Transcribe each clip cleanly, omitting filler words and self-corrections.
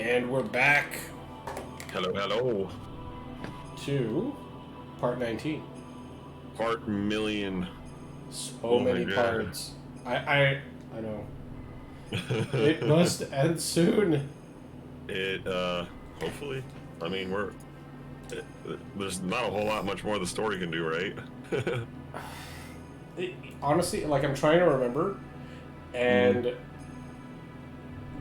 And we're back Hello, hello. to part 19. Part million. So many parts. I know. It must end soon. Hopefully. I mean, there's not a whole lot much more the story can do, right? Honestly, like, I'm trying to remember, and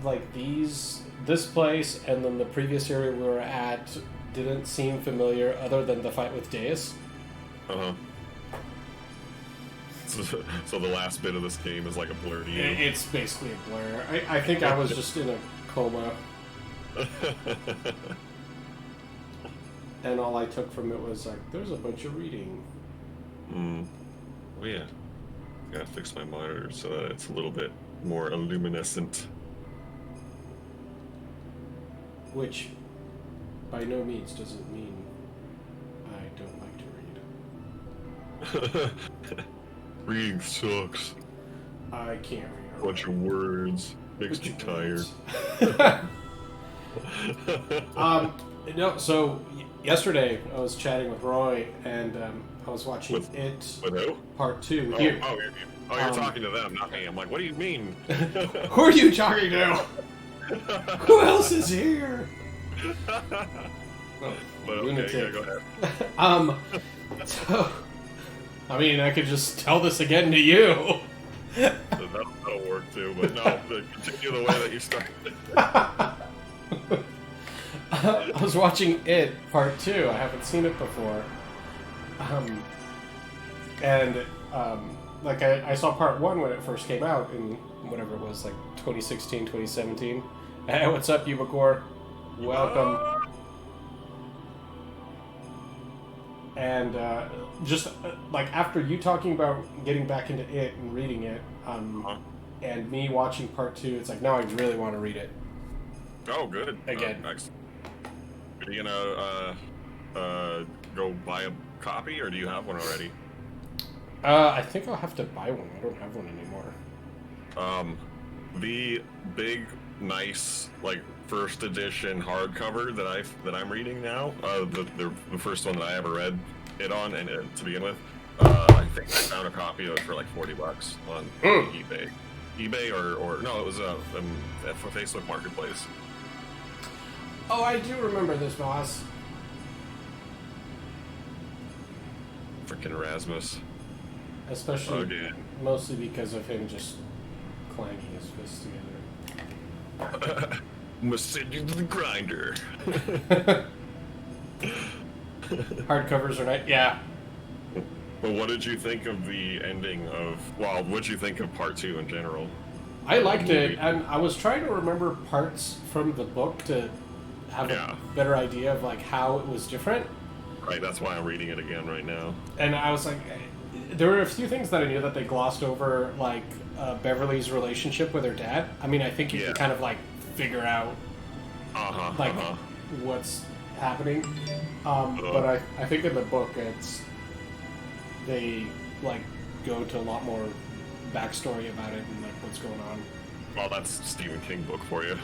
like this place and then the previous area we were at didn't seem familiar other than the fight with Deus. Uh-huh. So the last bit of this game is like a blur to you. It's basically a blur. I think I was just in a coma. And all I took from it was like, there's a bunch of reading. Oh yeah. Gotta fix my monitor so that it's a little bit more luminescent. Which, by no means, doesn't mean I don't like to read. Reading sucks. I can't read. A bunch of words. Makes me tired. So yesterday I was chatting with Roy and I was watching with who? Part 2. Oh, Here. You're talking to them, not me. I'm like, what do you mean? Who are you talking to? Who else is here? Oh, but lunatic. okay, yeah, go ahead. So, I mean, I could just tell this again to you. That'll work too, but no, continue the way that you started. I was watching It Part 2. I haven't seen it before. Like I saw Part 1 when it first came out in whatever it was, like 2016, 2017. Hey, what's up, Ubicor? Welcome. And just like after you talking about getting back into It and reading it, and me watching Part 2, it's like now I really want to read it. Oh, good. Again. Next. Are you gonna go buy a copy, or do you have one already? I think I'll have to buy one. I don't have one anymore. The big, nice, like first edition hardcover that I'm reading now, the first one that I ever read it on, and to begin with, I think I found a copy of it for like $40 on eBay, or no, it was a Facebook Marketplace. Oh, I do remember this, boss. Freaking Erasmus. Especially, mostly because of him just clanging his fists together. Must send you to the grinder. Hardcovers are nice. Yeah. But what did you think of the ending of... Well, what did you think of Part 2 in general? I liked it, and I was trying to remember parts from the book to have a better idea of like how it was different. Right, that's why I'm reading it again right now. And I was like... There were a few things that I knew that they glossed over, like Beverly's relationship with her dad. I mean, I think you can kind of like figure out what's happening. But I think in the book they like go to a lot more backstory about it and like what's going on. Well, that's a Stephen King book for you.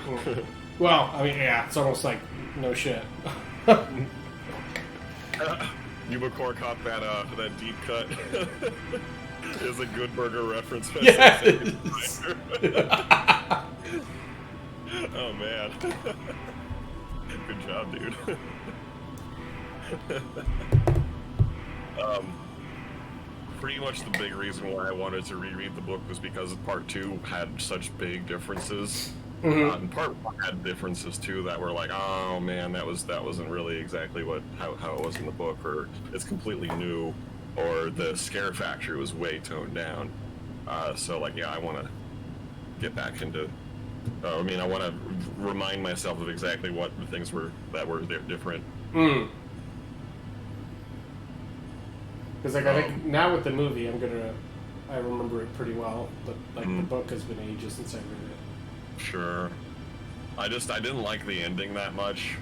Well, I mean, yeah, it's almost like no shit. Ubicor caught that deep cut. Is a Good Burger reference. Yes. Oh man. Good job, dude. Pretty much the big reason why I wanted to reread the book was because Part 2 had such big differences. And Part 1 had differences too that were like, oh man, that wasn't really exactly how it was in the book, or it's completely new, or the scare factor was way toned down. So like, yeah, I want to get back into. I want to remind myself of exactly what the things were that were different. Because like I think now with the movie, I remember it pretty well, but like the book has been ages since I read it. Sure. I didn't like the ending that much.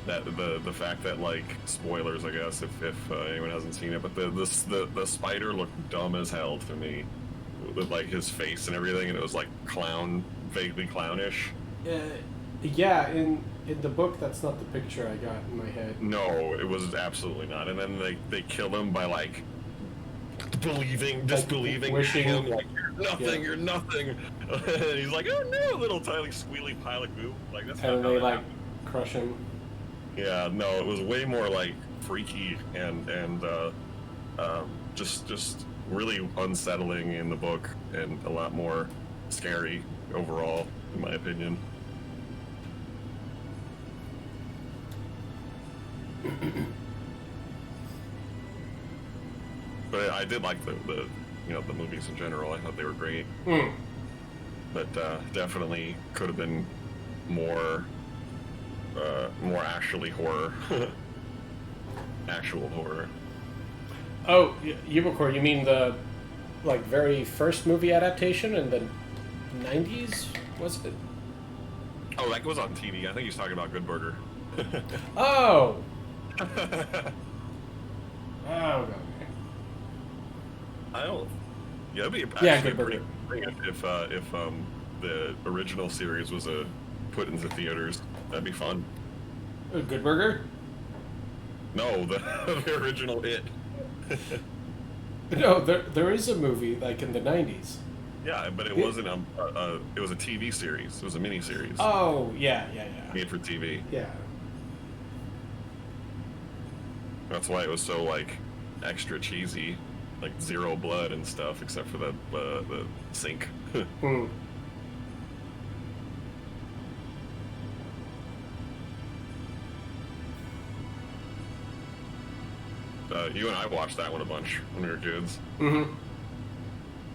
That the fact that, like, spoilers, I guess, if anyone hasn't seen it, but the spider looked dumb as hell to me, with like his face and everything, and it was like vaguely clownish. Yeah, in the book, that's not the picture I got in my head. No, it was absolutely not. And then they kill him by like disbelieving wishing, him, like you're yeah. nothing. And he's like, oh no, little tiny squealy pile of goo. Like that's And not then how they that like happened. crush him. Yeah, no, it was way more like freaky and just really unsettling in the book and a lot more scary overall, in my opinion. But I did like the the movies in general. I thought they were great. Mm. But definitely could have been more actually horror. Actual horror. Oh, Yubicor, you mean the like very first movie adaptation in the 90s? Was it? Oh, that was on TV. I think he's talking about Good Burger. Oh. Oh, okay. I don't. Yeah, it'd be Good pretty Burger. great if the original series was put into theaters. That'd be fun. Good Burger? No, the original It. No, there is a movie like in the 90s. Yeah, but it wasn't it was a TV series. It was a mini series. Oh, yeah. Made for TV. Yeah. That's why it was so like extra cheesy, like zero blood and stuff, except for the sink. Hmm. You and I watched that one a bunch when we were kids. Mm-hmm.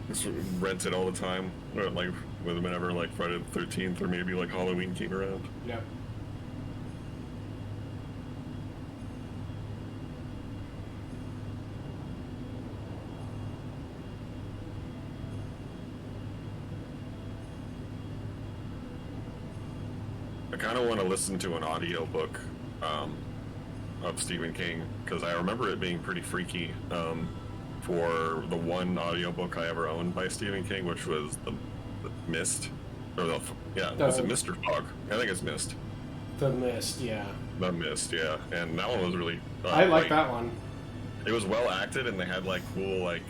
Just rented all the time, like whenever like Friday the 13th or maybe like Halloween came around. Yep. I kind of want to listen to an audiobook of Stephen King because I remember it being pretty freaky for the one audiobook I ever owned by Stephen King, which was the Mist. Was it Mist or Fog? I think it's Mist. The Mist, yeah. The Mist, yeah. And that one was really... I like that one. It was well acted and they had like cool like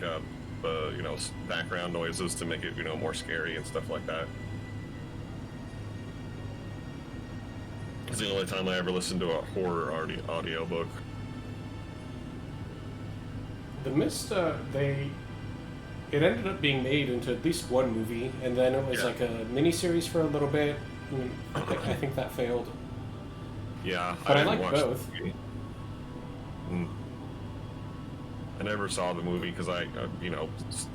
background noises to make it more scary and stuff like that. It's the only time I ever listened to a horror audiobook. The Mist, it ended up being made into at least one movie, and then it was like a miniseries for a little bit. I think that failed. Yeah, but I didn't like watch both. The movie. I never saw the movie because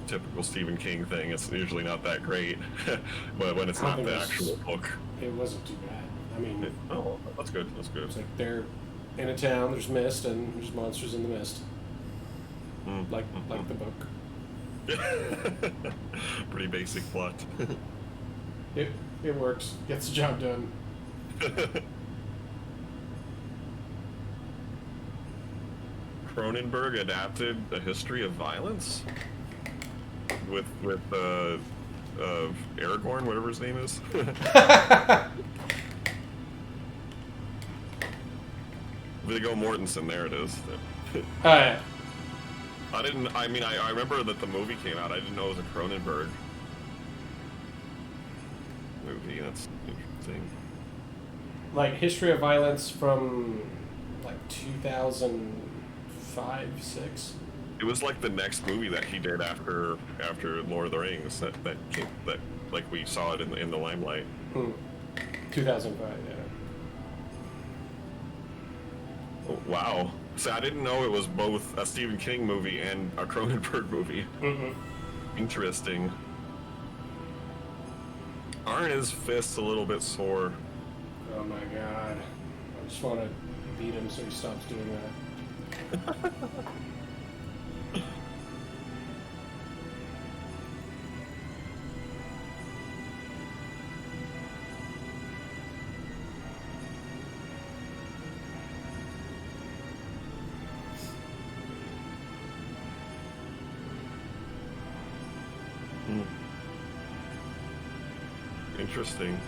typical Stephen King thing. It's usually not that great, but when it's not the actual book, it wasn't too bad. I mean, that's good. That's good. It's like they're in a town. There's mist, and there's monsters in the mist. Like the book. Pretty basic plot. It works. Gets the job done. Cronenberg adapted A History of Violence with Aragorn, whatever his name is. Viggo Mortensen, there it is. Yeah. I remember that the movie came out. I didn't know it was a Cronenberg movie. That's interesting. Like History of Violence from like 2005, 6. It was like the next movie that he did after Lord of the Rings that like we saw it in the limelight. 2005, yeah. Oh, wow. So I didn't know it was both a Stephen King movie and a Cronenberg movie. Interesting. Aren't his fists a little bit sore? Oh my god. I just want to beat him so he stops doing that. Interesting.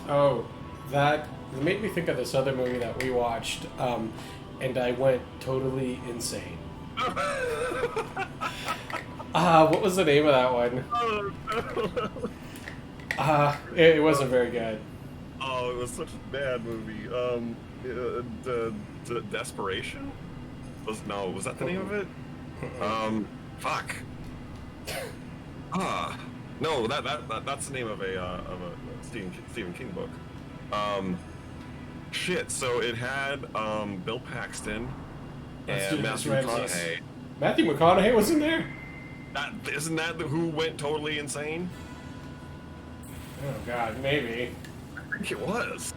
Oh, that made me think of this other movie that we watched, and I went totally insane. What was the name of that one? It wasn't very good. Oh, it was such a bad movie. Desperation? Was that the name of it? Fuck. No, that's the name of a Stephen King book. Shit. So it had Bill Paxton and Matthew McConaughey. Matthew McConaughey was in there? Isn't that who went totally insane? Oh god, maybe. I think it was.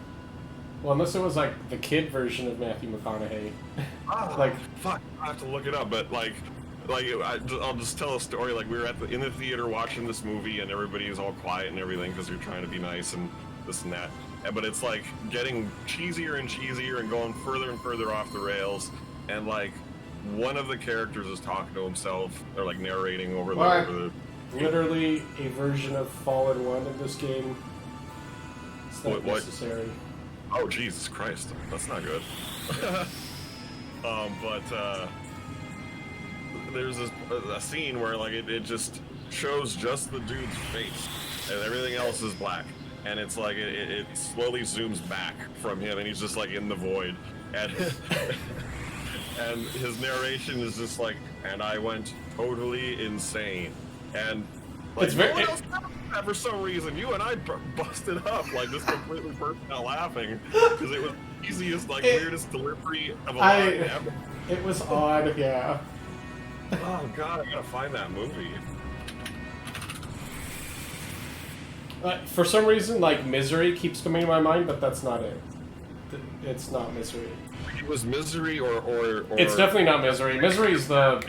Well, unless it was like the kid version of Matthew McConaughey. Like, fuck, I have to look it up. But I'll just tell a story. Like, we were in the theater watching this movie, and everybody was all quiet and everything because you're trying to be nice and this and that. But it's like getting cheesier and cheesier and going further and further off the rails. And like, one of the characters is talking to himself, or like narrating over the. Literally a version of Fallen 1 in this game. It's not necessary. Oh, Jesus Christ. That's not good. There's a scene where like it just shows just the dude's face and everything else is black. And it's like it slowly zooms back from him and he's just like in the void. And and his narration is just like, and I went totally insane. And like, it's very, for some reason, you and I busted up, like, just completely burst out laughing, because it was the easiest, like, weirdest delivery of a line ever. It was odd, yeah. Oh, God, I gotta find that movie. For some reason, like, Misery keeps coming to my mind, but that's not it. It's not Misery. It was Misery or... It's definitely not Misery. Misery's the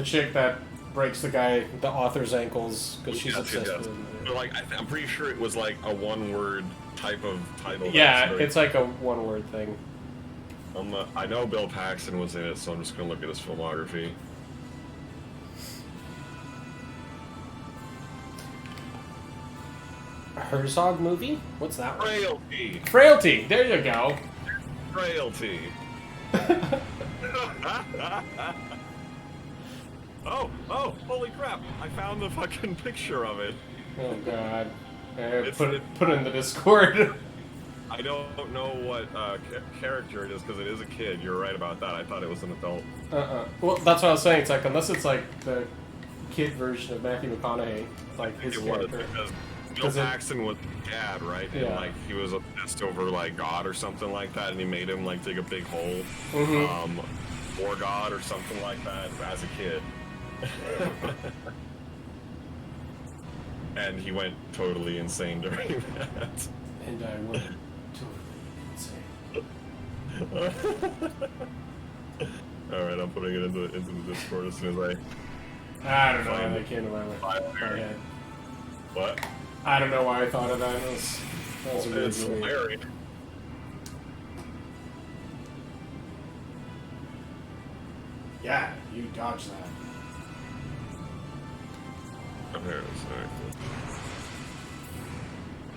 chick that breaks the author's ankles because she's obsessed with him. But like, I'm pretty sure it was like a one-word type of title. Yeah, it's like a one-word thing. I know Bill Paxton was in it, so I'm just gonna look at his filmography. A Herzog movie? What's that one? Frailty. Frailty. There you go. Frailty. Oh, holy crap. I found the fucking picture of it. Oh, God. Put it in the Discord. I don't know what character it is, because it is a kid. You're right about that. I thought it was an adult. Well, that's what I was saying. It's like, unless it's like the kid version of Matthew McConaughey, like his character. Bill Paxton was dad, right? And yeah. like he was obsessed over like God or something like that, and he made him like dig a big hole for God or something like that as a kid. And he went totally insane during that. And I went totally insane. Alright, I'm putting it into the Discord as soon as I don't know how that came to my head. What? I don't know why I thought of that. That was a weird it's movie. hilarious. Yeah, you dodged that. Oh, there it is. Alright,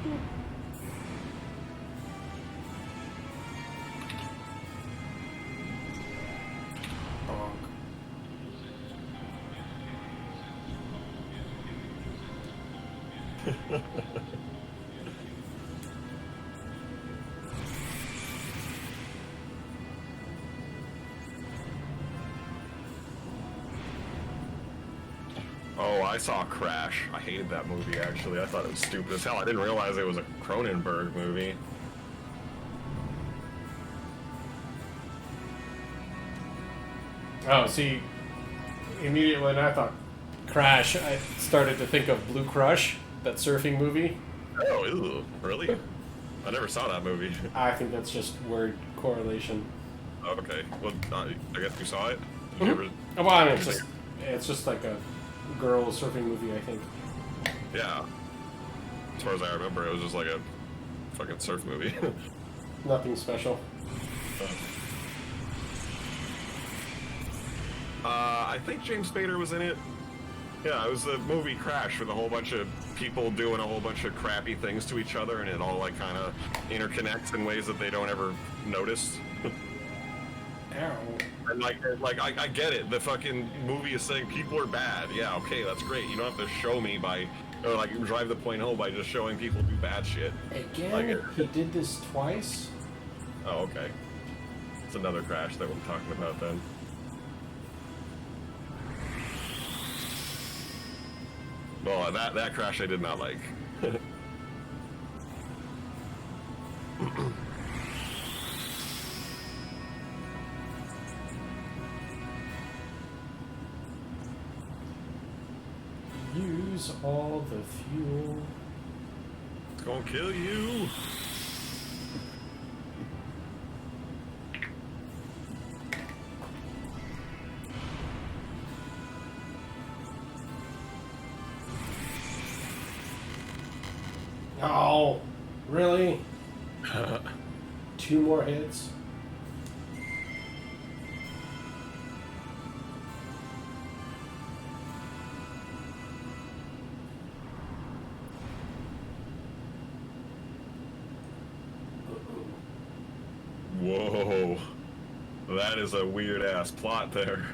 cool. Oh, I saw Crash. I hated that movie, actually. I thought it was stupid as hell. I didn't realize it was a Cronenberg movie. Oh, see, immediately when I thought Crash, I started to think of Blue Crush, that surfing movie. Oh, ew, really? I never saw that movie. I think that's just word correlation. Okay, well, I guess you saw it? Mm-hmm. You ever... Well, I mean, it's just like a girl surfing movie, I think. Yeah. As far as I remember, it was just like a fucking surf movie. Nothing special. I I think James Spader was in it. Yeah, it was a movie Crash with a whole bunch of people doing a whole bunch of crappy things to each other, and it all like kind of interconnects in ways that they don't ever notice. Ow. And I get it. The fucking movie is saying people are bad. Yeah, okay, that's great. You don't have to show me by, or like drive the point home by just showing people do bad shit. Again, he did this twice. Oh, okay. It's another Crash that we're talking about then. Well, that Crash I did not like. Use all the fuel. It's gonna kill you. Oh, really? 2 more hits? Whoa. That is a weird ass plot there.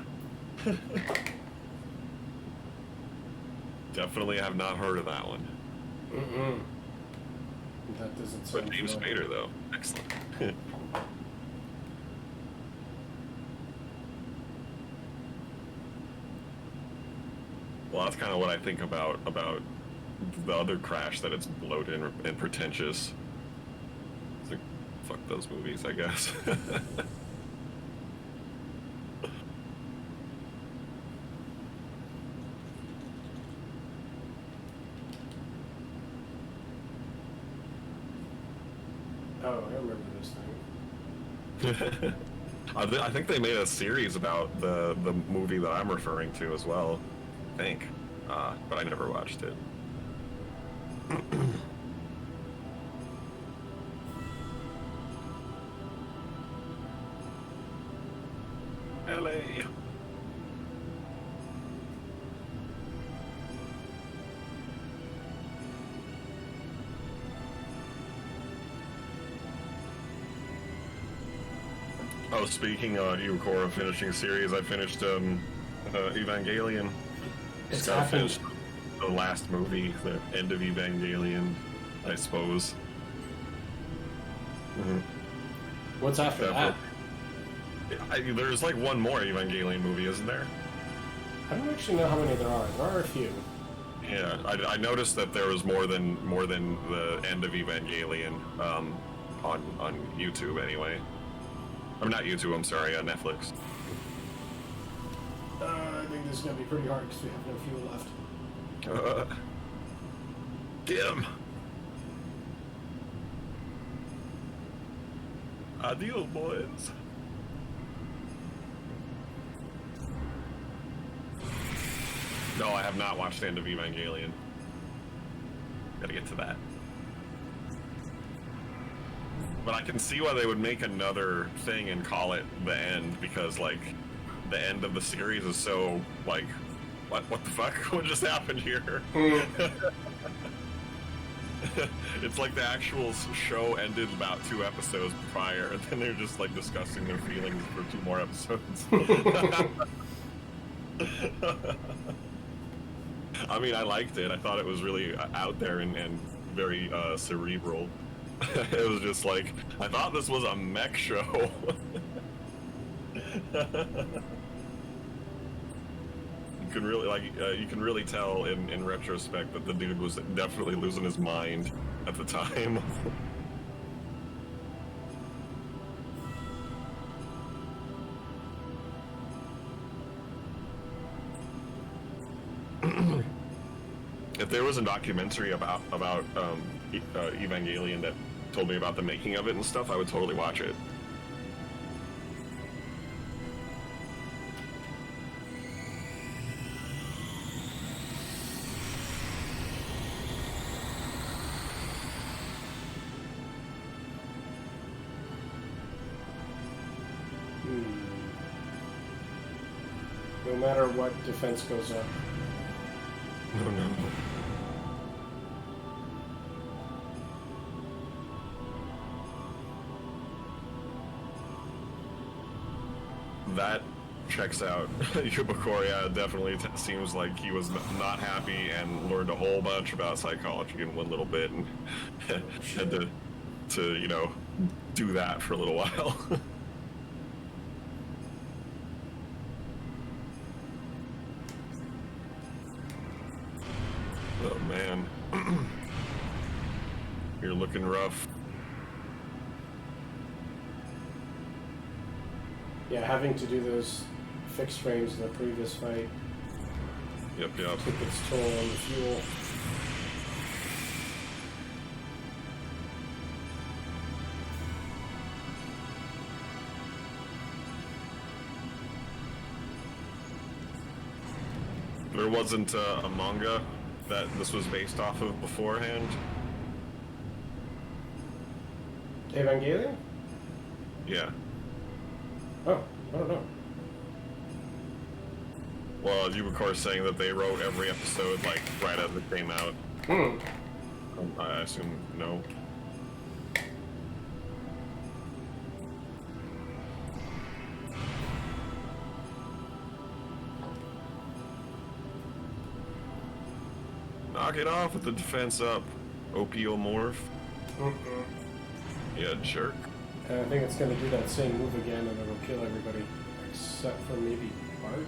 Definitely have not heard of that one. Mm-mm. That doesn't sound But James Spader, though. Excellent. Well, that's kind of what I think about the other Crash, that it's bloated and pretentious. It's like, fuck those movies, I guess. Oh, I remember this thing. I think they made a series about the movie that I'm referring to as well. I think, but I never watched it. LA. Oh, speaking of you, Cora, finishing series, I finished Evangelion. It's Just happened. finished the last movie, the end of Evangelion, I suppose. Mm-hmm. What's after that? There's like one more Evangelion movie, isn't there? I don't actually know how many there are. There are a few. Yeah, I noticed that there was more than the end of Evangelion on YouTube anyway. I'm not YouTube. I'm sorry, Netflix. I think this is going to be pretty hard because we have no fuel left. Get him. Adios, boys. No, I have not watched the end of Evangelion. Gotta get to that. But I can see why they would make another thing and call it the end, because like the end of the series is so like, what the fuck? What just happened here? It's like the actual show ended about 2 episodes prior, and then they're just like discussing their feelings for 2 more episodes. I mean, I liked it. I thought it was really out there and very cerebral. It was just like, I thought this was a mech show. You can really you can really tell in retrospect that the dude was definitely losing his mind at the time. If there was a documentary about Evangelion that told me about the making of it and stuff, I would totally watch it. No matter what, defense goes up. No, no. That checks out. Yubakoria definitely seems like he was not happy and learned a whole bunch about psychology in one little bit and had to, you know, do that for a little while. Oh man. You're looking rough. Yeah, having to do those fixed frames in the previous fight Yep. took its toll on the fuel. There wasn't a manga that this was based off of beforehand. Evangelion? Yeah. Oh, I don't know. Well, you were of course saying that they wrote every episode like right as it came out. I assume no. Knock it off with the defense up, Opiomorph. Yeah, jerk. And I think it's going to do that same move again and it'll kill everybody. Except for maybe Bart.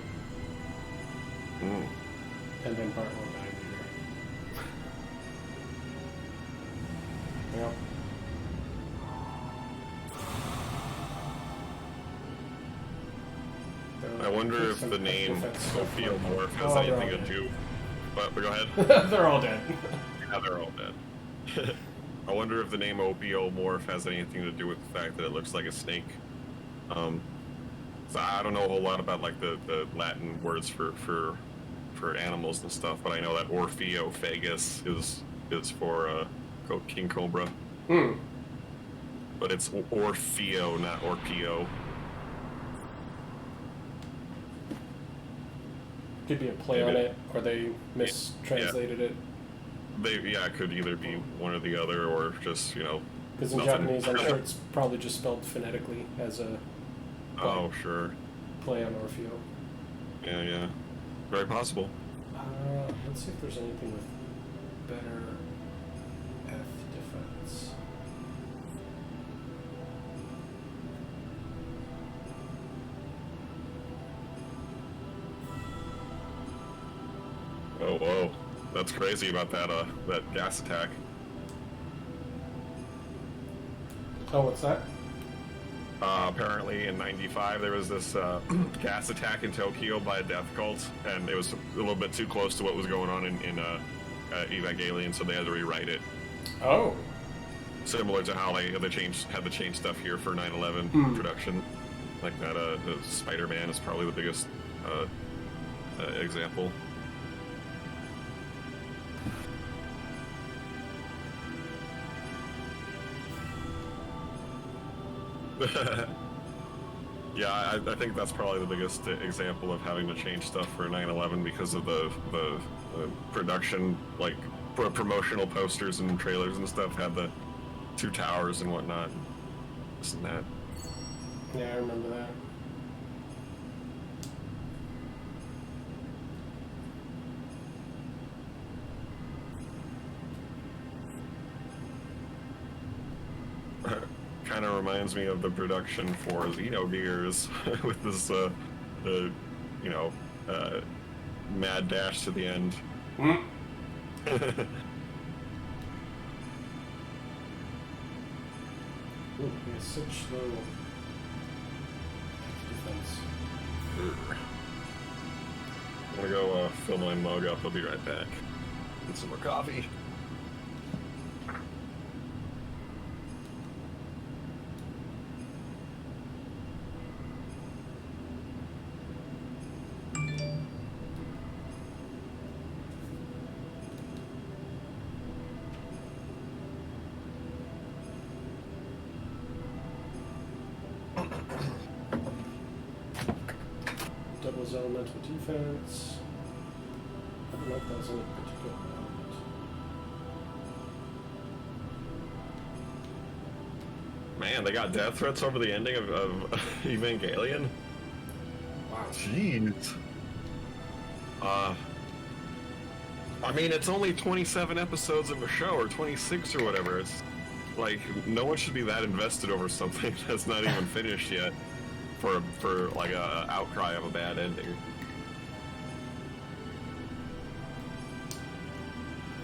And then Bart will die later. Yep. I wonder if the name Opiomorph has anything to do. But go ahead. They're all dead. Yeah, they're all dead. I wonder if the name Opiomorph has anything to do with the fact that it looks like a snake. So I don't know a whole lot about like the Latin words for animals and stuff, but I know that Orpheophagus is for king cobra. But it's Orpheo, not Orpeo. Could be a play on it, or they mistranslated it. It could either be one or the other, or just, you know. Because in Japanese, I'm sure it's probably just spelled phonetically as a. Oh, sure. Play on Orfeo. Yeah. Very possible. Let's see if there's anything with better F defense. Oh, whoa. That's crazy about that gas attack. Oh, what's that? Apparently in '95 there was this gas attack in Tokyo by a death cult, and it was a little bit too close to what was going on in Evangelion, so they had to rewrite it. Oh. Similar to how they had to change stuff here for 9/11 production. Like that, Spider-Man is probably the biggest example. Yeah, I think that's probably the biggest example of having to change stuff for 9/11 because of the production, like promotional posters and trailers and stuff had the two towers and whatnot. This and that. Yeah, I remember that. Kind of reminds me of the production for Xenogears with this, mad dash to the end. Ooh, he has such low defense. I'm gonna go fill my mug up. I'll be right back. Get some more coffee. is elemental defense. I don't know if that's any particular element. Man, they got death threats over the ending of Evangelion? Wow. Jeez. I mean, it's only 27 episodes of a show, or 26 or whatever. It's like, no one should be that invested over something that's not even finished yet for like a outcry of a bad ending.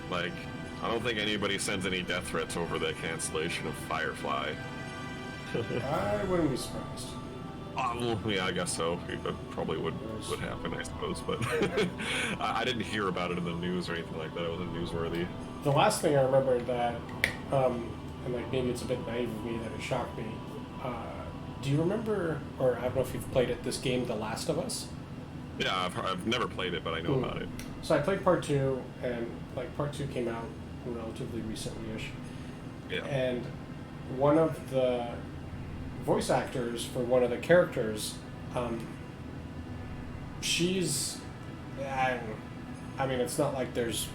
Like, I don't think anybody sends any death threats over the cancellation of Firefly. I wouldn't be surprised. Well, yeah, I guess so. It probably would happen, I suppose, but I didn't hear about it in the news or anything like that. It wasn't newsworthy. The last thing I remember that, and like maybe it's a bit naive of me that it shocked me. Do you remember, or I don't know if you've played it, this game, The Last of Us? Yeah, I've never played it, but I know about it. So I played part 2, and like part 2 came out relatively recently-ish. Yeah. And one of the voice actors for one of the characters, she's, I mean, it's not like there's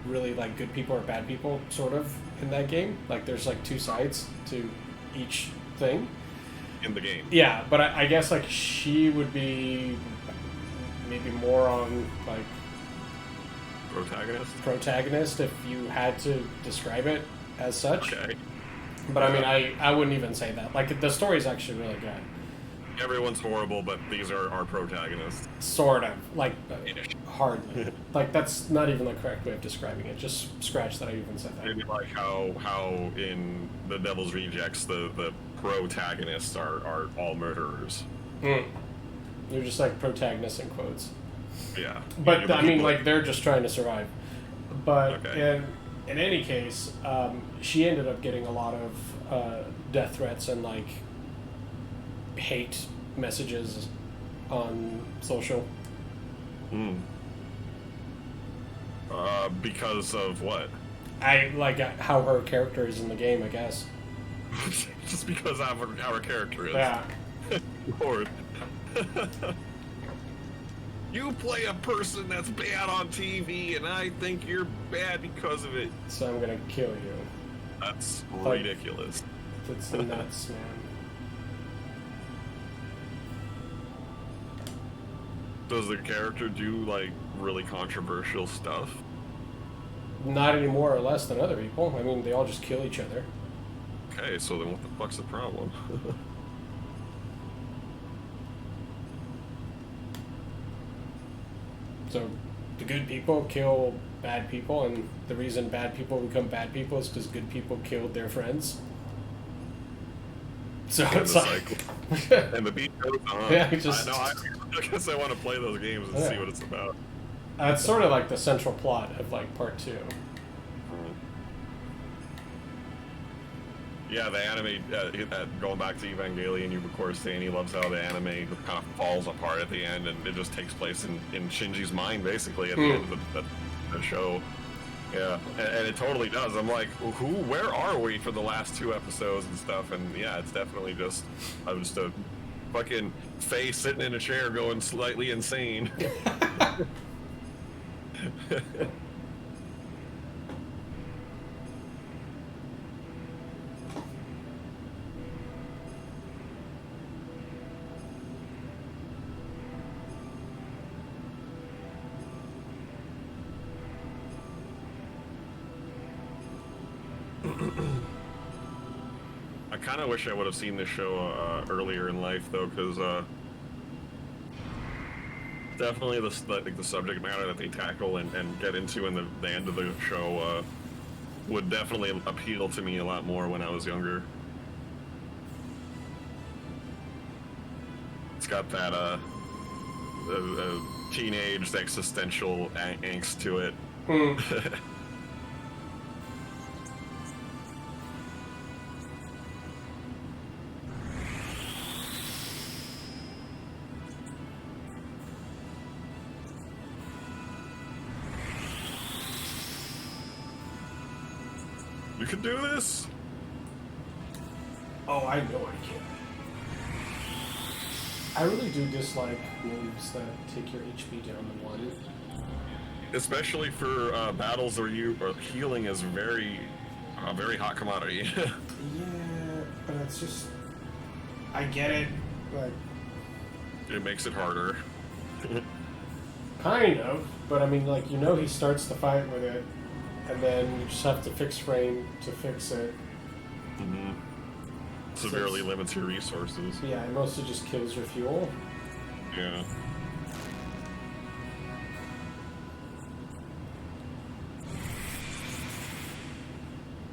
really like good people or bad people sort of in that game. Like there's like two sides to each thing In the game. Yeah, but I guess like she would be maybe more on like protagonist if you had to describe it as such. Okay. But I mean, I wouldn't even say that. Like, the story's actually really good. Everyone's horrible, but these are our protagonists. Sort of. Like, hardly. Like, that's not even the correct way of describing it. Just scratch that I even said that. Maybe like how in The Devil's Rejects, the protagonists are all murderers. They're just, like, protagonists in quotes. Yeah. But, I mean, like, they're just trying to survive. But, okay. In any case, she ended up getting a lot of death threats and like hate messages on social. Because of what? I like how her character is in the game, I guess. Just because of how her character is. Yeah. Lord. You play a person that's bad on TV, and I think you're bad because of it. So I'm gonna kill you. That's ridiculous. That's nuts, man. Does the character do, like, really controversial stuff? Not any more or less than other people. I mean, they all just kill each other. Okay, so then what the fuck's the problem? So the good people kill bad people, and the reason bad people become bad people is because good people killed their friends. So it's like... and the beat goes on. Yeah, I guess I want to play those games and see what it's about. It's sort of like the central plot of like part 2. Yeah, the anime, going back to Evangelion, you of course saying he loves how the anime kind of falls apart at the end, and it just takes place in Shinji's mind, basically, at the end of the show. Yeah, and it totally does. I'm like, where are we for the last 2 episodes and stuff? And yeah, it's definitely just a fucking Faye sitting in a chair going slightly insane. I kind of wish I would have seen this show earlier in life, though, because definitely the subject matter that they tackle and get into in the end of the show would definitely appeal to me a lot more when I was younger. It's got that teenage existential angst to it. You can do this? Oh, I know I can. I really do dislike moves that take your HP down to 1. Especially for battles where healing is a very hot commodity. Yeah, but it's just... I get it, but... It makes it harder. Kind of, but I mean, like, he starts the fight with it, and then you just have to fix frame to fix it. Mm-hmm. Severely limits your resources. Yeah, it mostly just kills your fuel. Yeah.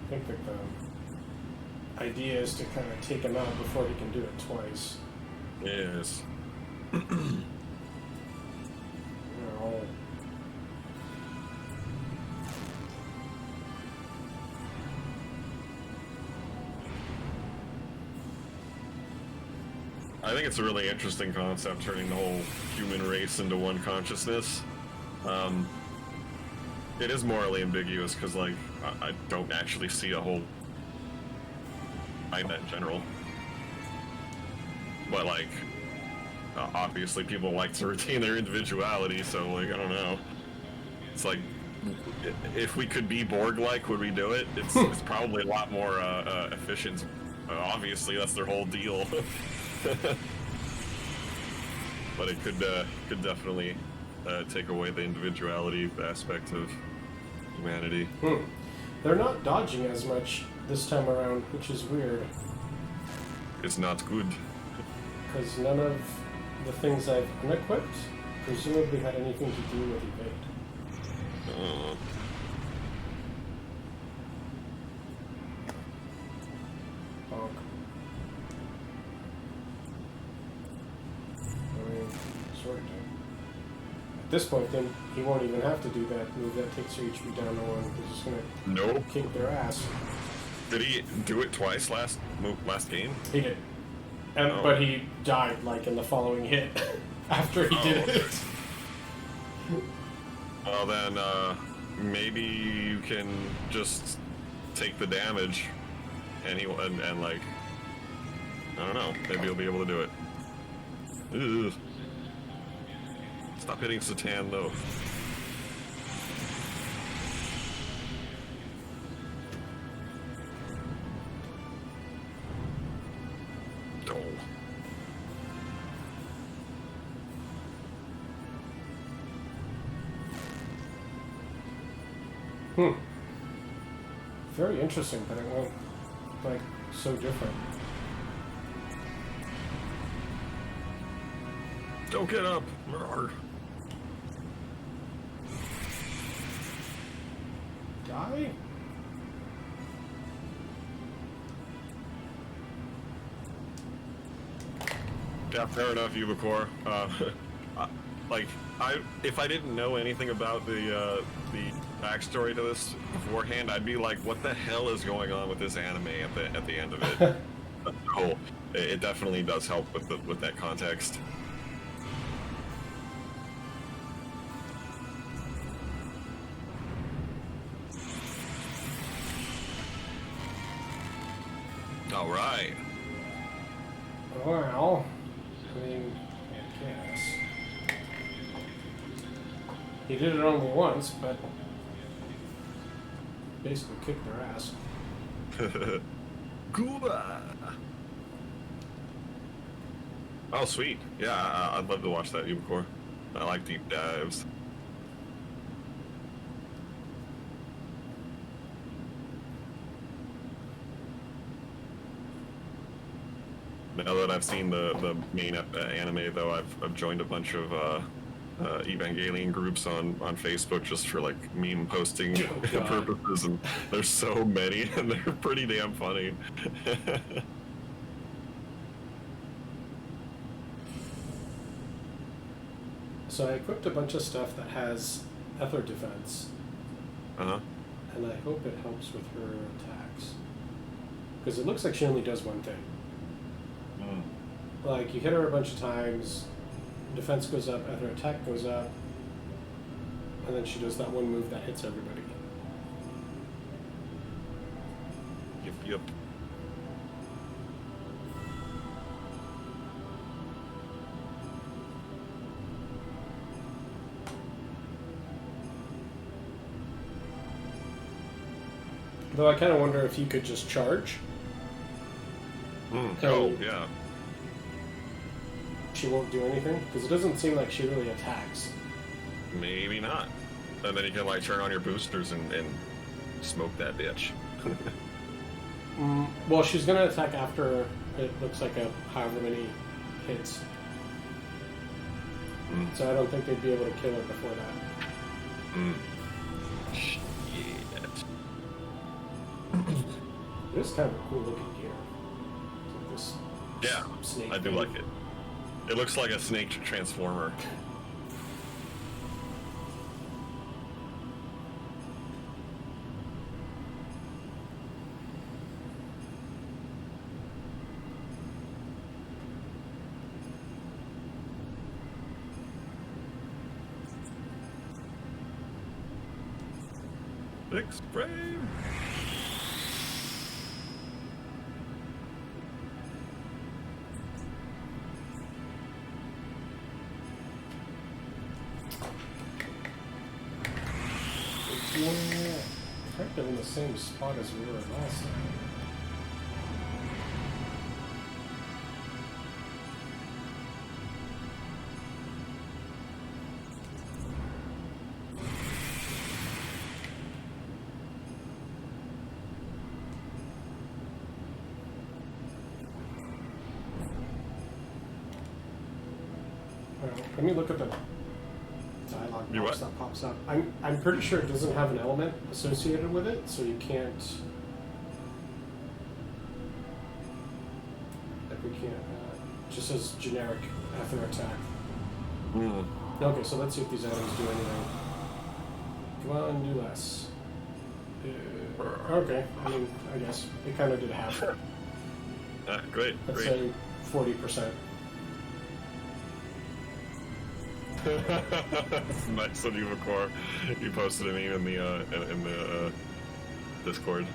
I think that the idea is to kind of take him out before he can do it twice. Yes. Oh. I think it's a really interesting concept, turning the whole human race into one consciousness. It is morally ambiguous because, like, I don't actually see a whole in general. But, like, obviously people like to retain their individuality, so, like, I don't know. It's like, if we could be Borg-like, would we do it? It's probably a lot more efficient. Obviously, that's their whole deal. But it could definitely take away the individuality aspect of humanity. They're not dodging as much this time around, which is weird. It's not good. Because none of the things I've unequipped presumably had anything to do with evade. Bonk. I mean, sort of. At this point, then, he won't even have to do that move that takes your HP down to 1. He's just gonna kick their ass. Did he do it twice last game? He did. But he died, like, in the following hit after he did it. Well, then, maybe you can just take the damage, and like, I don't know, maybe you'll be able to do it. Ugh. Stop hitting Satan, though. Very interesting, but it won't, like, so different. Don't get up! Rawr. Die? Yeah, fair enough, Ubicore. Like, if I didn't know anything about the backstory to this beforehand, I'd be like, what the hell is going on with this anime at the end of it? So it definitely does help with that context. All right. Well, I mean, I guess. He did it only once, but basically kicked their ass. Gooba! Oh, sweet. Yeah, I'd love to watch that, Ubicore. I like deep dives. Now that I've seen the main anime, though, I've joined a bunch of Evangelion groups on Facebook just for, like, meme posting purposes, and there's so many, and they're pretty damn funny. So I equipped a bunch of stuff that has ether defense. Uh-huh. And I hope it helps with her attacks. Because it looks like she only does one thing. Like, you hit her a bunch of times, defense goes up, ether attack goes up, and then she does that one move that hits everybody. Yep. Though I kind of wonder if you could just charge. Oh, yeah. She won't do anything? Because it doesn't seem like she really attacks. Maybe not. And then you can, like, turn on your boosters and smoke that bitch. Well, she's going to attack after it looks like a however many hits. So I don't think they'd be able to kill it before that. Shit. It is kind of a cool looking gear. Like this snake I do thing. like it. It looks like a snake transformer. Fix frame. Kind of in the same spot as we were last time. Let me look at the dialogue box that pops up. I'm pretty sure it doesn't have an element associated with it, so you can't. Like we can't. Just says generic after attack. Okay, so let's see if these items do anything. Come on, do less. Okay, I mean, I guess it kind of did half. Great. Let's say 40%. It's nice of you, Vakor. You posted a meme in the Discord.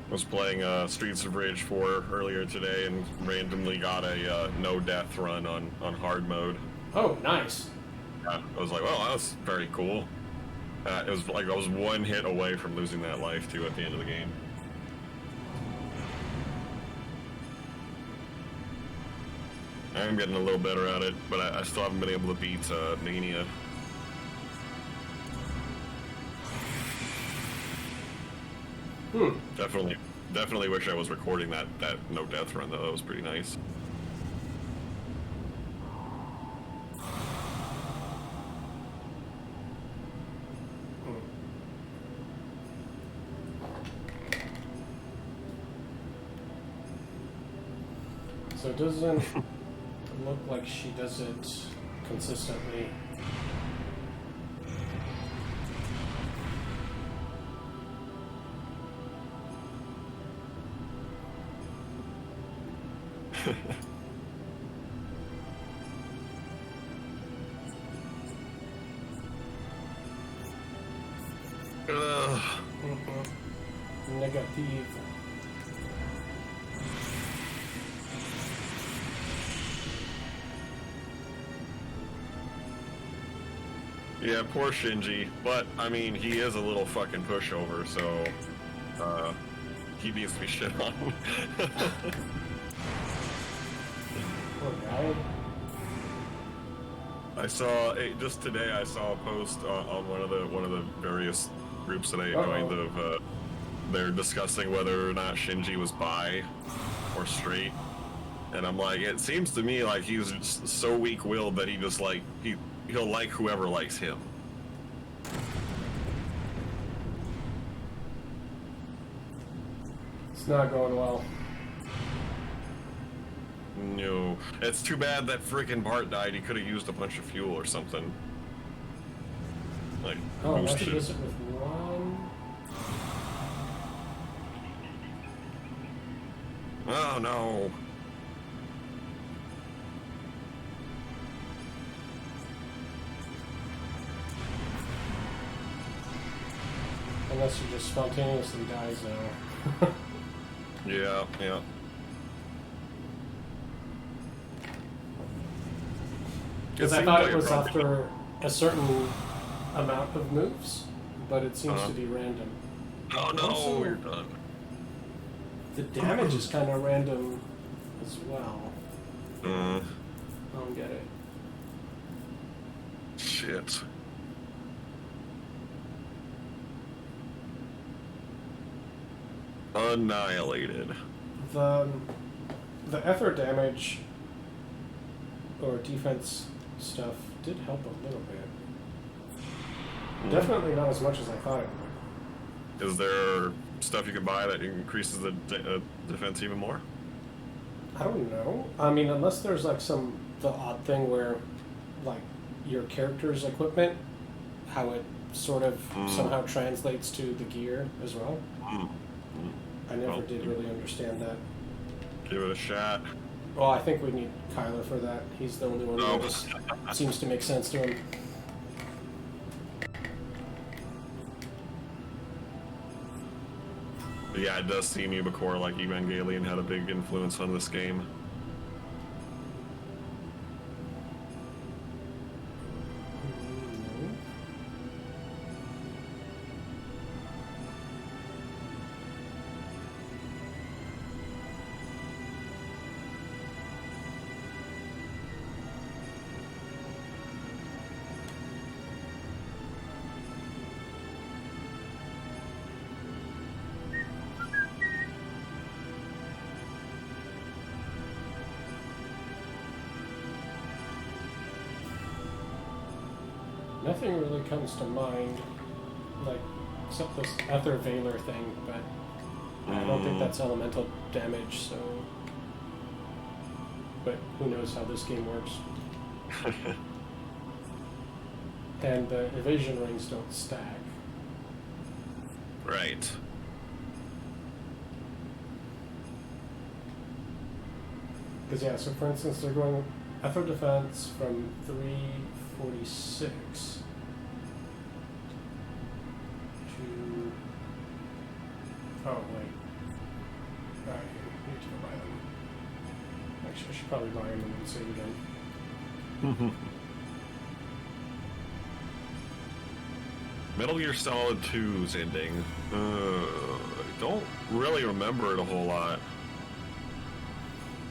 Was playing Streets of Rage 4 earlier today and randomly got a no death run on hard mode. Oh, nice. I was like, well, that was very cool. It was like I was one hit away from losing that life too at the end of the game. I'm getting a little better at it, but I still haven't been able to beat Mania. Definitely wish I was recording that no death run though. That was pretty nice. So it doesn't look like she does it consistently. Negative. Yeah, poor Shinji, but I mean, he is a little fucking pushover, so he needs to be shit on. Poor guy. I saw just today. I saw a post on one of the various groups that I joined of they're discussing whether or not Shinji was bi or straight, and I'm like, it seems to me like he's just so weak-willed that he just like he'll like whoever likes him. It's not going well. No. It's too bad that freaking Bart died. He could have used a bunch of fuel or something. Like, Oh, now she boosted. does it with one. Oh no. Unless she just spontaneously dies now. Yeah, yeah. Because I thought it was after a certain amount of moves, but it seems to be random. Oh no, Also, you're done. the damage is kind of random as well. I don't get it. Shit. Annihilated. The ether damage or defense stuff did help a little bit. Definitely not as much as I thought it would. Is there stuff you can buy that increases the defense even more? I don't know. I mean, unless there's like the odd thing where, like, your character's equipment, how it sort of somehow translates to the gear as well. I never did really understand that. Give it a shot. Well, I think we need Kyler for that. He's the only one who just seems to make sense to him. Yeah, it does seem Ubicore like Evangelion had a big influence on this game. Nothing really comes to mind, like, except this Ether Veiler thing, but I don't think that's elemental damage, so... But who knows how this game works. And the evasion rings don't stack. Right. Because, yeah, so for instance, they're going Ether Defense from 346 to... Oh, wait. Alright, I need to go buy them. Actually, I should probably buy them and then save again. Metal Gear Solid 2's ending. I don't really remember it a whole lot.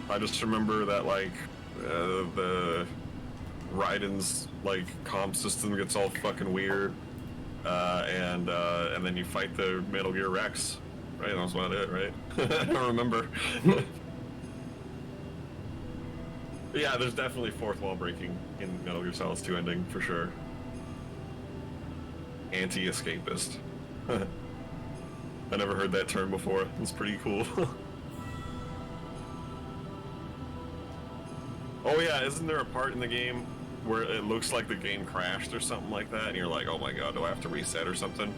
I just remember that, like, the Raiden's, like, comm system gets all fucking weird, and then you fight the Metal Gear Rex. Right, that was about it, right? I don't remember. Yeah, there's definitely fourth wall breaking in Metal Gear Solid 2 ending, for sure. Anti-escapist. I never heard that term before. It's pretty cool. Oh yeah, isn't there a part in the game where it looks like the game crashed or something like that, and you're like, oh my god, do I have to reset or something?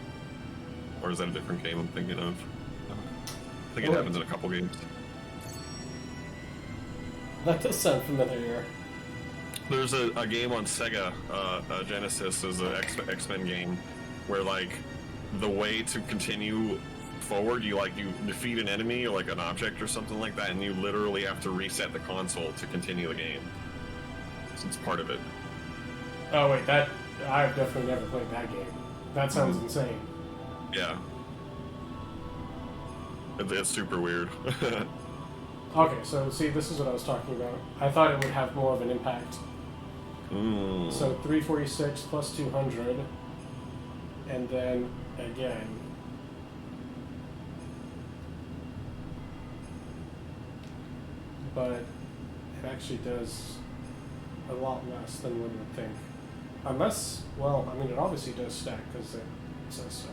Or is that a different game I'm thinking of? I think it happens in a couple games. That does sound familiar. There's a game on Sega Genesis, is an X-Men game, where, like, the way to continue forward, you defeat an enemy or like an object or something like that, and you literally have to reset the console to continue the game. So it's part of it. Oh wait, I've definitely never played that game. That sounds insane. Yeah. It's super weird. Okay, so see, this is what I was talking about. I thought it would have more of an impact. So 346 plus 200, and then again. But it actually does a lot less than one would think. Unless, well, I mean, it obviously does stack because it says so.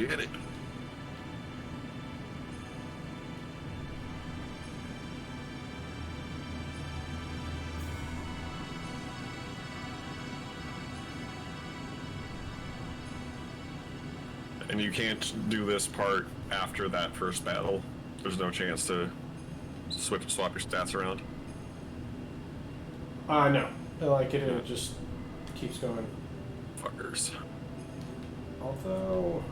hit it. And you can't do this part after that first battle. There's no chance to swap your stats around. No. Like it just keeps going. Fuckers. Although,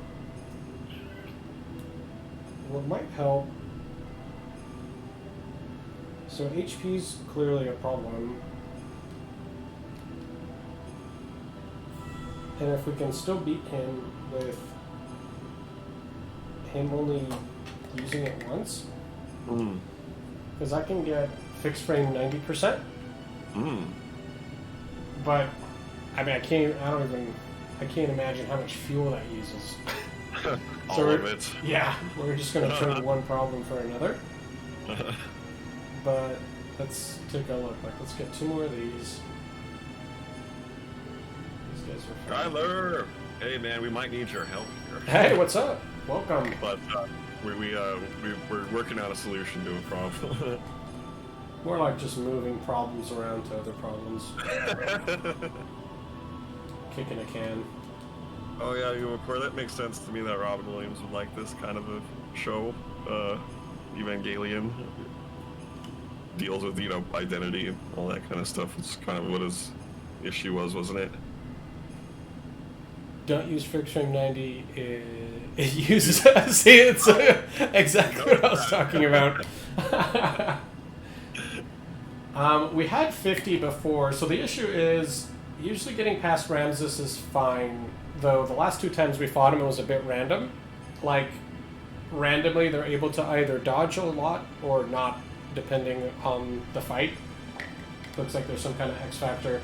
what might help. So HP's clearly a problem. And if we can still beat him with him only using it once, because I can get fixed frame 90%. But I mean, I can't imagine how much fuel that uses. All of it. Yeah, we're just gonna trade one problem for another. But let's take a look. Like, let's get 2 more of these. These guys are fine. Tyler, hey man, we might need your help here. Hey, what's up? Welcome. But we're working out a solution to a problem. More like just moving problems around to other problems. Kicking a can. Oh yeah, that makes sense to me that Robin Williams would like this kind of a show. Evangelion deals with, identity and all that kind of stuff. It's kind of what his issue was, wasn't it? Don't use fixed frame 90. It uses. See, it's exactly what I was talking about. We had 50 before, so the issue is usually getting past Ramses is fine, though the last 2 times we fought him it was a bit random. Like, randomly they're able to either dodge a lot or not, depending on the fight. Looks like there's some kind of X factor.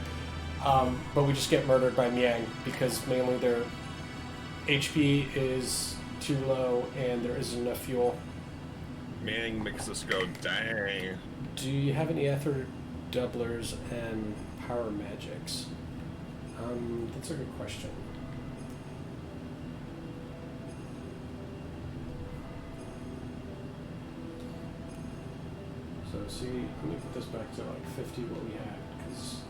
But we just get murdered by Miang because mainly their HP is too low and there isn't enough fuel. Miang makes us go, dang. Do you have any ether doublers and power magics? That's a good question. So see, let me put this back to like 50 what we had, because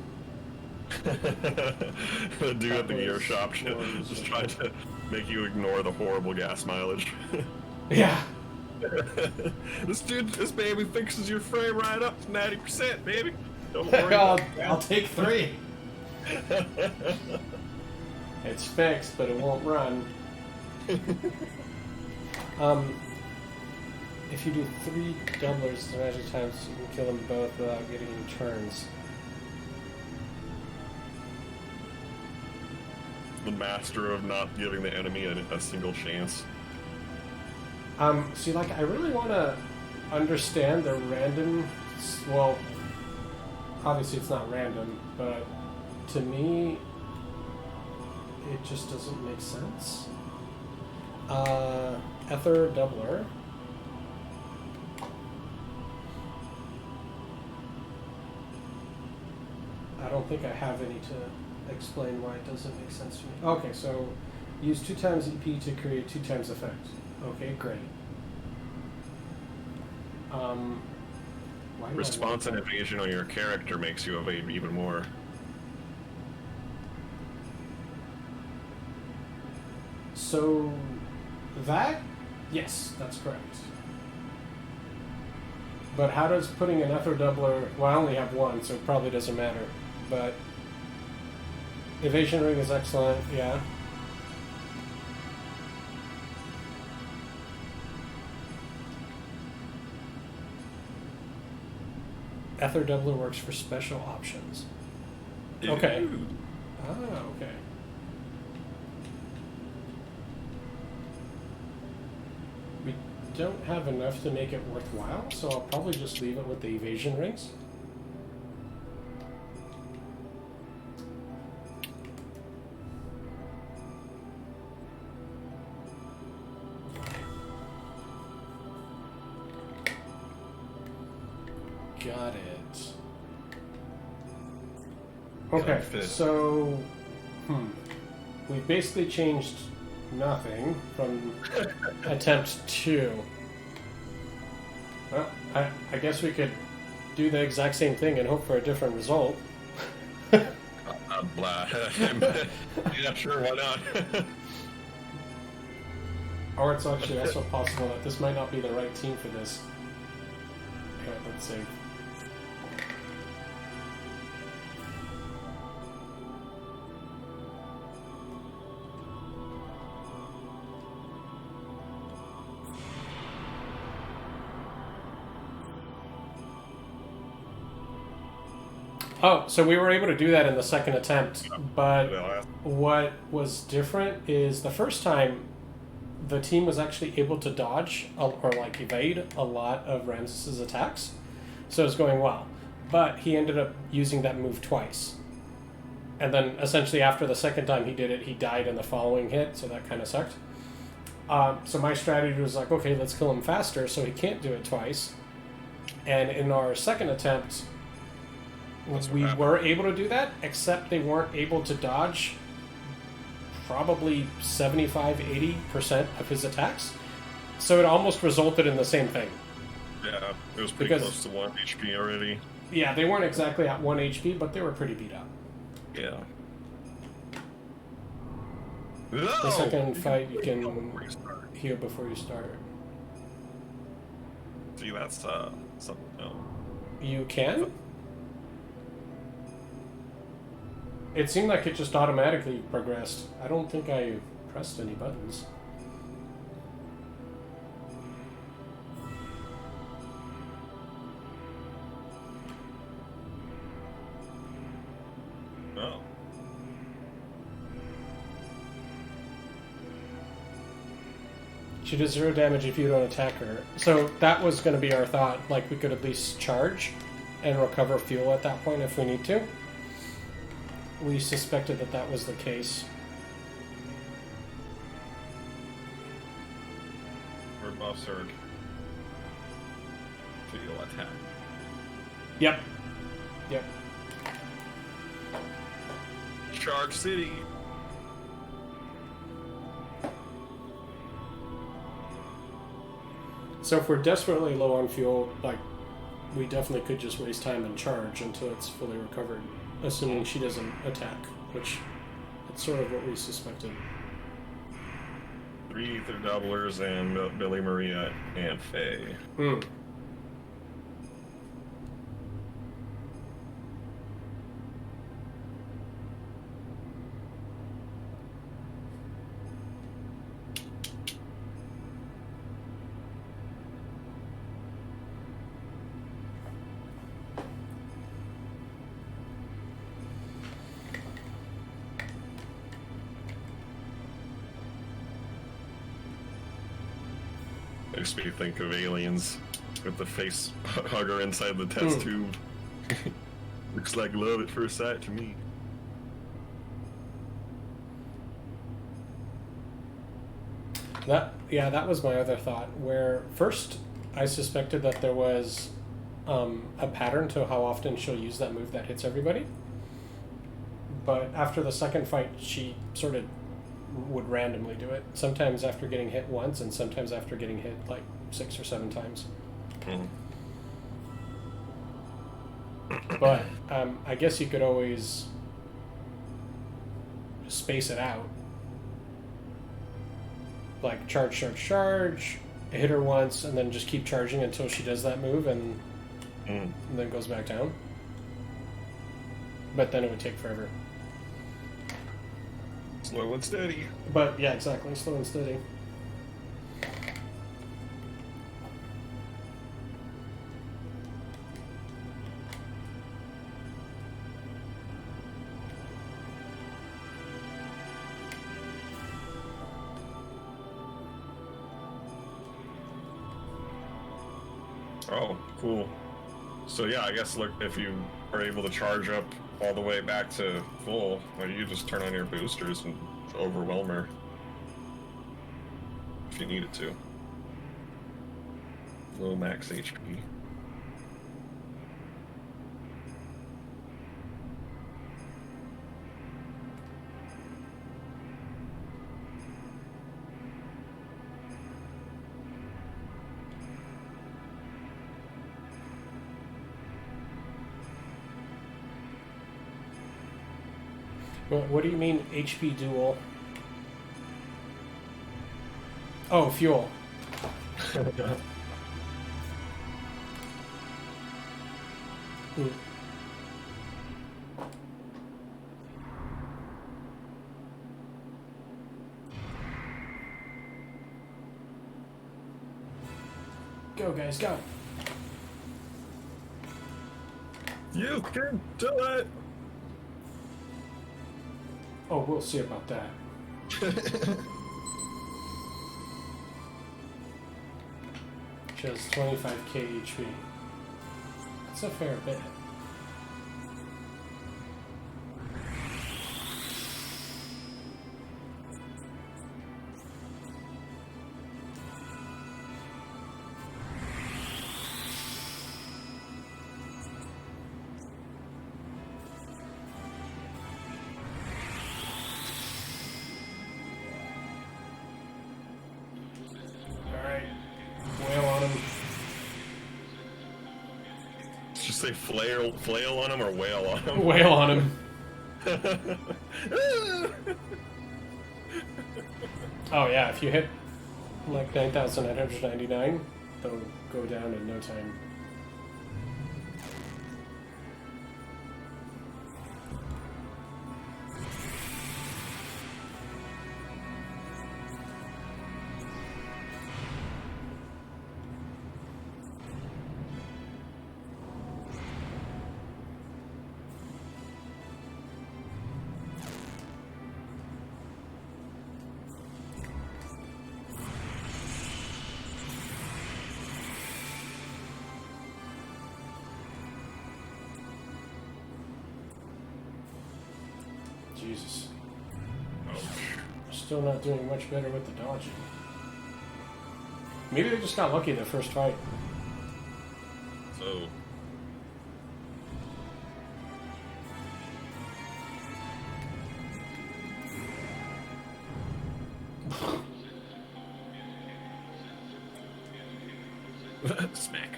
The dude at the gear shop just trying to make you ignore the horrible gas mileage. Yeah. This baby fixes your frame right up to 90%, baby. Don't worry. I'll take 3. It's fixed, but it won't run. If you do 3 doublers to magic times, you can kill them both without getting any turns. The master of not giving the enemy a single chance. See, like, I really want to understand the random. Well, obviously it's not random, but to me, it just doesn't make sense. Ether doubler. I don't think I have any to explain why it doesn't make sense to me. Okay, so use 2 times EP to create 2 times effect. Okay, great. Why Response and evasion on your character makes you evade even more. So that, yes, that's correct. But how does putting an ether doubler? Well, I only have 1, so it probably doesn't matter. But evasion ring is excellent. Yeah. Ether doubler works for special options. Okay. Ah, okay. We don't have enough to make it worthwhile, so I'll probably just leave it with the evasion rings. Got it. Okay, so we've basically changed nothing from attempt 2. Well, I guess we could do the exact same thing and hope for a different result. Blah. Yeah, sure, why not? Or it's actually also possible that this might not be the right team for this. Okay, let's see. Oh, so we were able to do that in the second attempt, but what was different is the first time the team was actually able to dodge or like evade a lot of Ramses' attacks, so it was going well. But he ended up using that move twice. And then essentially after the second time he did it, he died in the following hit, so that kind of sucked. So my strategy was like, okay, let's kill him faster so he can't do it twice. And in our second attempt, we were able to do that, except they weren't able to dodge probably 75-80% of his attacks. So it almost resulted in the same thing. Yeah, it was pretty close to 1 HP already. Yeah, they weren't exactly at 1 HP, but they were pretty beat up. Yeah. The second fight, you can heal before you start. See, that's something else. You can? It seemed like it just automatically progressed. I don't think I pressed any buttons. Oh. She does 0 damage if you don't attack her. So that was going to be our thought. Like, we could at least charge and recover fuel at that point if we need to. We suspected that that was the case. Word buff surge. So you'll attack. Yep. Yep. Charge City. So if we're desperately low on fuel, like, we definitely could just waste time and charge until it's fully recovered, assuming she doesn't attack, which it's sort of what we suspected. 3 Ether Doublers and Billy, Maria, and Faye. Makes me think of Aliens with the face hugger inside the test tube. Looks like love at first sight to me. That was my other thought, where first I suspected that there was a pattern to how often she'll use that move that hits everybody. But after the second fight, she sort of would randomly do it. Sometimes after getting hit once, and sometimes after getting hit like 6 or 7 times. But I guess you could always space it out. Like charge, hit her once, and then just keep charging until she does that move, and then goes back down. But then it would take forever. Slow and steady. But yeah, exactly, slow and steady. Oh, cool. So yeah, I guess look, if you are able to charge up all the way back to full, well, you just turn on your boosters and overwhelm her if you needed to. Low max HP. What do you mean HP dual? Oh, fuel. Hmm. Go, guys, go. You can do it! Oh, we'll see about that. She has 25k HP. That's a fair bit. Say flail on him or whale on him? Whale on him. Oh yeah, if you hit like 9,999, they'll go down in no time. Jesus. Still not doing much better with the dodging. Maybe they just got lucky in their first fight. So... Smack.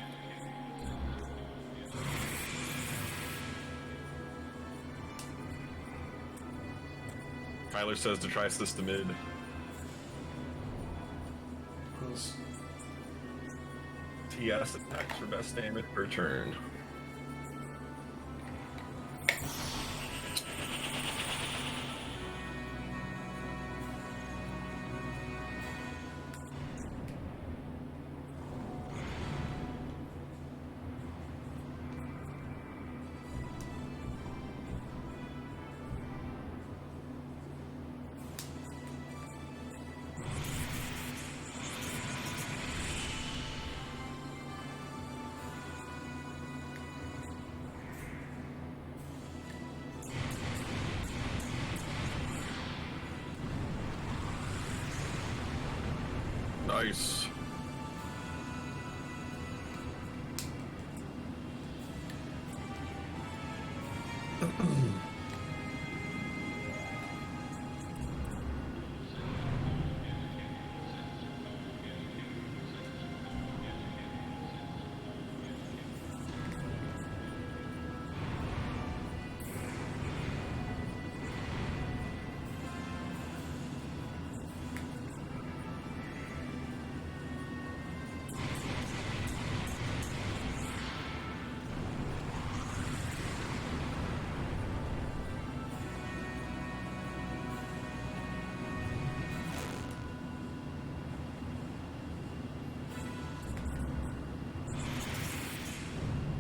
Tyler says to try system mid. Yes. TS attacks for best damage per turn. Nice.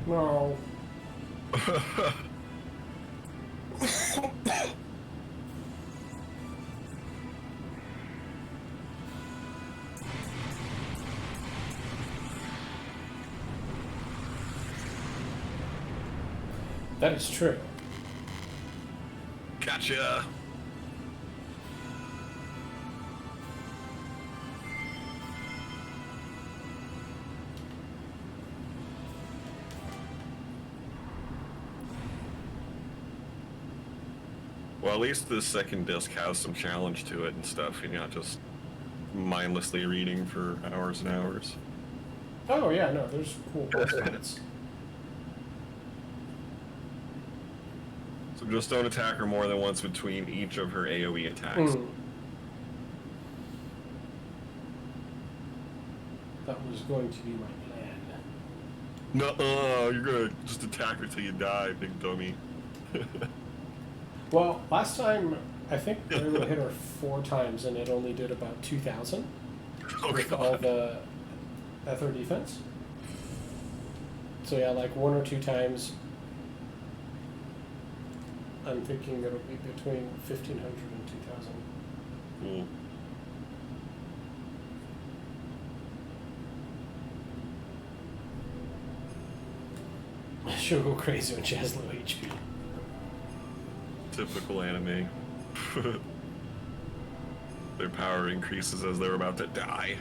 No. That is true. Gotcha. Well, at least the second disc has some challenge to it and stuff. You're not just mindlessly reading for hours and hours. Oh yeah, no, there's cool boss fights. So just don't attack her more than once between each of her AoE attacks. That was going to be my plan. No, you're gonna just attack her till you die, big dummy. Well, last time, I think we were able to hit her 4 times, and it only did about 2,000 with all the Ether defense. So yeah, like 1 or 2 times, I'm thinking it'll be between 1,500 and 2,000. Cool. She'll go crazy when she has low HP. Typical anime. Their power increases as they're about to die.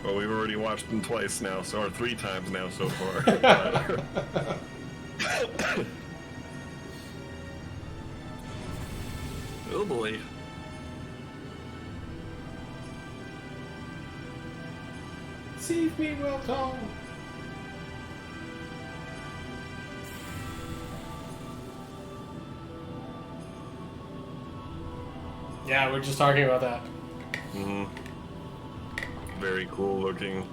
Well, we've already watched them twice now, or 3 times now so far. Oh boy. Save me, Wilton! Yeah, we're just talking about that. Mm-hmm. Very cool looking.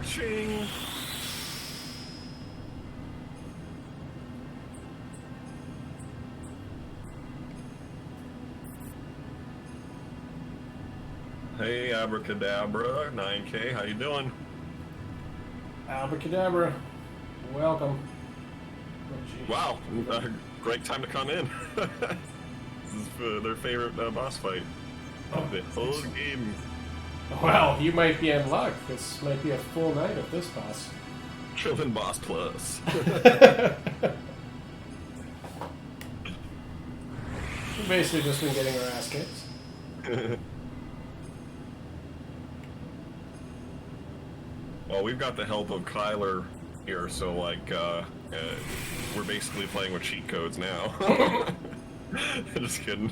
Ching. Hey, Abracadabra, 9K, how you doing? Abracadabra, welcome. Oh, wow, great time to come in. This is their favorite boss fight of the whole game. Well, you might be in luck. This might be a full night of this boss. Trillion Boss Plus. We've basically just been getting our ass kicked. Well, we've got the help of Kyler here, so like, we're basically playing with cheat codes now. Just kidding.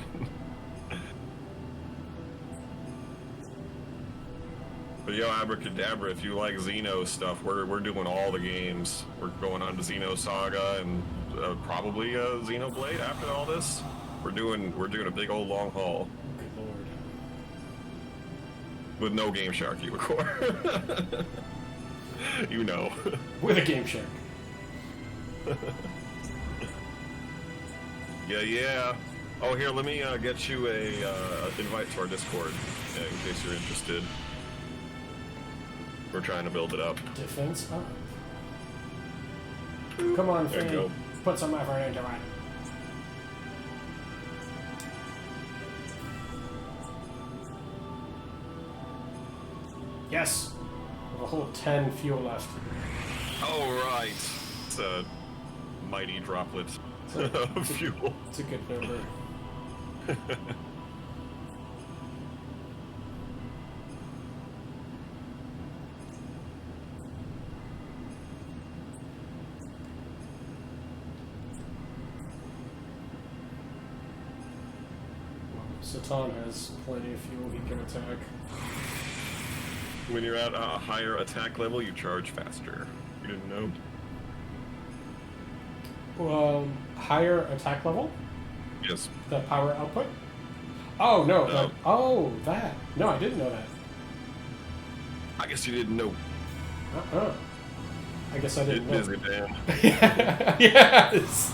But yo, Abracadabra, if you like Xeno stuff, we're doing all the games. We're going on to Xeno Saga and probably Xenoblade after all this. We're doing a big old long haul. Good lord. With no Game Shark, you of course. You know. With a Game Shark. Yeah. Oh, here, let me get you a invite to our Discord in case you're interested. We're trying to build it up. Defense up. Come on, There you Finn. go. Put some effort into it. Yes! We have a whole 10 fuel left. Oh, right. It's a mighty droplet of fuel. It's a good number. Satan has plenty of fuel he can attack. When you're at a higher attack level, you charge faster. You didn't know? Well, higher attack level? Yes. The power output? Oh, no. That. No, I didn't know that. I guess you didn't know. I guess I didn't know. Busy man. Yes!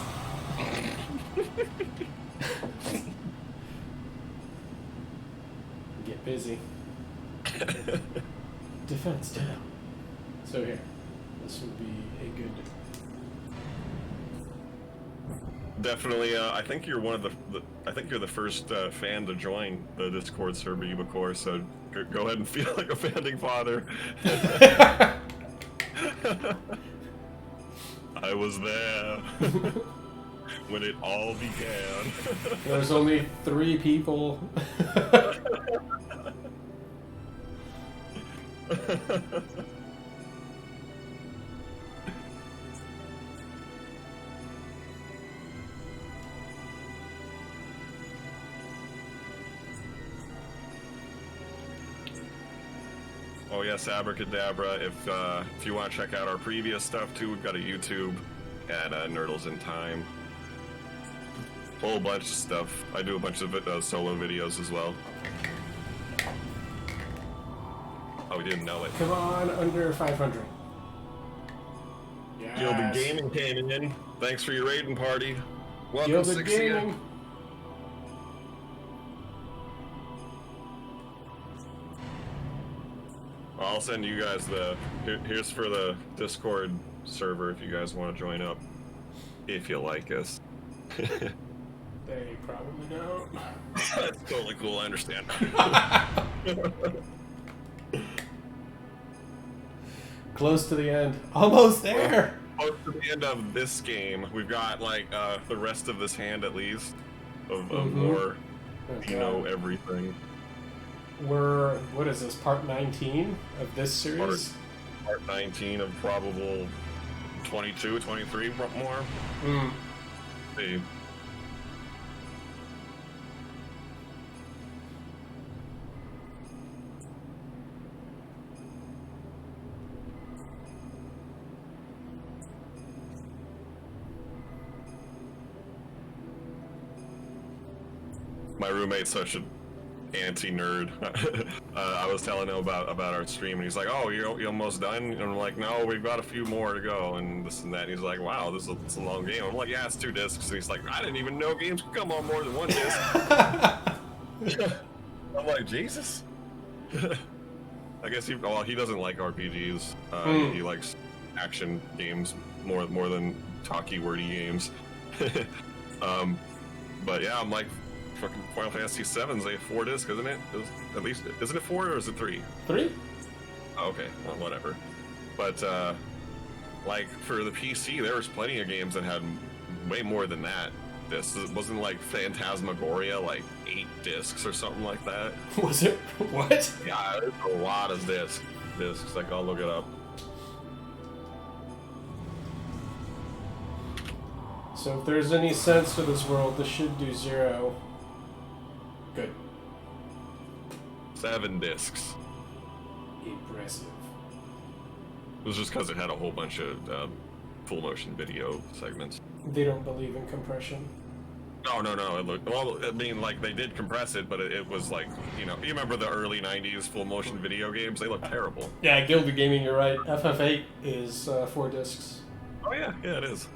Get busy. Defense down. So here. This would be a good... Definitely, I think you're one of I think you're the first fan to join the Discord server, Ubicor, so go ahead and feel like a founding father. I was there. when it all began. There's only 3 people. Oh yes, Abracadabra. If you want to check out our previous stuff too, we've got a YouTube at NerdlesInTime. Whole bunch of stuff. I do a bunch of solo videos as well. Oh, we didn't know it. Come on, under 500. Yes. Gilded Gaming came in. Thanks for your raiding party. Welcome, Gilded Gaming. I'll send you guys here's for the Discord server if you guys want to join up. If you like us. They probably don't. That's totally cool, I understand. Close to the end. Almost there! Close to the end of this game. We've got, like, the rest of this hand, at least, of more, Okay. you know, everything. We're, what is this, part 19 of this series? Part 19 of probable 22, 23 more. See. My roommate's such an anti-nerd. I was telling him about our stream, and he's like, "Oh, you're almost done?" And I'm like, "No, we've got a few more to go," and this and that. And he's like, "Wow, it's a long game." I'm like, "Yeah, it's 2 discs." And he's like, "I didn't even know games could come on more than 1 disc." I'm like, Jesus. I guess he doesn't like RPGs. He likes action games more than talky, wordy games. But yeah, I'm like, fucking Final Fantasy VII's a 4 disc, isn't it? At least, isn't it 4 or is it 3? 3? Oh, okay, well, whatever. But like for the PC, there was plenty of games that had way more than that. This wasn't like Phantasmagoria, like 8 discs or something like that. Was it? What? Yeah, there's a lot of discs. Like, I'll look it up. So if there's any sense to this world, this should do 0. Good. 7 discs. Impressive. It was just because it had a whole bunch of full motion video segments. They don't believe in compression. No. It looked, well, I mean, like, they did compress it, but it was like, you know, you remember the early 90s full motion video games? They looked terrible. Yeah, Gilded Gaming, you're right. FF8 is 4 discs. Oh, yeah, it is.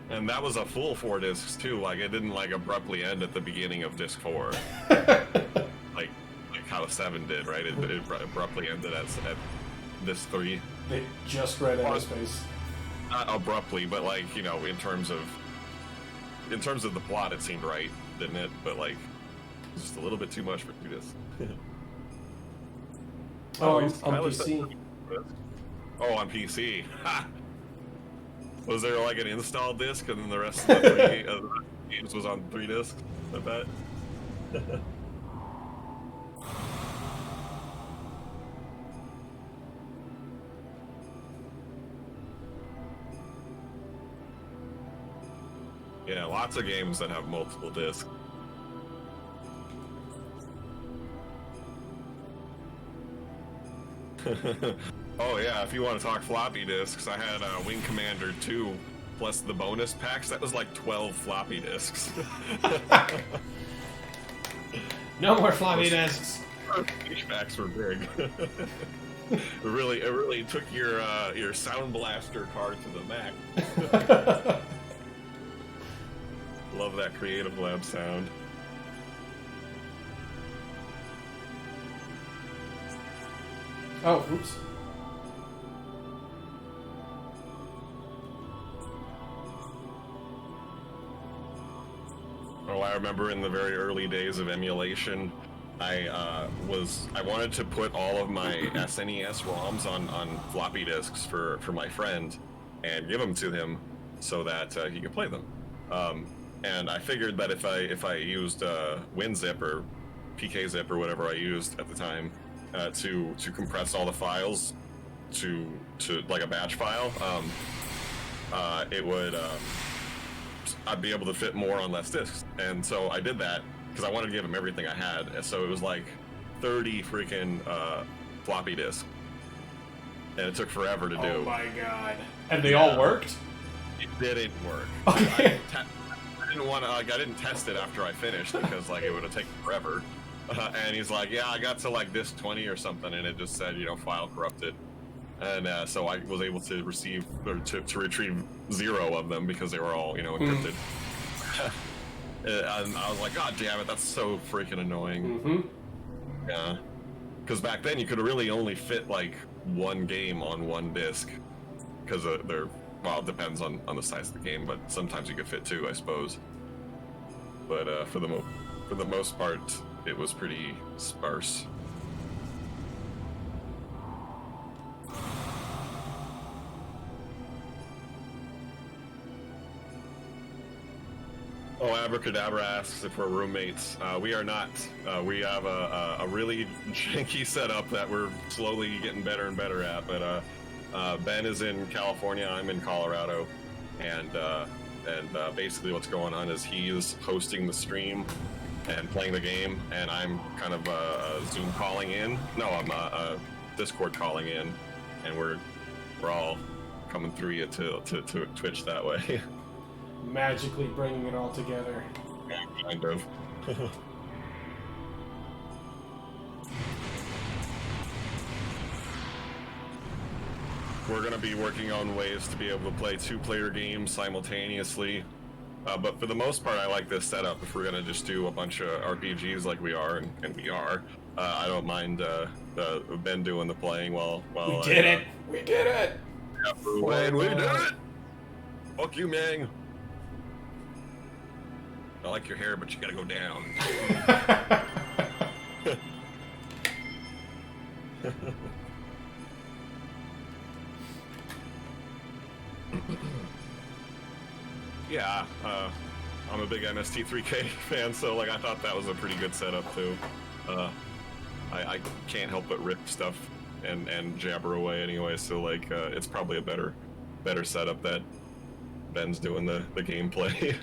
And that was a full 4 discs, too. Like, it didn't, like, abruptly end at the beginning of disc 4. like how 7 did, right? It abruptly ended at disc 3. They just ran out of space. Not abruptly, but, like, you know, in terms of the plot, it seemed right, didn't it? But, like, just a little bit too much for 2 discs. On PC. Oh, on PC. Was there like an install disc and then the rest of the games was on 3 discs? I bet. Yeah, lots of games that have multiple discs. Oh yeah, if you want to talk floppy disks, I had Wing Commander 2 plus the bonus packs. That was like 12 floppy disks. No more floppy disks. Each packs were big. It really took your Sound Blaster card to the Mac. Love that Creative Lab sound. Oh, oops. Oh, I remember in the very early days of emulation, I wanted to put all of my SNES ROMs on floppy disks for my friend and give them to him, so that he could play them. And I figured that if I used WinZip or PKZip or whatever I used at the time to compress all the files to like a batch file, it would I'd be able to fit more on less disks. And so I did that because I wanted to give him everything I had. And so it was like 30 freaking floppy disks, and it took forever to do. Oh my god! And they all worked? It didn't work. Okay. I didn't want to. Like, I didn't test it after I finished because like it would have taken forever. And he's like, "Yeah, I got to like disk 20 or something, and it just said, file corrupted." And so I was able to receive or to retrieve 0 of them because they were all encrypted. And I was like, "God damn it, that's so freaking annoying." Mm-hmm. Yeah, because back then you could really only fit like one game on one disc because they're. Well, it depends on the size of the game, but sometimes you could fit 2, I suppose. But for the most part, it was pretty sparse. Oh, Abracadabra asks if we're roommates. We are not. We have a really janky setup that we're slowly getting better and better at, but Ben is in California, I'm in Colorado, and basically what's going on is he is hosting the stream and playing the game, and I'm kind of Zoom calling in. No, I'm Discord calling in, and we're all coming through you to Twitch that way. Magically bringing it all together. Yeah, kind of. We're going to be working on ways to be able to play 2-player games simultaneously. But for the most part, I like this setup. If we're going to just do a bunch of RPGs like we are, and we are, I don't mind Ben doing the playing while we did it! We did it! Yeah, we did it! Fuck you, Mang! I like your hair, but you gotta go down. Yeah, I'm a big MST3K fan, so like I thought that was a pretty good setup too. I can't help but rip stuff and jabber away anyway, so like it's probably a better setup that Ben's doing the gameplay.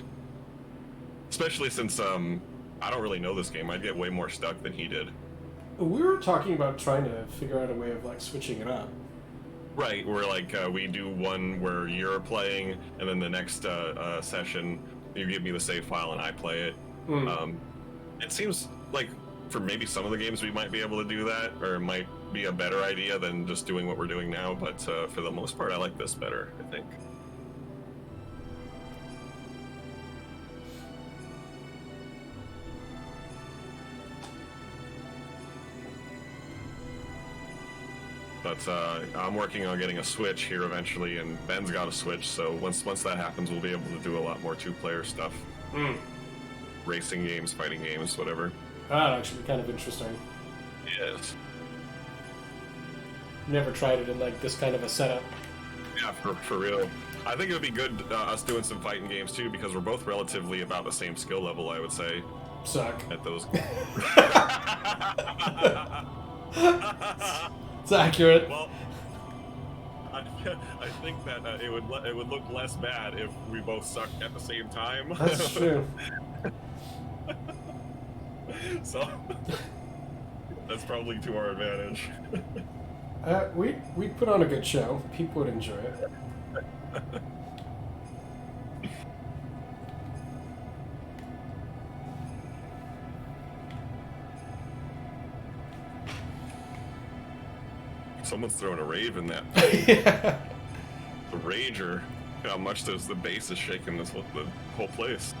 Especially since I don't really know this game. I'd get way more stuck than he did. We were talking about trying to figure out a way of like switching it up. Right, where like we do one where you're playing, and then the next session you give me the save file and I play it. It seems like for maybe some of the games we might be able to do that, or it might be a better idea than just doing what we're doing now. But for the most part, I like this better, I think. But I'm working on getting a Switch here eventually, and Ben's got a Switch, so once that happens, we'll be able to do a lot more 2-player stuff. Racing games, fighting games, whatever. That'd actually be kind of interesting. Yes. Never tried it in like this kind of a setup. Yeah, for real. I think it would be good us doing some fighting games too, because we're both relatively about the same skill level, I would say. Suck. At those. It's accurate. Well, I think that it would look less bad if we both sucked at the same time. That's true. So that's probably to our advantage. We'd put on a good show. People would enjoy it. Someone's throwing a rave in that. Yeah. The Rager. How much does the bass is shaking the whole place?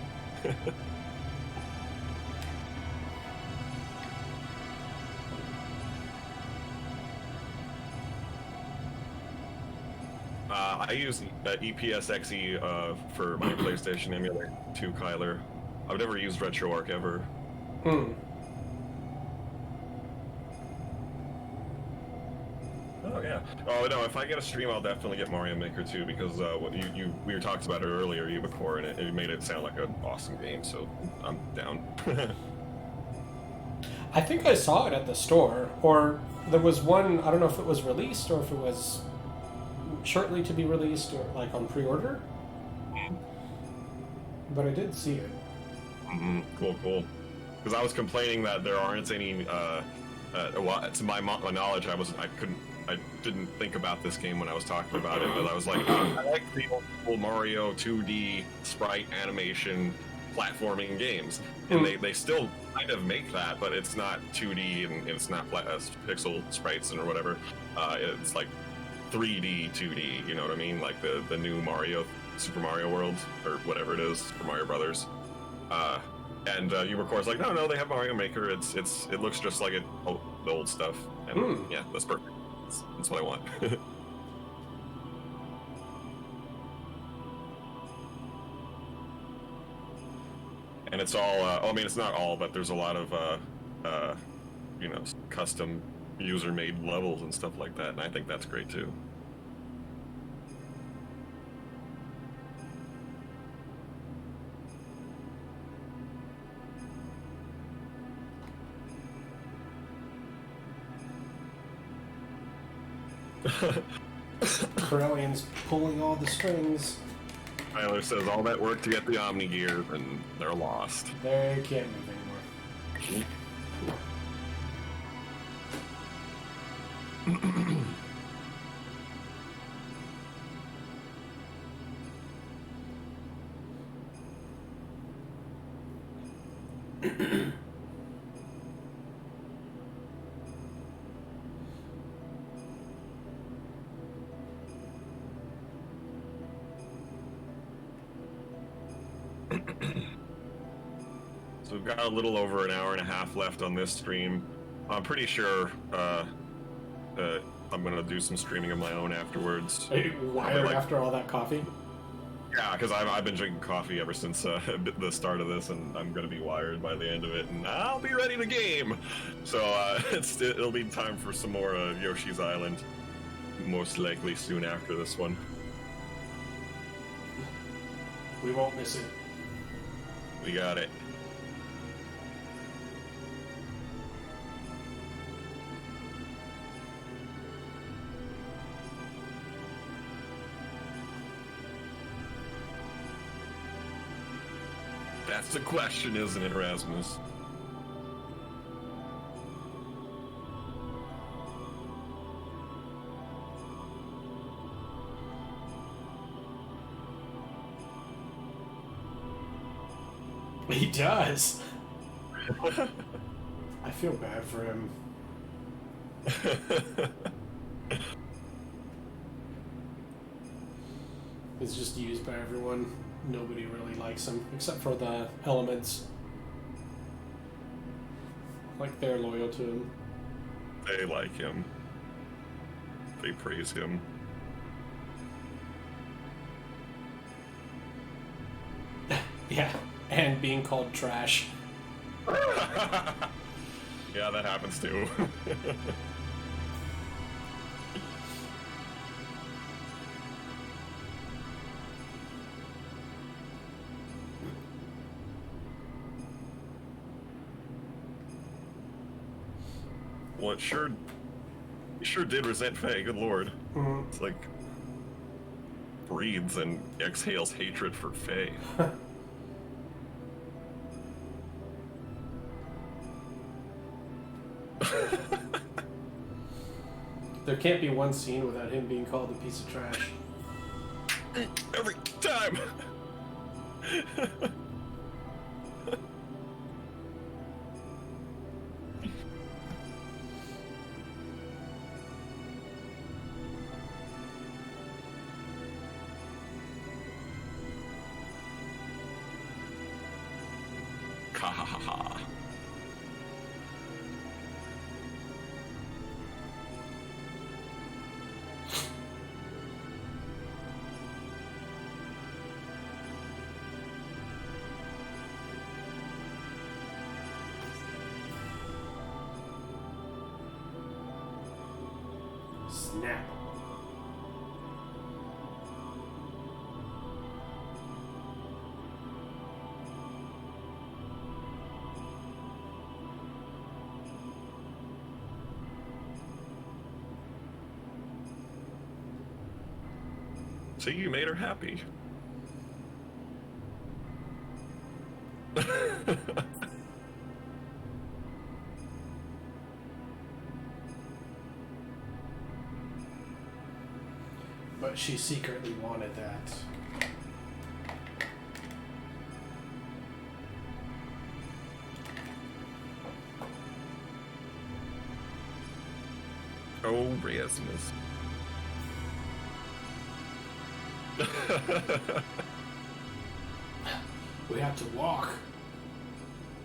I use EPSXE for my PlayStation emulator too, Kyler. I've never used RetroArch ever. Oh yeah. Oh no, if I get a stream, I'll definitely get Mario Maker too, because what we were talked about it earlier, you before, and it made it sound like an awesome game. So I'm down. I think I saw it at the store, or there was one. I don't know if it was released or if it was shortly to be released, or like on pre-order. But I did see it. Cool, cool. Because I was complaining that there aren't any. Well, to my knowledge, I didn't think about this game when I was talking about it, but I was like, I like the old school Mario 2D sprite animation platforming games, and they still kind of make that, but it's not 2D and it's not pixel sprites or whatever. It's like 3D, 2D. You know what I mean? Like the new Super Mario World, or whatever it is, Super Mario Brothers. And you were, of course, like, no, they have Mario Maker. It looks just like the old stuff. And yeah, that's perfect. That's what I want. And it's all. I mean, it's not all, but there's a lot of, custom user-made levels and stuff like that. And I think that's great too. Corellian's pulling all the strings. Tyler says all that work to get the Xenogears, and they're lost. They can't move anymore. So we've got a little over an hour and a half left on this stream. I'm pretty sure I'm gonna do some streaming of my own afterwards. Are you wired after all that coffee? Yeah, because I've been drinking coffee ever since the start of this, and I'm gonna be wired by the end of it, and I'll be ready to game. So it'll be time for some more Yoshi's Island, most likely soon after this one. We won't miss it. We got it. That's the question, isn't it, Rasmus? He does. I feel bad for him. He's just used by everyone. Nobody really likes him, except for the elements. Like, they're loyal to him. They like him. They praise him. Yeah, and being called trash. Yeah, that happens too. Well, it sure did resent Faye, good lord. Mm-hmm. It's like breathes and exhales hatred for Faye. There can't be one scene without him being called a piece of trash. Every time! Kahaha. nap. See, you made her happy. But she secretly wanted that. Oh, Rasmus. We have to walk.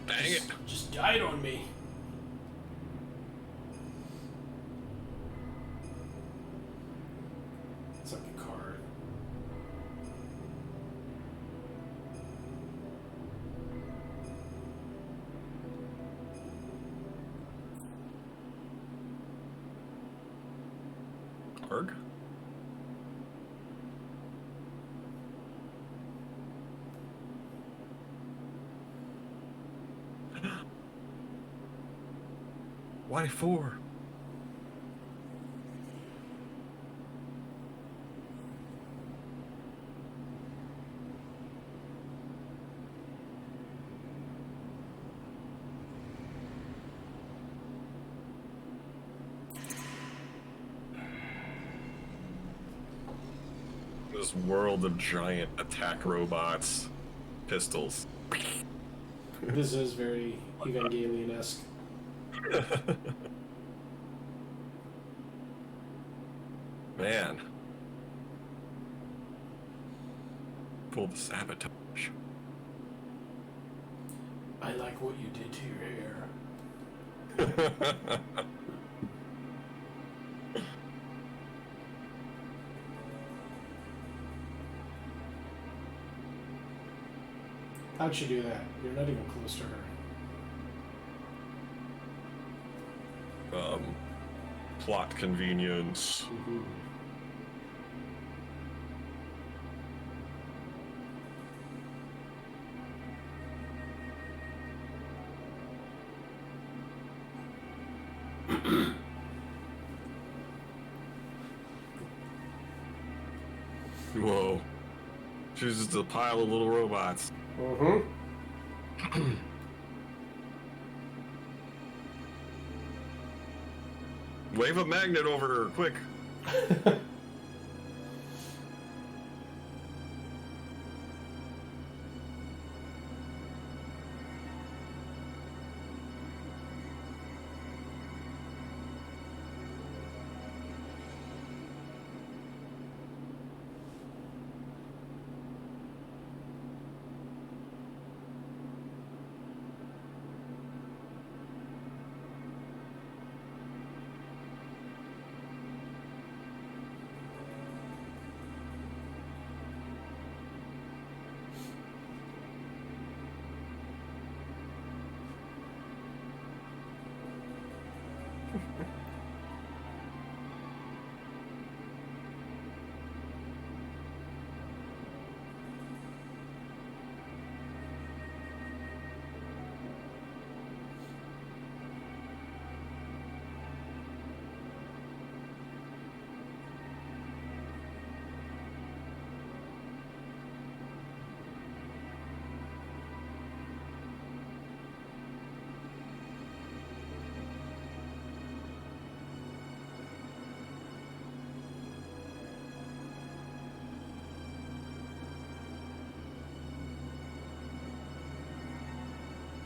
Dang it. Just died on me. It's like a card. Arg? Why 4? This world of giant attack robots, pistols. This is very Evangelion-esque. Man. Pull the sabotage. I like what you did to your hair. How'd she do that? You're not even close to her. Plot convenience. Mm-hmm. Whoa. She's just a pile of little robots. Mm-hmm. Wave a magnet over her, quick.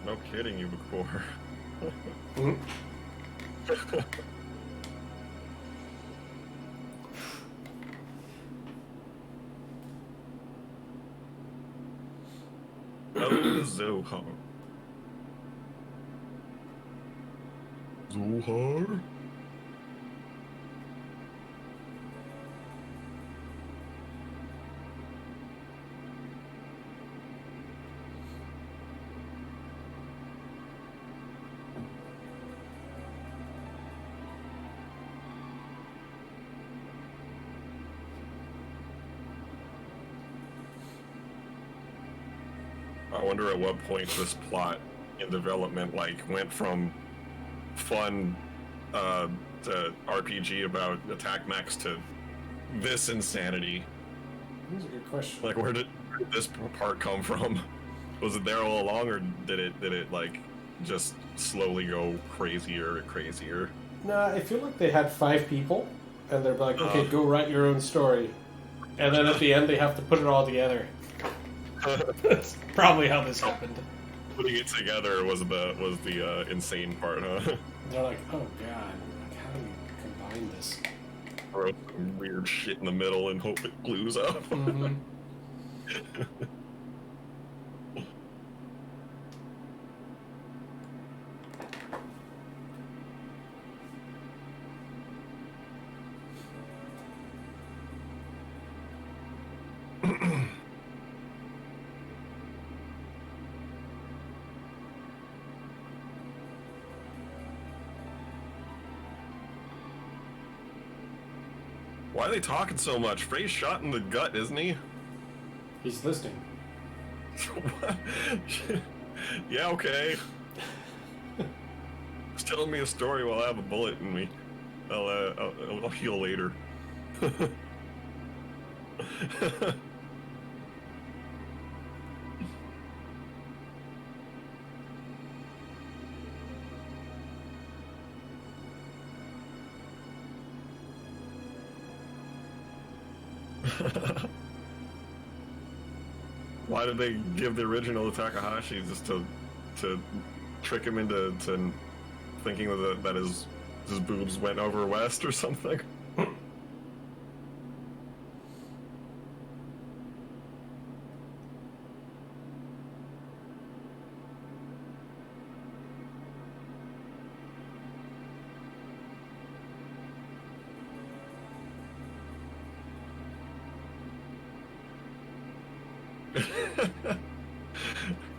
No kidding, you before. Oh, Zohar. Zohar? I wonder at what point this plot in development like went from fun to RPG about attack mechs to this insanity. That's a good question. Like, where did this part come from? Was it there all along, or did it like just slowly go crazier and crazier? No, I feel like they had 5 people, and they're like, okay, go write your own story. And then at the end, they have to put it all together. That's probably how this happened. Putting it together was the insane part, huh? They're like, oh god, like, how do we combine this? Throw some weird shit in the middle and hope it glues up. Mm-hmm. Why are they talking so much? Frey's shot in the gut, isn't he? He's listening. What? Yeah, okay. Just telling me a story while I have a bullet in me. I'll heal later. Why did they give the original to Takahashi just to trick him into thinking that his boobs went over west or something?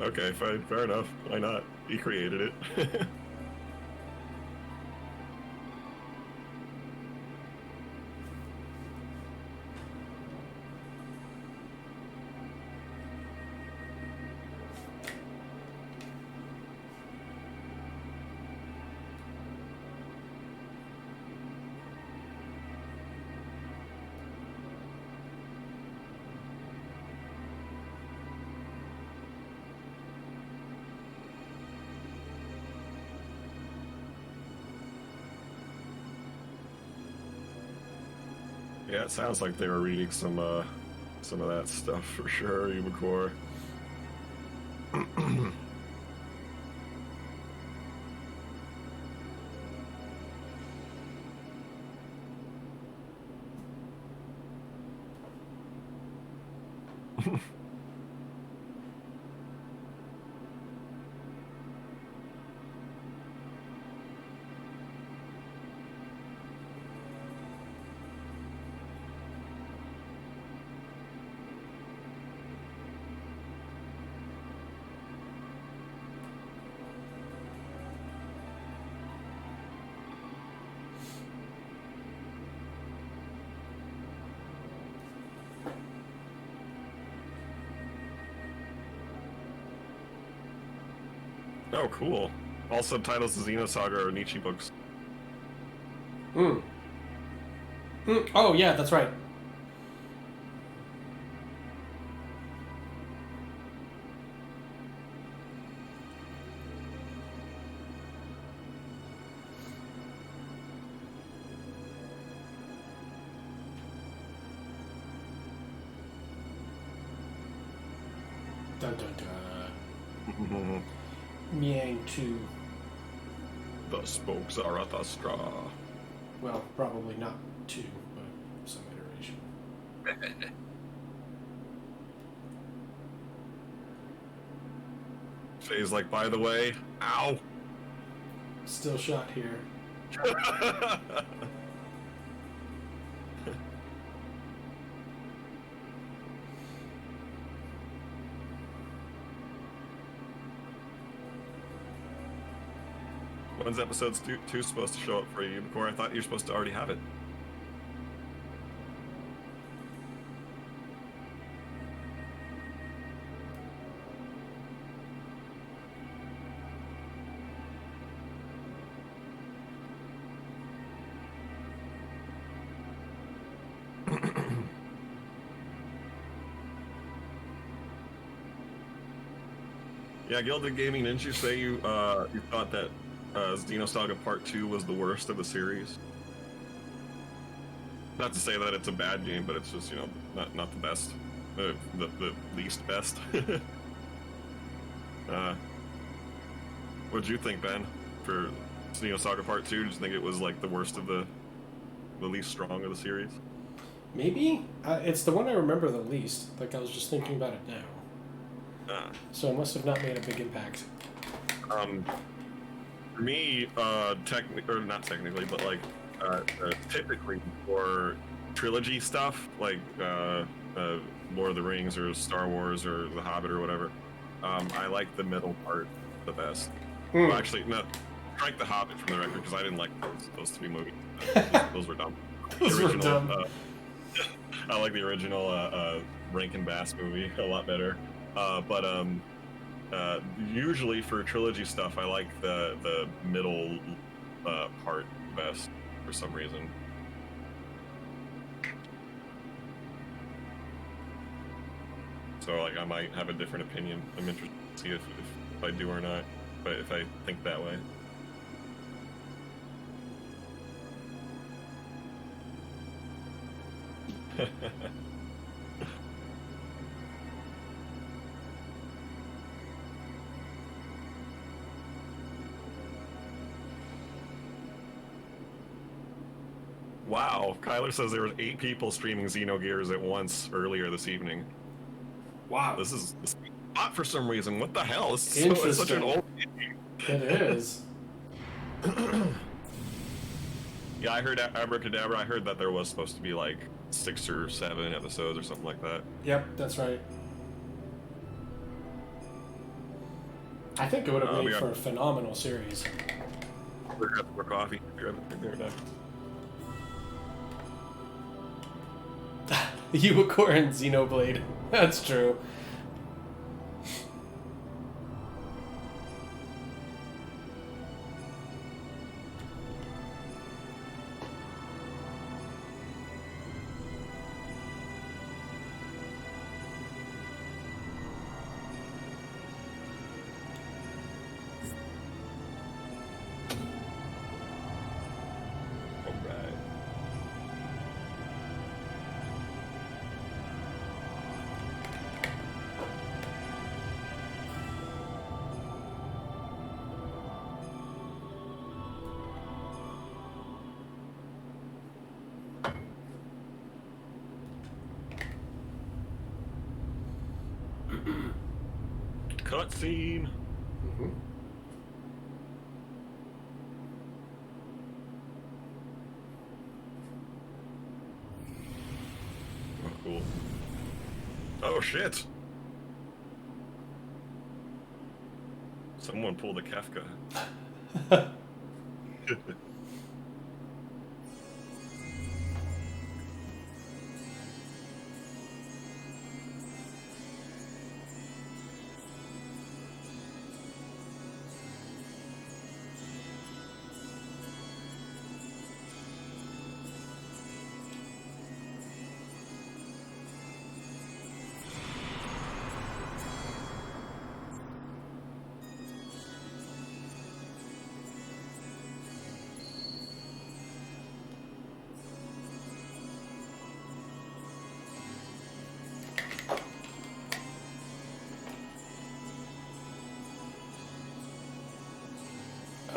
Okay, fine, fair enough. Why not? He created it. Yeah, it sounds like they were reading some of that stuff for sure, Ubicore. Oh, cool. All subtitles to Xenosaga or Nietzsche books. Oh, yeah, that's right. Dun dun dun. Miang 2. The spokes are at the straw. Well, probably not 2, but some iteration. Faye's like, by the way, ow! Still shot here. When's episode 2 supposed to show up for you, Ubicore? I thought you were supposed to already have it. Yeah, Gilded Gaming, didn't you say you thought that Xenosaga Part 2 was the worst of the series? Not to say that it's a bad game, but it's just, you know, not the best. The least best. What'd you think, Ben, for Xenosaga Part 2? Did you think it was like the worst of the least strong of the series? Maybe? It's the one I remember the least. Like, I was just thinking about it now. So it must have not made a big impact. For me, not technically, but like, typically for trilogy stuff, like Lord of the Rings or Star Wars or The Hobbit or whatever, I like the middle part the best. Well, actually, no, strike The Hobbit from the record because I didn't like those three movies. Those were dumb. Those were dumb. I like the original Rankin Bass movie a lot better. But usually for trilogy stuff, I like the middle part best for some reason. So like I might have a different opinion. I'm interested to see if I do or not, but if I think that way. Wow, Kyler says there were 8 people streaming Xenogears at once earlier this evening. Wow. This is hot for some reason. What the hell? It's such an old game. It is. Yeah, I heard Abracadabra. I heard that there was supposed to be like 6 or 7 episodes or something like that. Yep, that's right. I think it would have made for a phenomenal series. We're gonna have more coffee. Ubicore and Xenoblade. That's true. Cutscene. Mm-hmm. Oh, cool. Oh shit! Someone pulled a Kafka.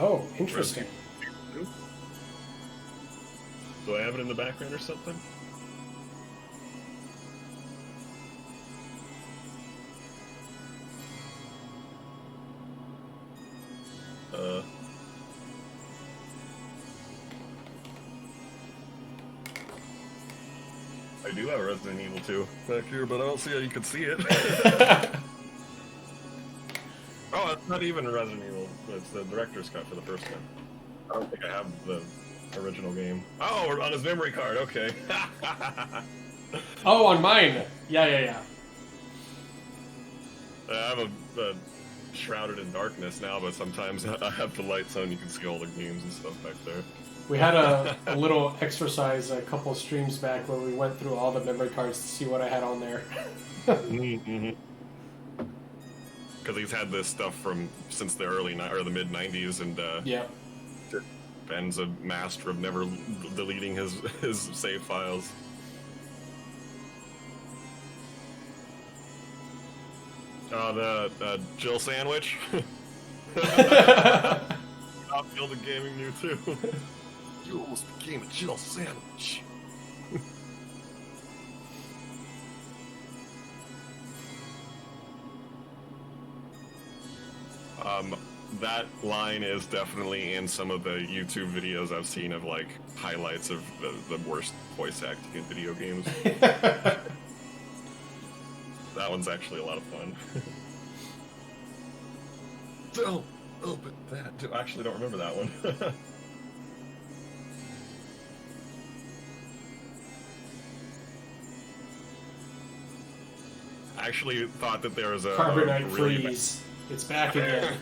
Oh, interesting. Do I have it in the background or something? I do have Resident Evil 2 back here, but I don't see how you can see it. Oh, it's not even Resident Evil. It's the director's cut for the first one. I don't think I have the original game. Oh, we're on his memory card. Okay. Oh, on mine. Yeah. I have a Shrouded in Darkness now, but sometimes I have the lights on. You can see all the games and stuff back there. We had a little exercise a couple streams back where we went through all the memory cards to see what I had on there. Mm-hmm. because he's had this stuff since the the mid '90s, and yeah. Ben's a master of never deleting his save files. The Jill sandwich. I'll feel the gaming new too. You almost became a Jill sandwich. That line is definitely in some of the YouTube videos I've seen of like highlights of the worst voice acting in video games. That one's actually a lot of fun. Don't open that. I actually don't remember that one. I actually thought that there was a Carbonite freeze. It's back again.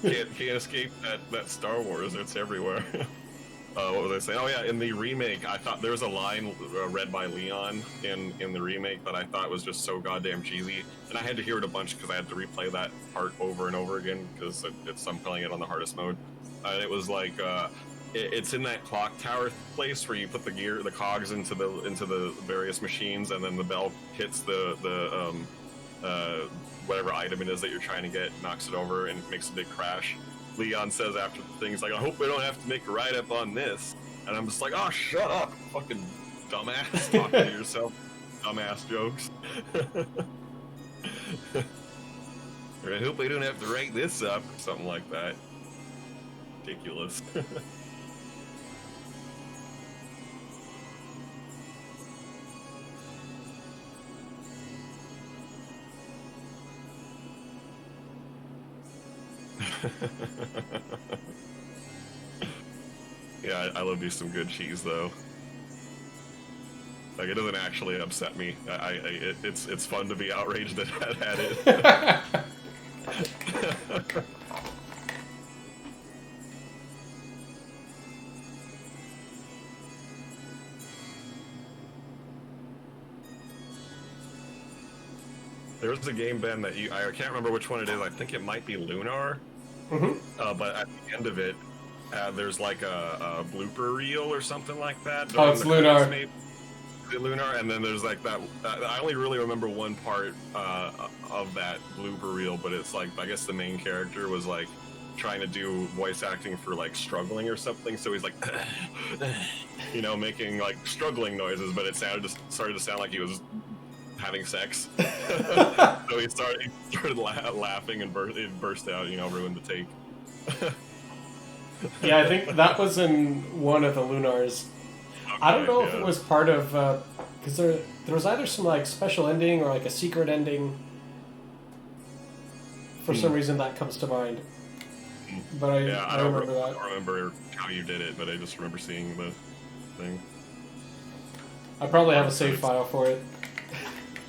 Can't escape that Star Wars. It's everywhere. What was I saying? Oh yeah, in the remake, I thought there was a line read by Leon in the remake that I thought was just so goddamn cheesy, and I had to hear it a bunch because I had to replay that part over and over again because I'm playing it on the hardest mode. It was like it's in that clock tower place where you put the cogs into the various machines, and then the bell hits the whatever item it is that you're trying to get, knocks it over, and makes a big crash. Leon says after things like, I hope we don't have to make a write-up on this. And I'm just like, oh, shut up, fucking dumbass, talking to yourself, dumbass jokes. Or, I hope we don't have to write this up, or something like that. Ridiculous. Yeah, I love me some good cheese though. Like, it doesn't actually upset me. It's fun to be outraged at it. There was a game, Ben, that I can't remember which one it is. I think it might be Lunar. Mm-hmm. But at the end of it, there's like a blooper reel or something like that. Oh, it's Lunar. Lunar, and then there's like that. I only really remember one part of that blooper reel, but it's like, I guess the main character was like trying to do voice acting for like struggling or something, so he's like, you know, making like struggling noises, but it started to sound like he was having sex. So he started laughing and burst out, you know, ruined the take. Yeah, I think that was in one of the Lunars. Okay, I don't know if it was part of, because there was either some like special ending or like a secret ending. For some reason that comes to mind. But I don't remember that. I don't remember how you did it, but I just remember seeing the thing. I probably have a save file for it.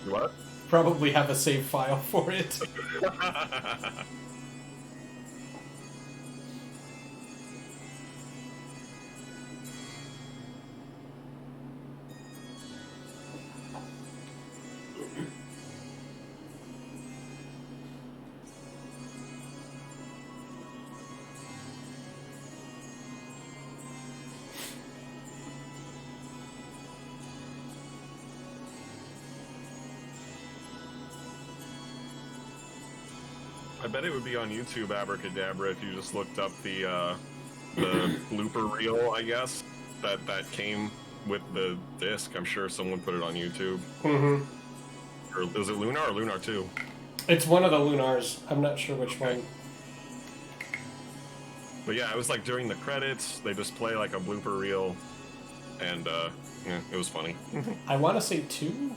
What? Probably have a save file for it. I bet it would be on YouTube, Abracadabra, if you just looked up the blooper reel, I guess, that came with the disc. I'm sure someone put it on YouTube. Mm-hmm. Or is it Lunar or Lunar 2? It's one of the Lunars. I'm not sure which one. But yeah, it was like during the credits, they just play like a blooper reel, and yeah, it was funny. I want to say 2?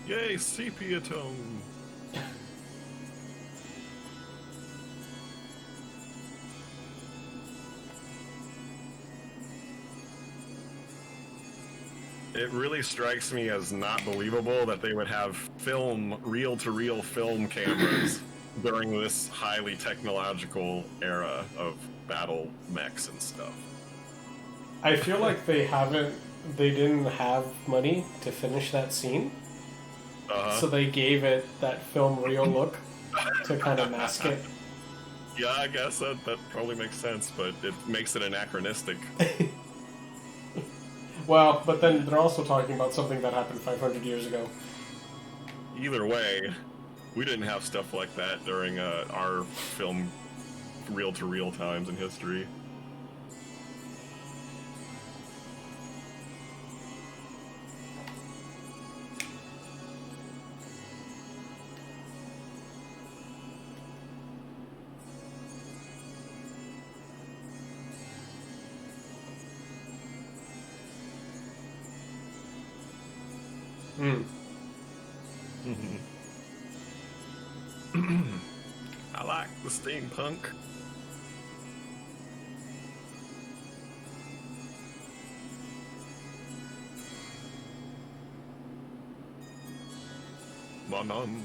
Yay, sepia tone! It really strikes me as not believable that they would have reel-to-reel film cameras during this highly technological era of battle mechs and stuff. I feel like they didn't have money to finish that scene, so they gave it that film reel look to kind of mask it. Yeah, I guess that probably makes sense, but it makes it anachronistic. Well, but then they're also talking about something that happened 500 years ago. Either way, we didn't have stuff like that during our film reel-to-reel times in history. I like the steampunk. Mom.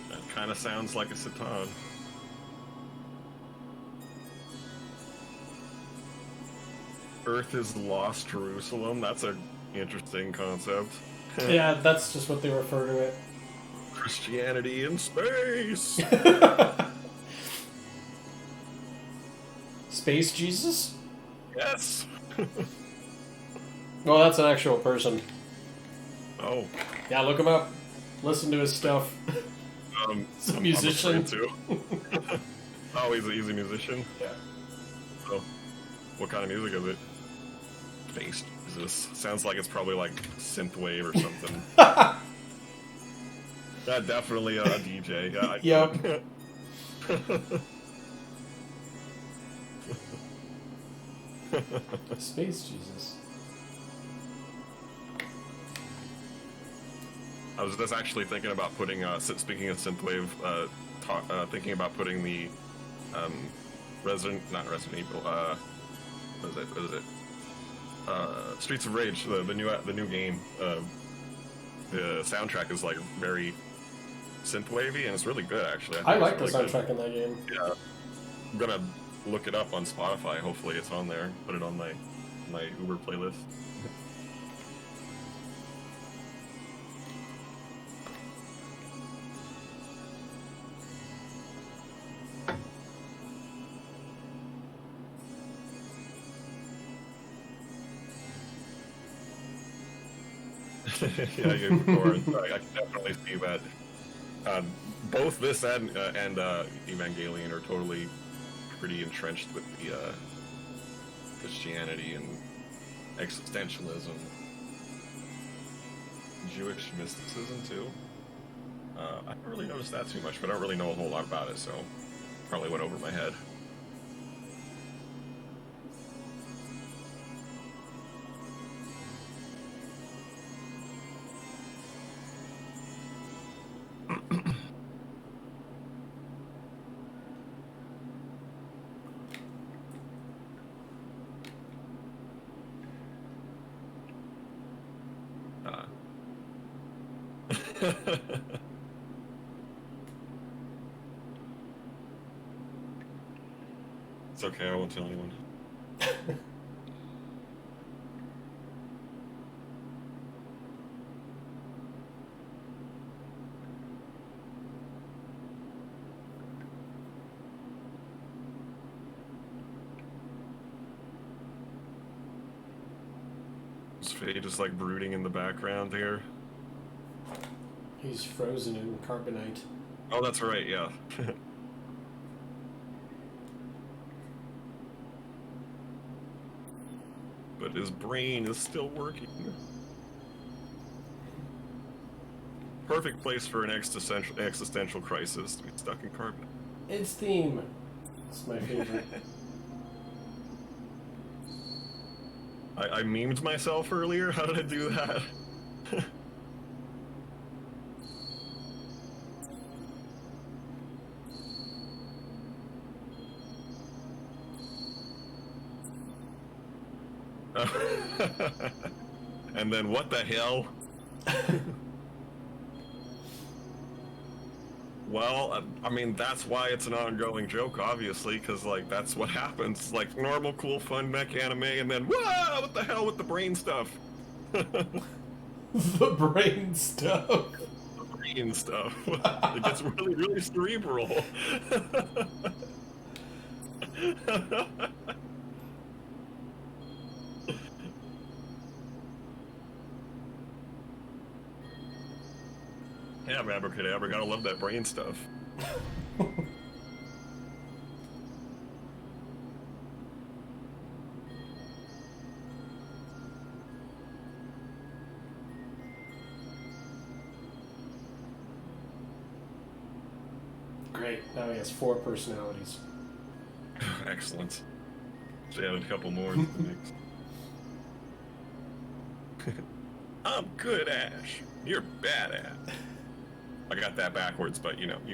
That kind of sounds like a Satan. Earth is lost Jerusalem. That's an interesting concept. Yeah, that's just what they refer to it. Christianity in space. Space Jesus? Yes. Well, that's an actual person. Oh. Yeah, look him up. Listen to his stuff. He's a musician. Too. Oh, he's a musician? Yeah. Oh. What kind of music is it? Space Jesus. Sounds like it's probably like synthwave or something. Yeah, definitely a DJ. Yeah, yep. Space Jesus. I was just actually thinking about putting, speaking of synthwave, thinking about putting the not Resident Evil, what is it? Streets of Rage, the new game. The soundtrack is like very synthwavy, and it's really good actually. I like the really soundtrack in that game. Yeah, I'm gonna look it up on Spotify. Hopefully, it's on there. Put it on my Uber playlist. Yeah, Unicorn. I can definitely see that. Both this and Evangelion are totally pretty entrenched with the Christianity and existentialism, Jewish mysticism too. I haven't really noticed that too much, but I don't really know a whole lot about it, so probably went over my head. It's okay, I won't tell anyone. Is Faye just like brooding in the background here? He's frozen in carbonite. Oh, that's right, yeah. But his brain is still working. Perfect place for an existential crisis to be stuck in carbonite. It's theme. It's my favorite. I memed myself earlier? How did I do that? And then what the hell? Well, I mean, that's why it's an ongoing joke, obviously, because, like, that's what happens. Like, normal, cool, fun mech anime, and then, whoa, what the hell with the brain stuff? The brain stuff. The brain stuff. It gets really, really cerebral. Yeah, Abracadabra, gotta love that brain stuff. Great. Now he has 4 personalities. Excellent. She added a couple more to the mix. I'm good, Ash. You're bad, Ash. I got that backwards, but you know what I'm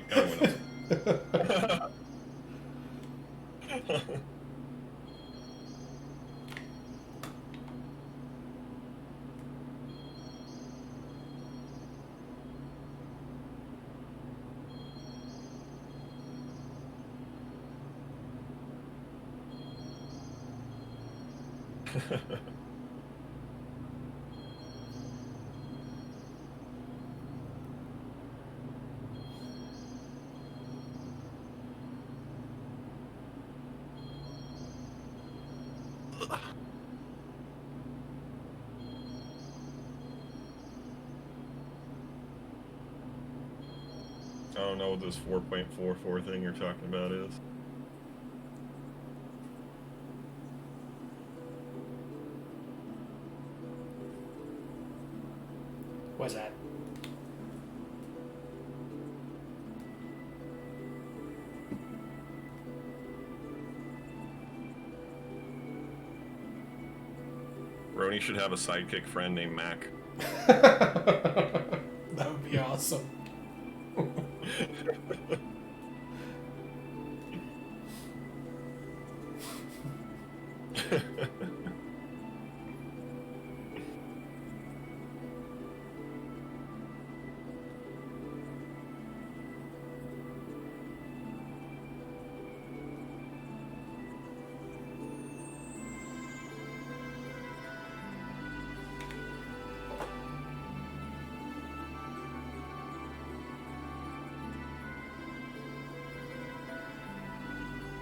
I don't know what this 4.44 thing you're talking about is. What's that? Roni should have a sidekick friend named Mac. That would be awesome.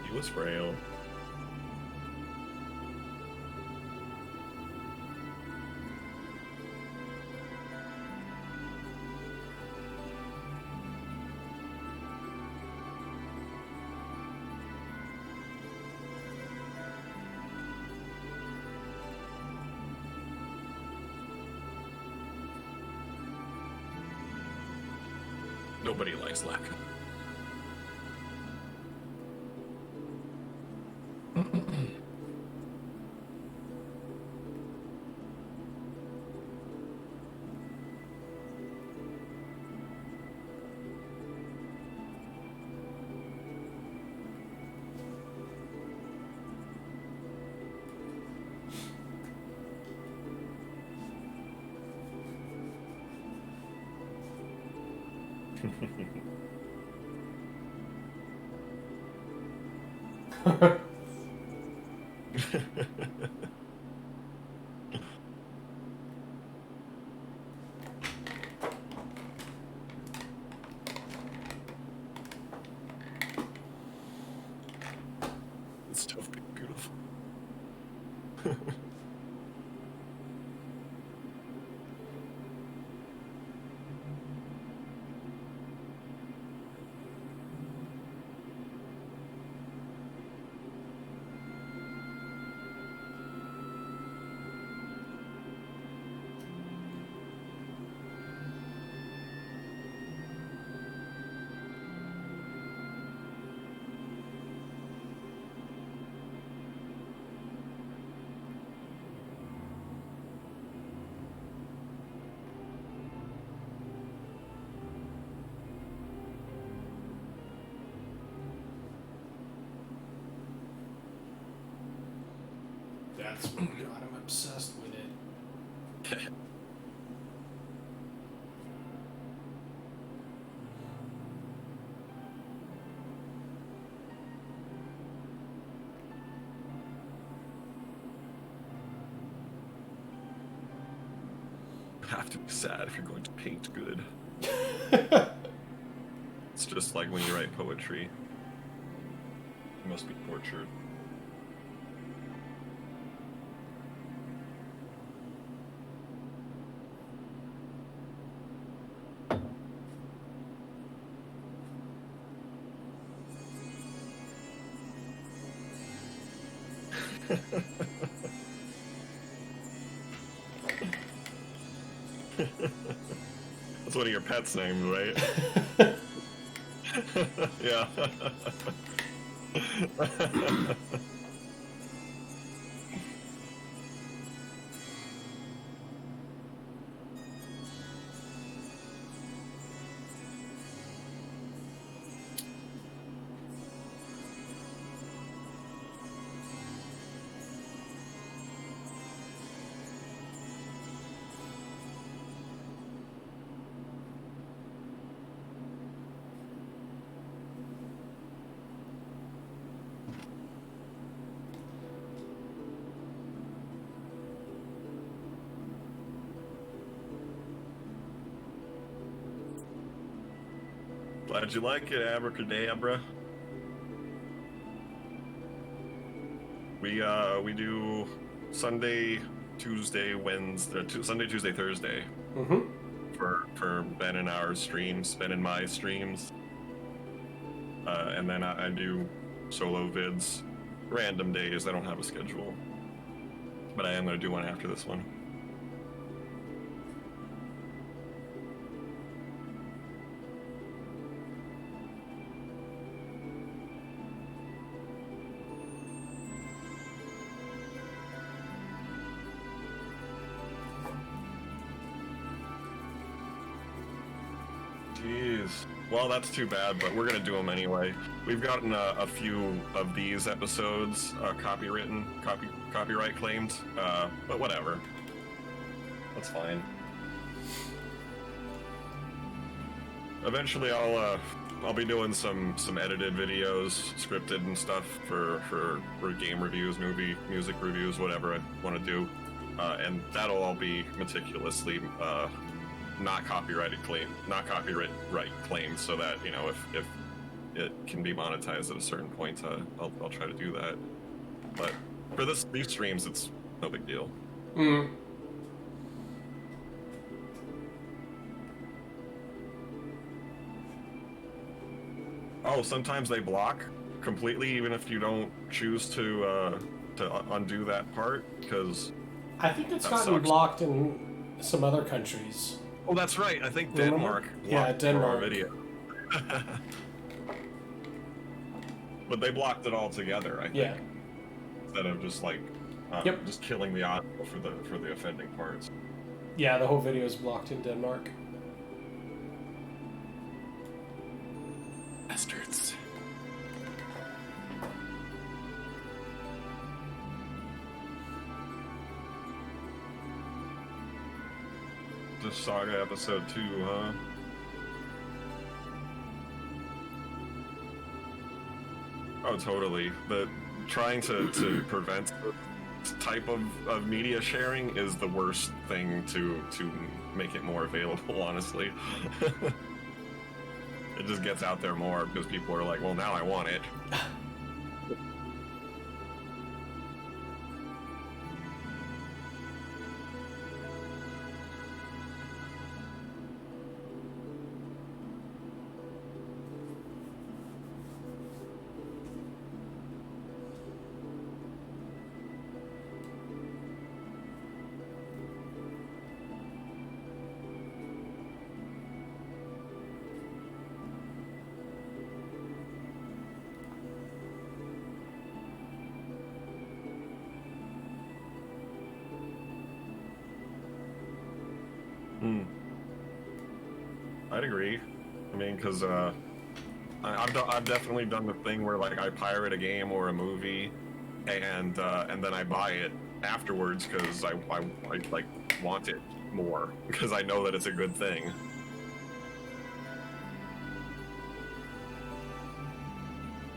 He was frail. Nobody likes lack. It's tough being beautiful. That's, oh God, I'm obsessed with it. Have to be sad if you're going to paint good. It's just like when you write poetry. You must be tortured. That's one of your pets' names, right? Yeah. Glad you like it, Abracadabra. We do Sunday, Tuesday, Wednesday, Sunday, Tuesday, Thursday. For Ben and our streams, Ben and my streams. And then I do solo vids, random days. I don't have a schedule, but I am going to do one after this one. Jeez. Well, that's too bad, but we're gonna do them anyway. We've gotten a few of these episodes copyright claimed, but whatever. That's fine. Eventually, I'll be doing some edited videos, scripted and stuff for game reviews, music reviews, whatever I want to do, and that'll all be meticulously. Not copyright claims, so that if it can be monetized at a certain point, I'll try to do that. But for these streams, it's no big deal. Oh, sometimes they block completely, even if you don't choose to undo that part, because I think it's gotten blocked in some other countries. Oh, that's right. I think Denmark. Yeah, Denmark. Our video. But they blocked it all together, I think. Yeah. Instead of just like, just killing the audio for the offending parts. Yeah, the whole video is blocked in Denmark. Bastards. This Saga episode 2, huh? Oh, totally. But trying to prevent this type of media sharing is the worst thing to make it more available, honestly. It just gets out there more because people are like, well, now I want it. I'd agree. I mean, because I've definitely done the thing where like I pirate a game or a movie, and then I buy it afterwards because I like want it more because I know that it's a good thing.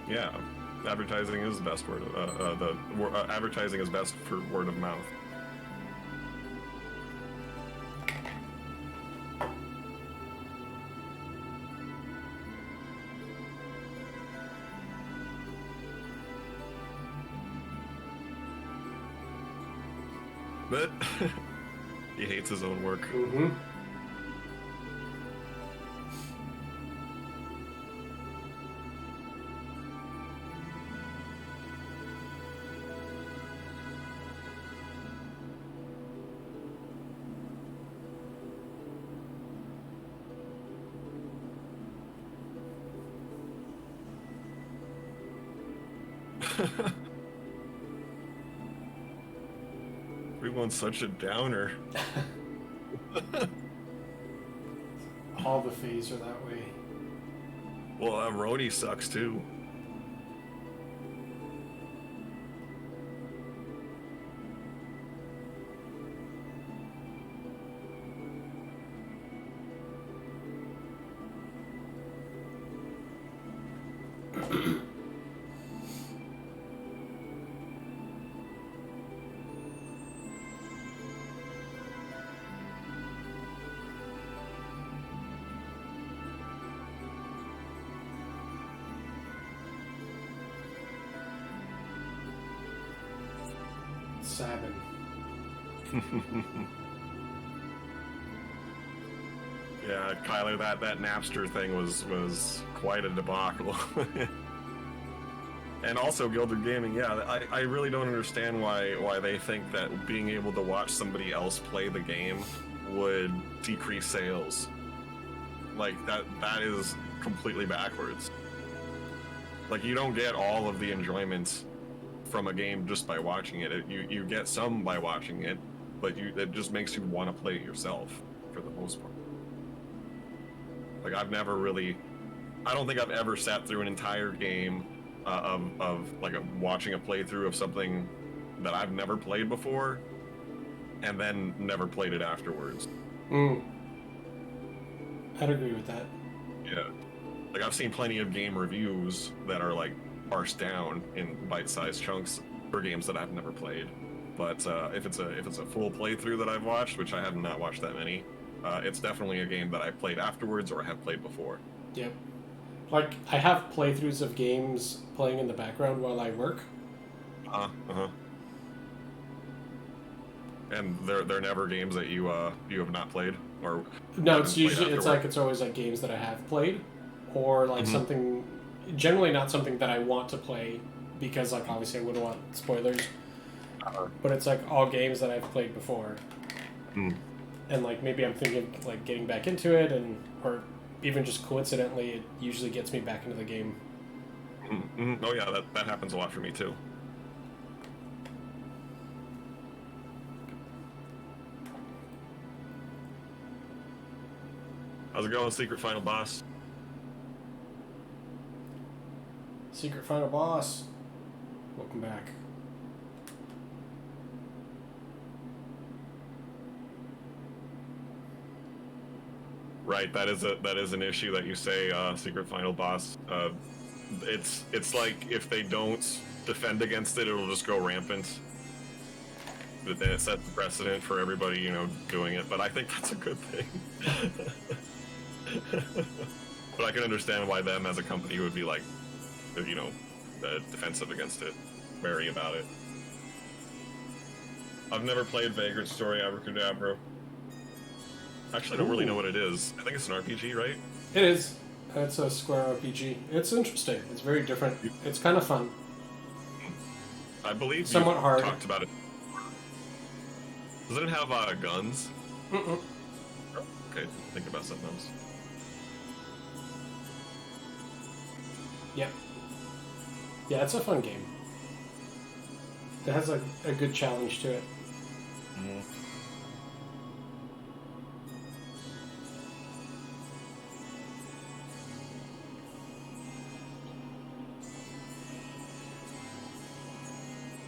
Yeah, advertising is the best word. Advertising is best for word of mouth. But he hates his own work. Mm-hmm. Everyone's such a downer. All the Fays are that way. Well, Rhodey sucks too. Sabin. Yeah, Kyler, that Napster thing was quite a debacle. And also Gilded Gaming, yeah, I really don't understand why they think that being able to watch somebody else play the game would decrease sales. Like, that is completely backwards. Like, you don't get all of the enjoyment from a game just by watching it. You get some by watching it, but it just makes you want to play it yourself for the most part. Like, I don't think I've ever sat through an entire game of like watching a playthrough of something that I've never played before, and then never played it afterwards. I'd agree with that. Yeah, like I've seen plenty of game reviews that are like parsed down in bite-sized chunks for games that I've never played. But if it's a full playthrough that I've watched, which I have not watched that many, it's definitely a game that I played afterwards or have played before. Yep. Like, I have playthroughs of games playing in the background while I work. And they're never games that you have not played, or no, it's usually it's always like games that I have played, or like something, generally not something that I want to play because like obviously I wouldn't want spoilers. But it's like all games that I've played before, and like maybe I'm thinking like getting back into it, and or even just coincidentally, it usually gets me back into the game. Oh yeah, that happens a lot for me too. How's it going, Secret Final Boss? Secret Final Boss, welcome back. Right, that is an issue that you say, Secret Final Boss. It's like if they don't defend against it, it'll just go rampant. But then it sets the precedent for everybody, doing it. But I think that's a good thing. But I can understand why them as a company would be like, defensive against it, wary about it. I've never played Vagrant Story Abracadabra. Actually, I don't really know what it is. I think it's an RPG, right? It is. It's a Square RPG. It's interesting. It's very different. It's kind of fun. I believe somewhat hard. Talked about it. Does it have guns? Mm-mm. Okay, think about something else. Yeah. Yeah, it's a fun game. It has a good challenge to it. Mm-hmm.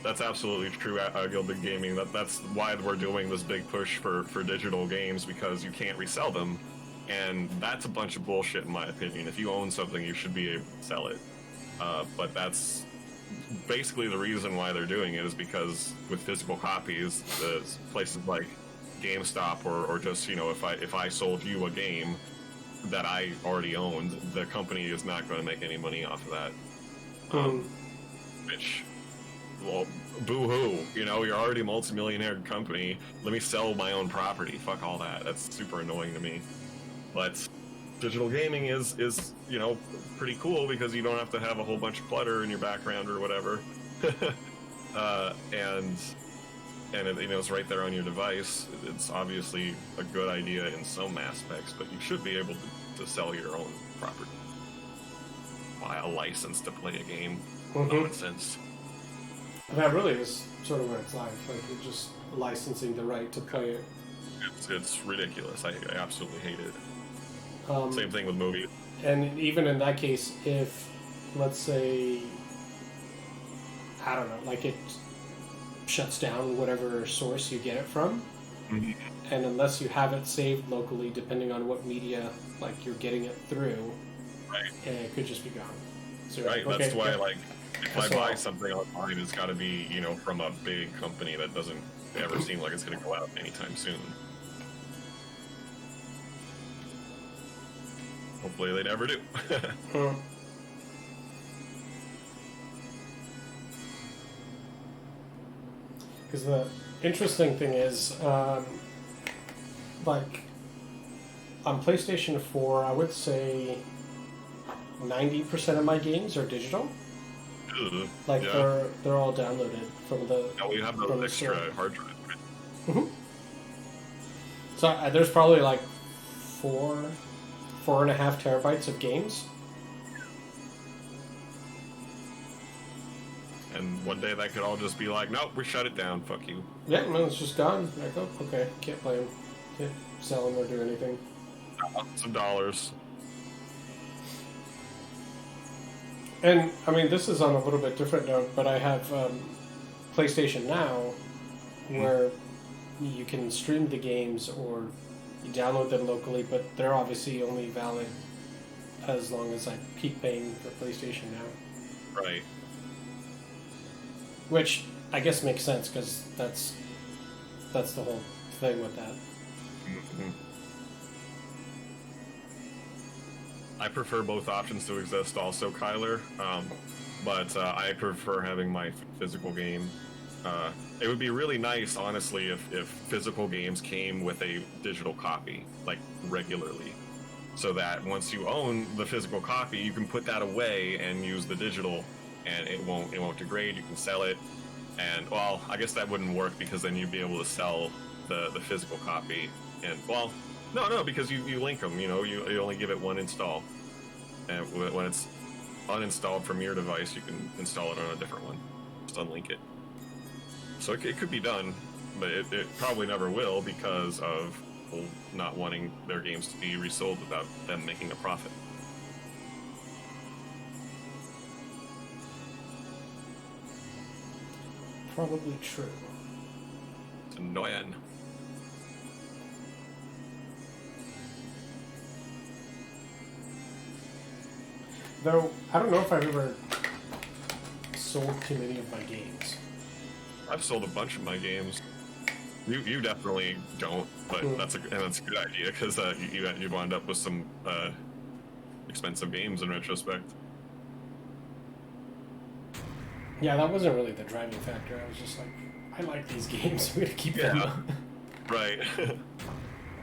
That's absolutely true. Gilded Gaming. That's why we're doing this big push for digital games, because you can't resell them, and that's a bunch of bullshit in my opinion. If you own something, you should be able to sell it. But that's basically the reason why they're doing it, is because with physical copies, places like GameStop or just, you know, if I sold you a game that I already owned, the company is not going to make any money off of that. Which, well, boo-hoo, you know, you're already a multi-millionaire company. Let me sell my own property. Fuck all that. That's super annoying to me. But digital gaming is you know, pretty cool, because you don't have to have a whole bunch of clutter in your background or whatever. And it, you know, it's right there on your device. It's obviously a good idea in some aspects, but you should be able to sell your own property. Buy a license to play a game. Nonsense. That really is sort of what it's like you're just licensing the right to play it. It's ridiculous. I absolutely hate it. Same thing with movies. And even in that case, if, let's say, I don't know, like it shuts down whatever source you get it from, and unless you have it saved locally, depending on what media like you're getting it through, right, it could just be gone. So right, like, that's why, like, if I buy something online, it's got to be, you know, from a big company that doesn't ever seem like it's going to go out anytime soon. Hopefully they never do. Because the interesting thing is, like, on PlayStation 4, I would say 90% of my games are digital. Like, yeah, they're all downloaded from the... Now we have the extra hard drive, right? So there's probably like 4.5 terabytes of games. And one day that could all just be like, nope, we shut it down, fuck you. Yeah, no, it's just gone. Like, oh, okay, can't play them, can't sell them or do anything. Some dollars. And, I mean, this is on a little bit different note, but I have PlayStation Now, where you can stream the games or you download them locally, but they're obviously only valid as long as I keep paying for PlayStation Now. Right. Which I guess makes sense, because that's the whole thing with that. I prefer both options to exist also, Kyler, but I prefer having my physical game. It would be really nice, honestly, if physical games came with a digital copy, like, regularly. So that once you own the physical copy, you can put that away and use the digital, and it won't degrade, you can sell it. And, well, I guess that wouldn't work, because then you'd be able to sell the physical copy. And, well, no, because you link them, you know, you only give it one install. And when it's uninstalled from your device, you can install it on a different one. Just unlink it. So it could be done, but it probably never will, because of people not wanting their games to be resold without them making a profit. Probably true. It's annoying. Though, I don't know if I've ever sold too many of my games. I've sold a bunch of my games. You definitely don't, but that's a good idea, because you wound up with some expensive games in retrospect. Yeah, that wasn't really the driving factor. I was just like, I like these games. I'm gonna keep them. Right.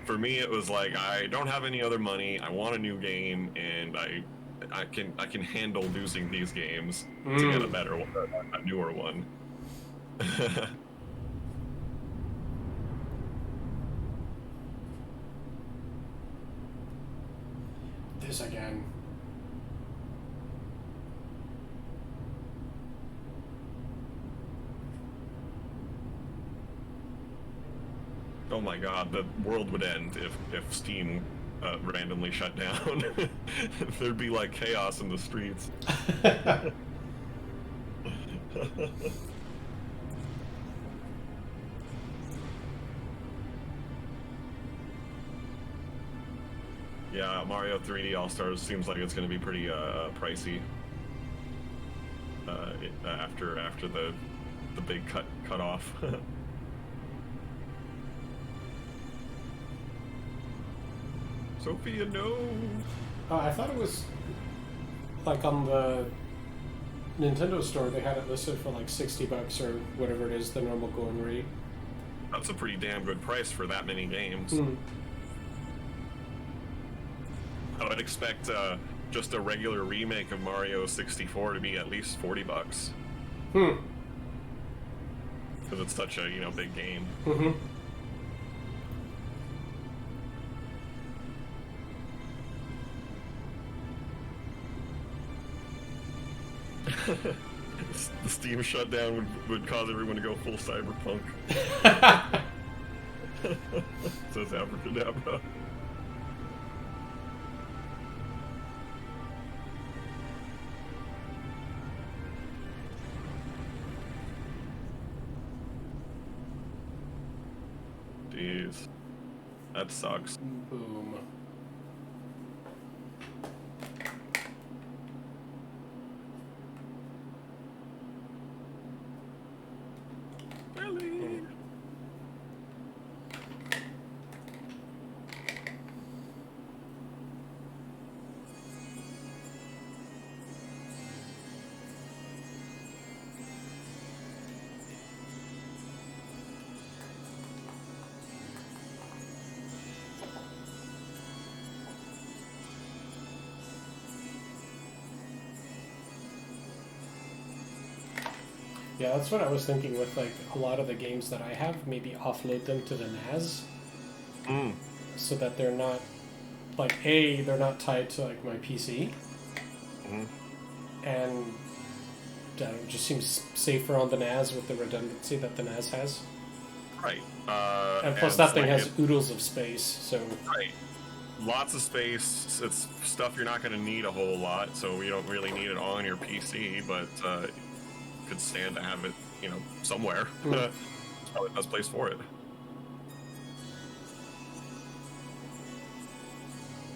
For me, it was like, I don't have any other money. I want a new game, and I can handle losing these games to get a better one, a newer one. This again. Oh my god, the world would end if Steam randomly shut down. There'd be like chaos in the streets. Yeah, Mario 3D All Stars seems like it's going to be pretty pricey. After the big cut off. Sophia, no. I thought it was like on the Nintendo store they had it listed for like $60 or whatever it is, the normal going rate. That's a pretty damn good price for that many games. I would expect just a regular remake of Mario 64 to be at least $40. Because it's such a big game. The Steam shutdown would cause everyone to go full cyberpunk. Says Abracadabra. Jeez. That sucks. Boom. Yeah, that's what I was thinking with like a lot of the games that I have, maybe offload them to the NAS. So that they're not like they're not tied to like my PC. And it just seems safer on the NAS with the redundancy that the NAS has. Right. And plus that thing has oodles of space, so right. Lots of space. It's stuff you're not going to need a whole lot, so you don't really need it on your PC, but could stand to have it, somewhere. It's probably the best place for it.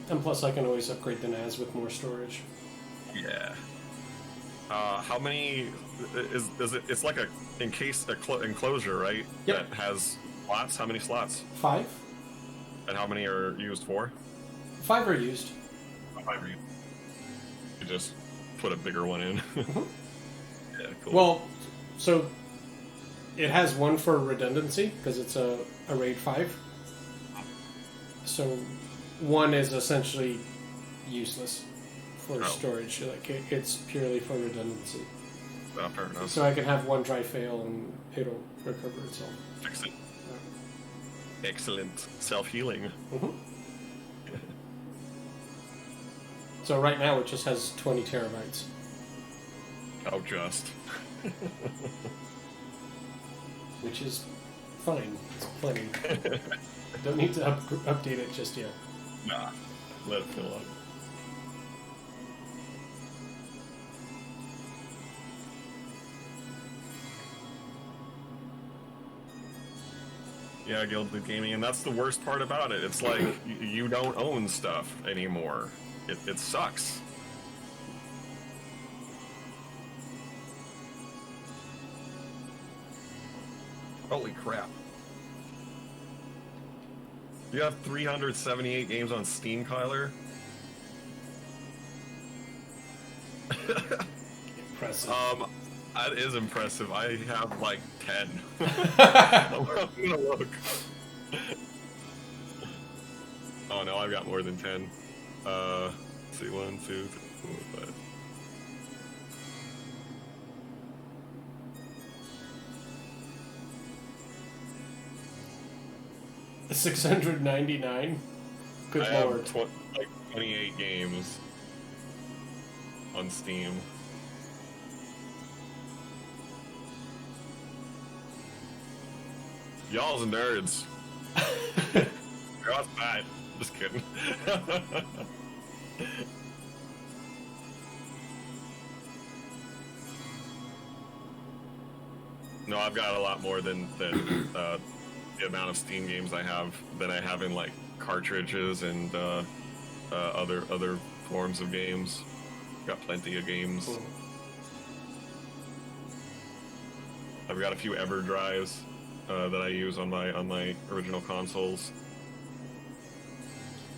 And plus, I can always upgrade the NAS with more storage. Yeah. How many is it? It's like a enclosure, right? Yep. That has slots. How many slots? 5. And how many are used for? 5 are used. 5 are used. You just put a bigger one in. Yeah, cool. Well, so it has one for redundancy because it's a RAID 5. So one is essentially useless for storage. Like it's purely for redundancy. Fair enough. So I can have one dry fail and it'll recover itself. Fix it. Yeah. Excellent. Self-healing. So right now it just has 20 terabytes. Oh, just. Which is fine. It's plenty. Don't need to update it just yet. Nah. Let it fill up. Yeah, Guilded Gaming, and that's the worst part about it. It's like, you don't own stuff anymore. It sucks. Holy crap. You have 378 games on Steam, Kyler? Impressive. That is impressive. I have like 10. I'm gonna look. Oh no, I've got more than 10. Let's see, 1, 2, 3, 4, 5. $699. Good I lord. have 28 games on Steam. Y'all's nerds. You're outside. Just kidding. No, I've got a lot more than the amount of Steam games I have than I have in like cartridges and other forms of games. Got plenty of games. Cool. I've got a few Ever drives that I use on my original consoles.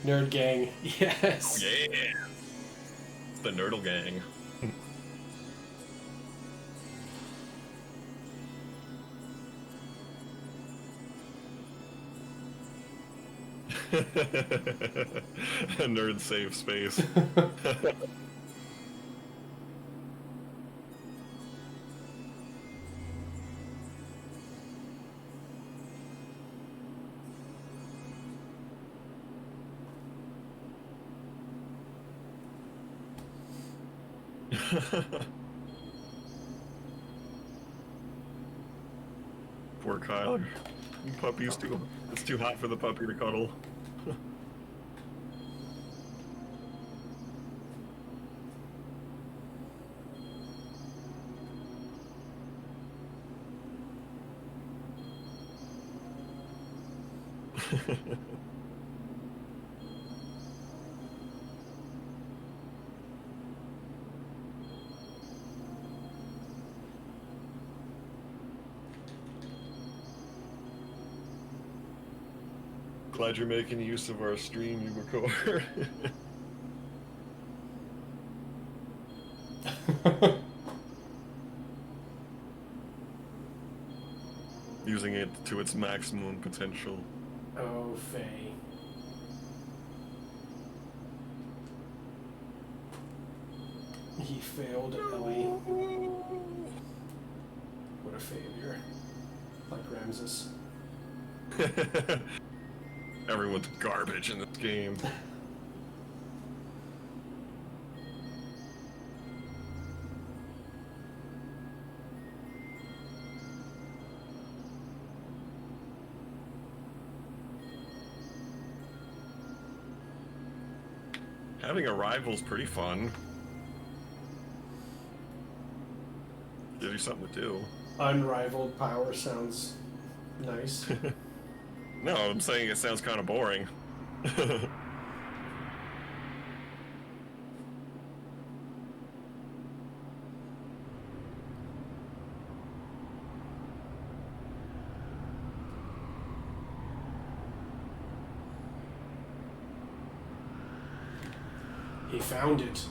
Nerd gang, yes. Oh, yeah, it's the Nerdle gang. A nerd safe space. Poor Kyle. Puppy's it's too hot for the puppy to cuddle. Glad you're making use of our stream you record. Using it to its maximum potential. Oh, Faye. He failed Ellie. What a failure. Like Ramses. Everyone's garbage in this game. Having a rival's pretty fun. Gives you something to do. Unrivaled power sounds nice. No, I'm saying it sounds kind of boring. He found it.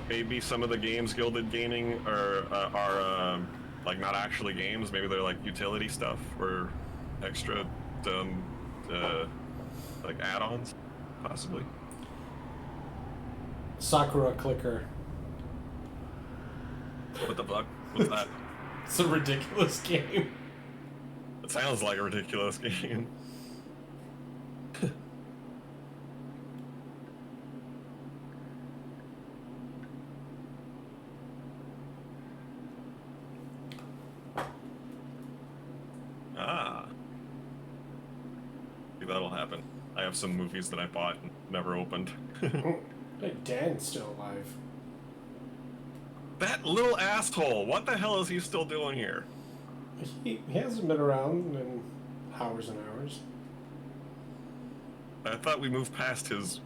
Maybe some of the games Gilded Gaming are like not actually games. Maybe they're like utility stuff or extra like add-ons, possibly. Sakura Clicker. What the fuck? What's that? It's a ridiculous game. It sounds like a ridiculous game. That'll happen. I have some movies that I bought and never opened. Hey, Dan's still alive. That little asshole! What the hell is he still doing here? He hasn't been around in hours and hours. I thought we moved past his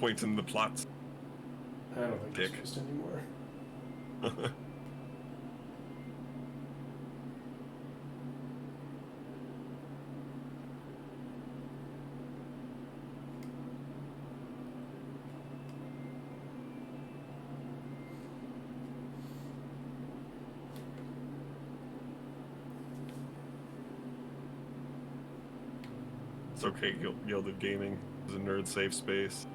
point in the plot. I don't think Dick. he's used anymore. It's okay, Gilded Gaming is a nerd safe space.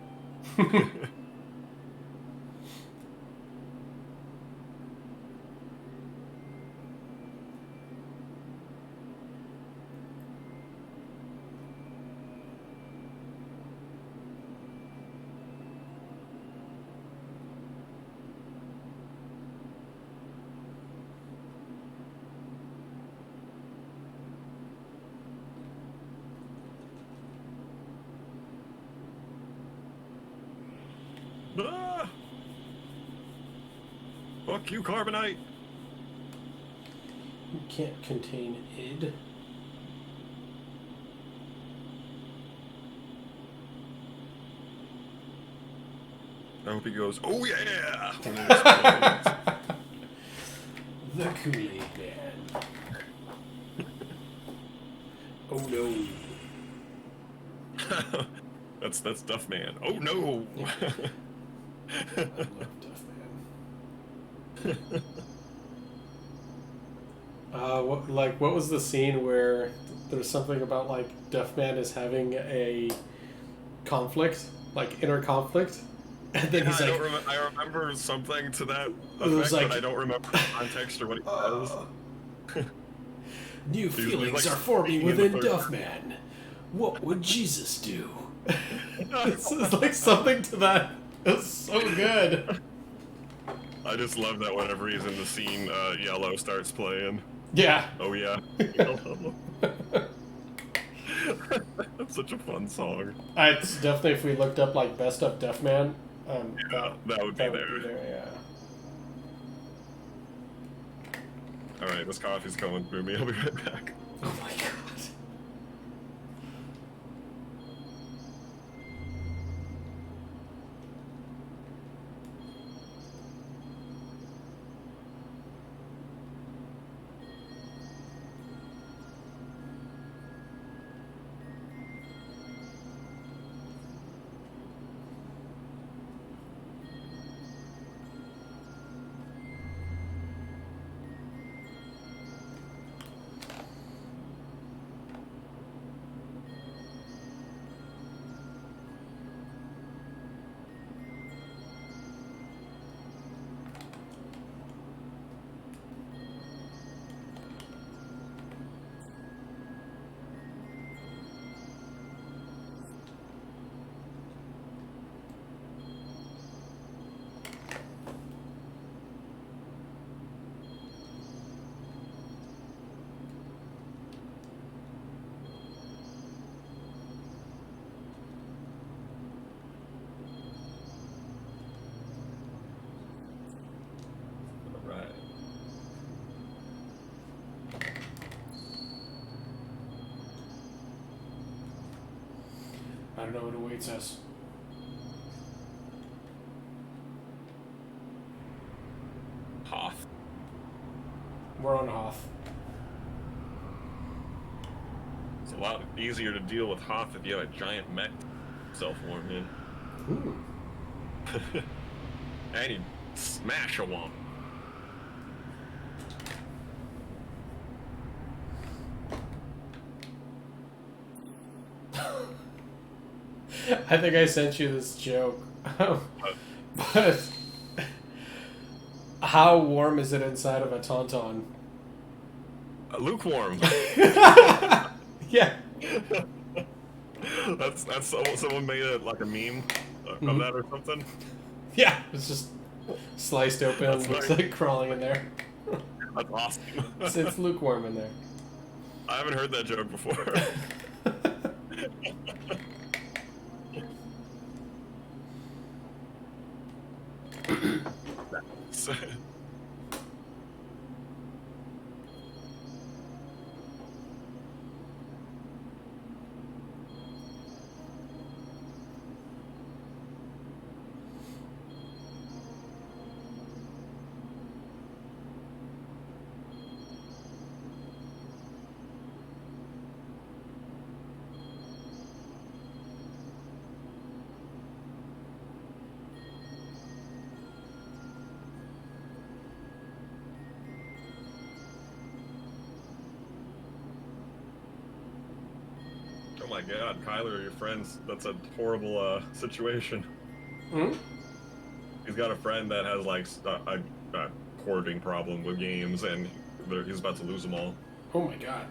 Ah! Fuck you, Carbonite! You can't contain id. I hope he goes, oh yeah! When he explodes. The Kool-Aid Man. Oh no. That's Duff Man. Oh no! I love Duff Man. What was the scene where there's something about like Duff Man is having a conflict, like inner conflict, and then he's like, I remember something to that it was effect, like, but I don't remember the context or what he says. New feelings like, are forming speaking in the within third Duff Man. What would Jesus do? It's like something to that. It was so good. I just love that whenever he's in the scene, Yellow starts playing. Yeah. Oh yeah. Yellow. That's such a fun song. It's definitely, if we looked up like best of Duff Man, Yeah, that would be there. Yeah. Alright, this coffee's coming through me. I'll be right back. Oh my god. Alright. I don't know what awaits us. Hoth. We're on Hoth. It's a lot easier to deal with Hoth if you have a giant mech self-warm in. Ooh. And you smash a womp. I think I sent you this joke. But how warm is it inside of a tauntaun? Lukewarm. Yeah. That's someone made it like a meme of that or something. Yeah, it's just sliced open and That's looks nice. like crawling in there. That's awesome. It's lukewarm in there. I haven't heard that joke before. So- Oh my god, Kyler, your friends, that's a horrible situation. Hmm? He's got a friend that has like a hoarding problem with games, and he's about to lose them all. Oh my god.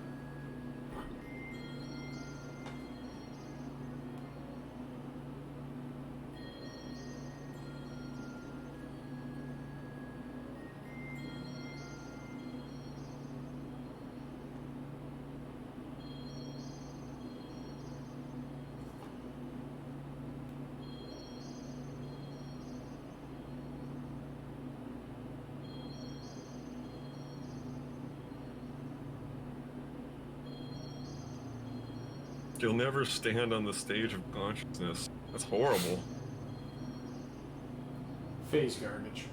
You'll never stand on the stage of consciousness. That's horrible. Phase garbage.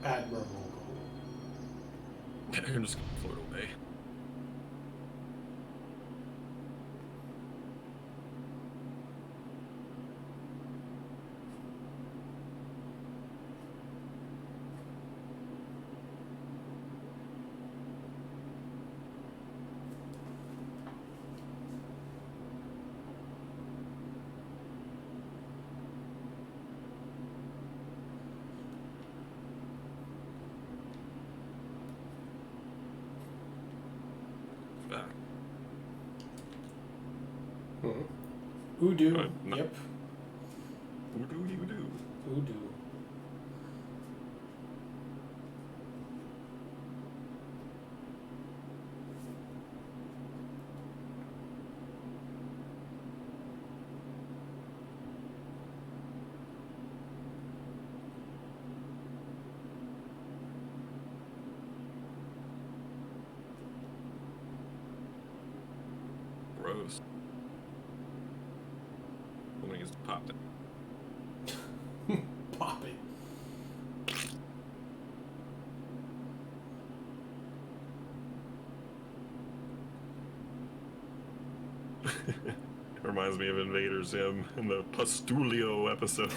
Admirable. I'm just gonna float away. Udo. Yep. Udo. Gross. Somebody just popped it. Pop it. Reminds me of Invader Zim in the Pustulio episode.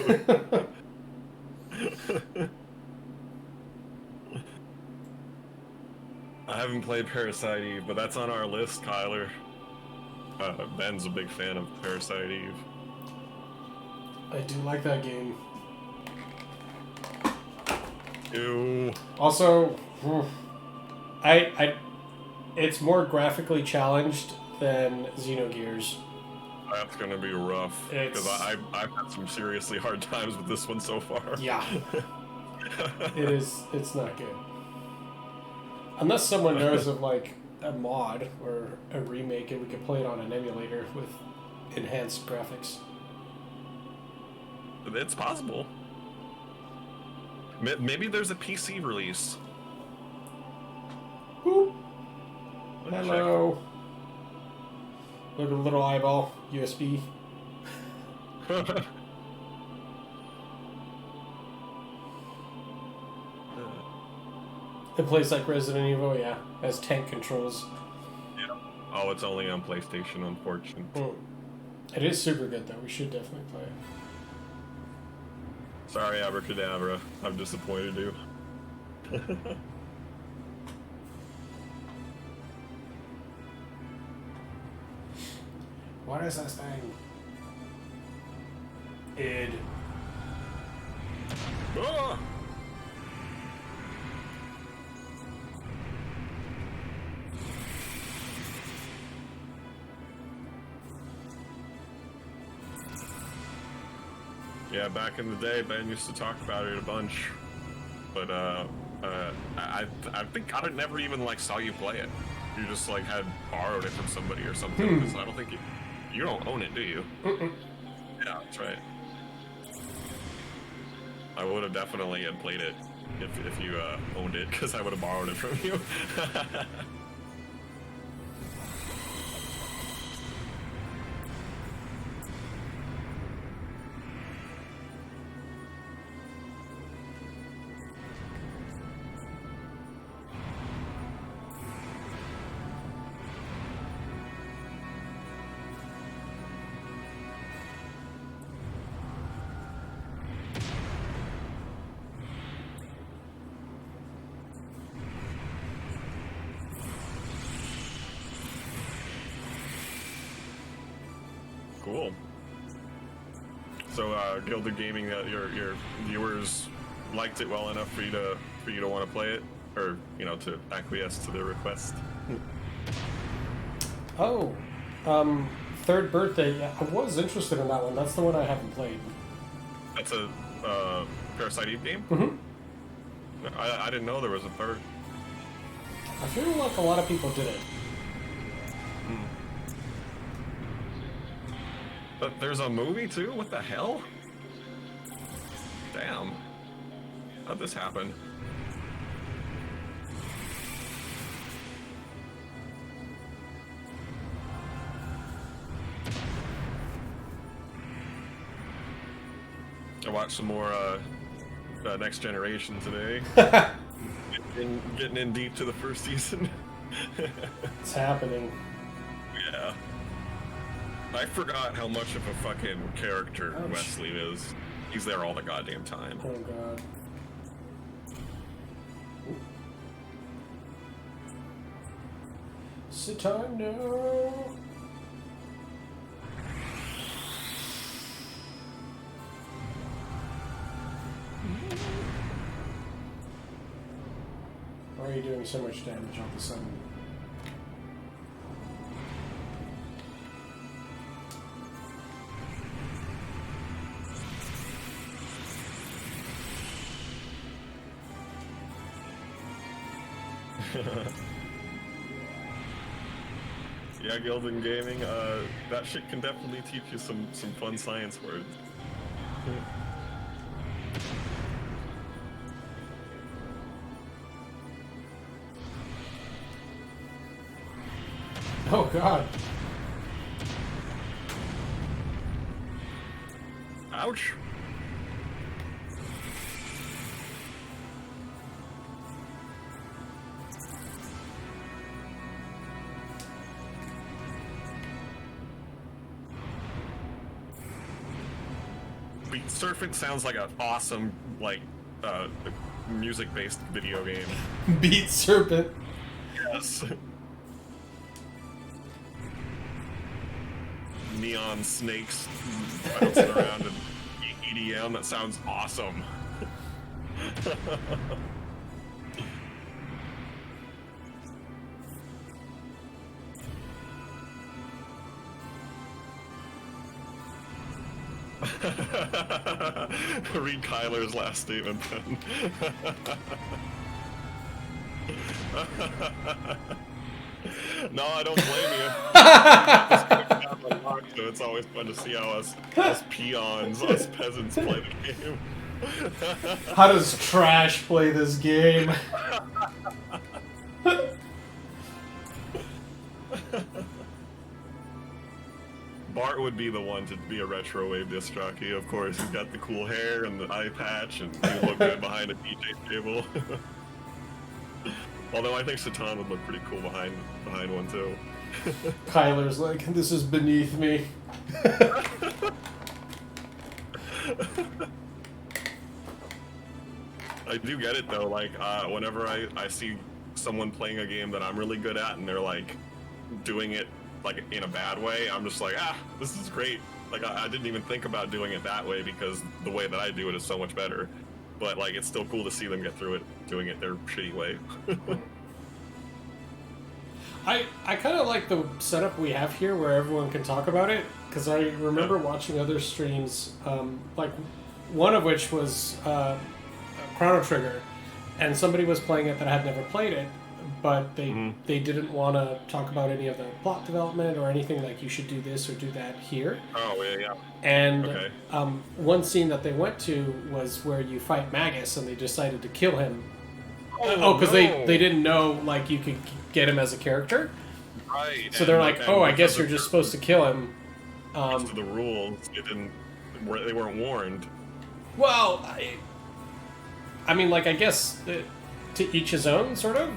I haven't played Parasite Eve, but that's on our list, Kyler. Ben's a big fan of Parasite Eve. I do like that game. Ew. Also, it's more graphically challenged than Xenogears. That's gonna be rough, because I've had some seriously hard times with this one so far. Yeah. It's not good. Unless someone knows of like a mod or a remake and we could play it on an emulator with enhanced graphics. It's possible. Maybe there's a PC release. Boop. Hello. Look at a little eyeball. USB. It plays like Resident Evil, yeah. Has tank controls. Yeah. Oh, it's only on PlayStation, unfortunately. It is super good, though. We should definitely play it. Sorry, Abracadabra. I've disappointed you. What is this thing? Id. Ah! Yeah, back in the day, Ben used to talk about it a bunch, but I think I never even like saw you play it. You just like had borrowed it from somebody or something. Because I don't think you don't own it, do you? Yeah, that's right. I would have definitely played it if you owned it, because I would have borrowed it from you. Cool. So, Gilded Gaming, your viewers liked it well enough for you to want to play it, or to acquiesce to their request. Oh, Third Birthday. Yeah, I was interested in that one. That's the one I haven't played. That's a Parasite Eve game? Mm-hmm. I didn't know there was a third. I feel like a lot of people did it. But there's a movie too? What the hell? Damn. How'd this happen? I watched some more Next Generation today. getting in deep to the first season. It's happening. Yeah. I forgot how much of a fucking character Ouch. Wesley is. He's there all the goddamn time. Oh god. Sit time now. Why are you doing so much damage all of a sudden? Yeah, Gilded Gaming, that shit can definitely teach you some fun science words. Oh god. Ouch! Beat Surfing sounds like an awesome, music-based video game. Beat Serpent. Yes. Neon snakes bouncing around in EDM. That sounds awesome. Read Kyler's last statement then. No, I don't blame you. So it's always fun to see how us peons, us peasants play the game. How does trash play this game? Bart would be the one to be a retro wave disc jockey, of course. He's got the cool hair and the eye patch, and he would look good behind a DJ table. Although I think Satan would look pretty cool behind one too. Kyler's like, this is beneath me. I do get it though, whenever I see someone playing a game that I'm really good at and they're doing it in a bad way, I'm just like, this is great. I didn't even think about doing it that way because the way that I do it is so much better. But it's still cool to see them get through it, doing it their shitty way. I kind of like the setup we have here where everyone can talk about it, because I remember watching other streams, one of which was Chrono Trigger, and somebody was playing it that had never played it, but they didn't want to talk about any of the plot development or anything like you should do this or do that here. Oh, yeah. And okay. One scene that they went to was where you fight Magus and they decided to kill him. Because they didn't know you could get him as a character. Right. So they're like, I guess you're just supposed to kill him. Because of the rules, they weren't warned. Well, I mean, I guess to each his own, sort of.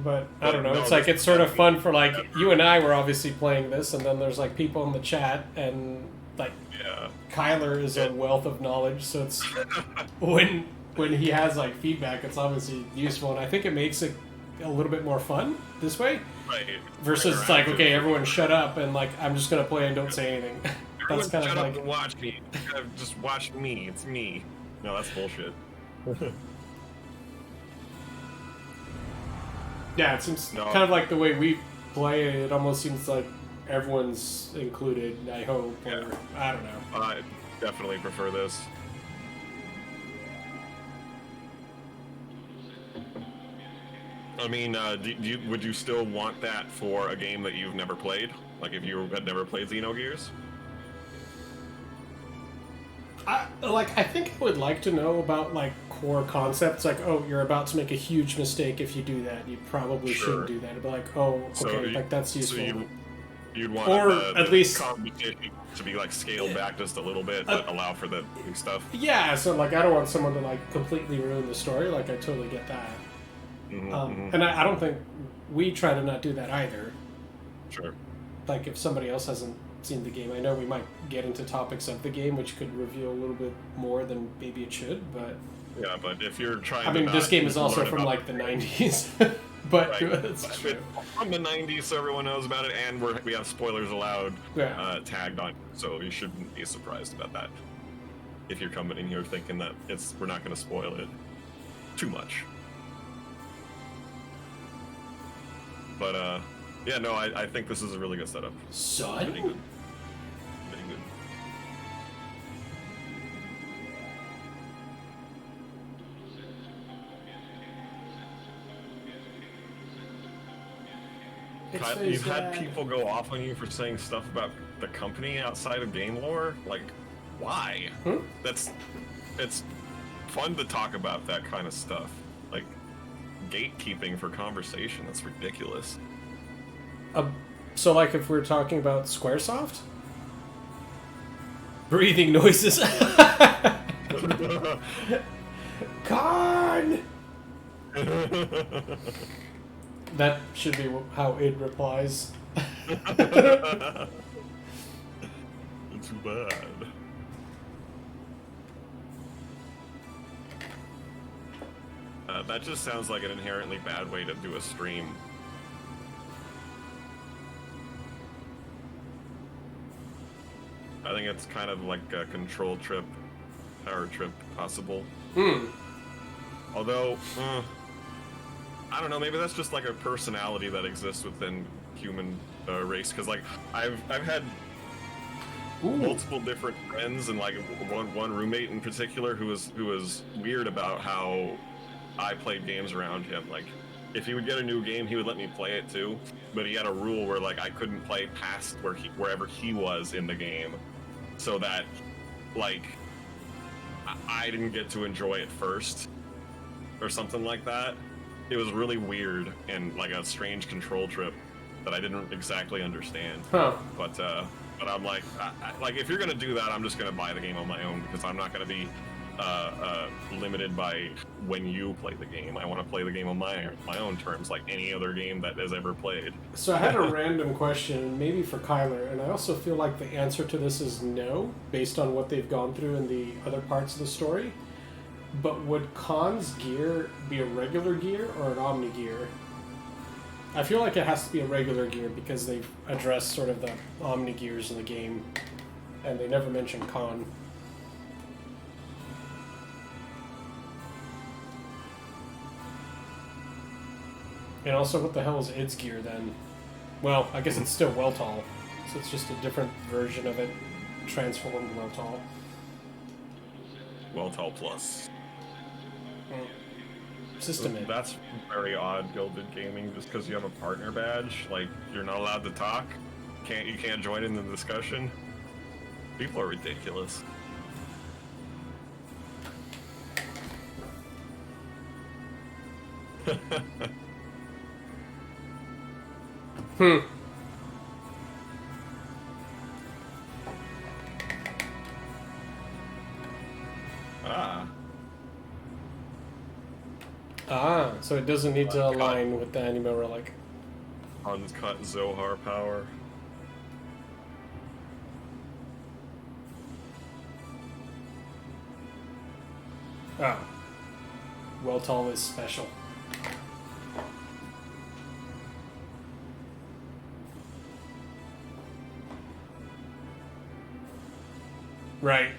But I don't know. It's it's sort of fun for you and I were obviously playing this, and then there's people in the chat, and Kyler is a wealth of knowledge, so it's when he has feedback, it's obviously useful, and I think it makes it a little bit more fun this way. Right. Versus it's like, okay, everyone shut up and like I'm just gonna play and don't say anything. That's kind of like shut up and watch me. Just watch me. It's me. No, that's bullshit. Yeah, it seems kind of like the way we play it. It almost seems like everyone's included. I hope, or I don't know. I definitely prefer this. I mean, would you still want that for a game that you've never played? Like if you had never played Xenogears? I think I would like to know about like core concepts, like, oh, you're about to make a huge mistake if you do that. You probably shouldn't do that. It'd be like, oh, okay, like that's useful. So you'd want at least competition to be like scaled back just a little bit, but allow for the new stuff. Yeah, so like I don't want someone to like completely ruin the story. Like I totally get that. And I don't think we try to not do that either. Sure. Like if somebody else hasn't seen the game, I know we might get into topics of the game which could reveal a little bit more than maybe it should, but yeah, but if you're trying I mean this game is also from like the 90s. But it's true. From the 90s, so everyone knows about it, and we have spoilers allowed tagged on, so you shouldn't be surprised about that if you're coming in here thinking that we're not going to spoil it too much. But yeah, no, I think this is a really good setup. Son? Pretty good. Pretty good. You've had people go off on you for saying stuff about the company outside of game lore? Like, why? It's fun to talk about that kind of stuff. Like, gatekeeping for conversation, that's ridiculous. So like if we're talking about Squaresoft? Breathing noises. Con! That should be how it replies. Too bad. That just sounds like an inherently bad way to do a stream. I think it's kind of like a control trip, power trip possible. Although, I don't know, maybe that's just like a personality that exists within human race. Because like I've had multiple different friends, and like one roommate in particular who was weird about how I played games around him. Like if he would get a new game, he would let me play it too, but he had a rule where like I couldn't play past wherever he was in the game, so that like I didn't get to enjoy it first, or something like that. It was really weird and like a strange control trip that I didn't exactly understand. Huh. But I'm like, like if you're gonna do that, I'm just gonna buy the game on my own, because I'm not gonna be limited by when you play the game. I want to play the game on my own terms, like any other game that is ever played. So I had a random question, maybe for Kyler, and I also feel like the answer to this is no, based on what they've gone through in the other parts of the story. But would Khan's gear be a regular gear or an Omni gear? I feel like it has to be a regular gear because they've addressed sort of the Omni gears in the game, and they never mention Khan. And also, what the hell is its gear then? Well, I guess it's still Weltall, so it's just a different version of it, transformed Weltall. Weltall Plus. System it. That's very odd, Gilded Gaming, just because you have a partner badge. Like, you're not allowed to talk? You can't join in the discussion? People are ridiculous. So it doesn't need to align with the anime relic. Uncut Zohar power. Weltall is special. Right.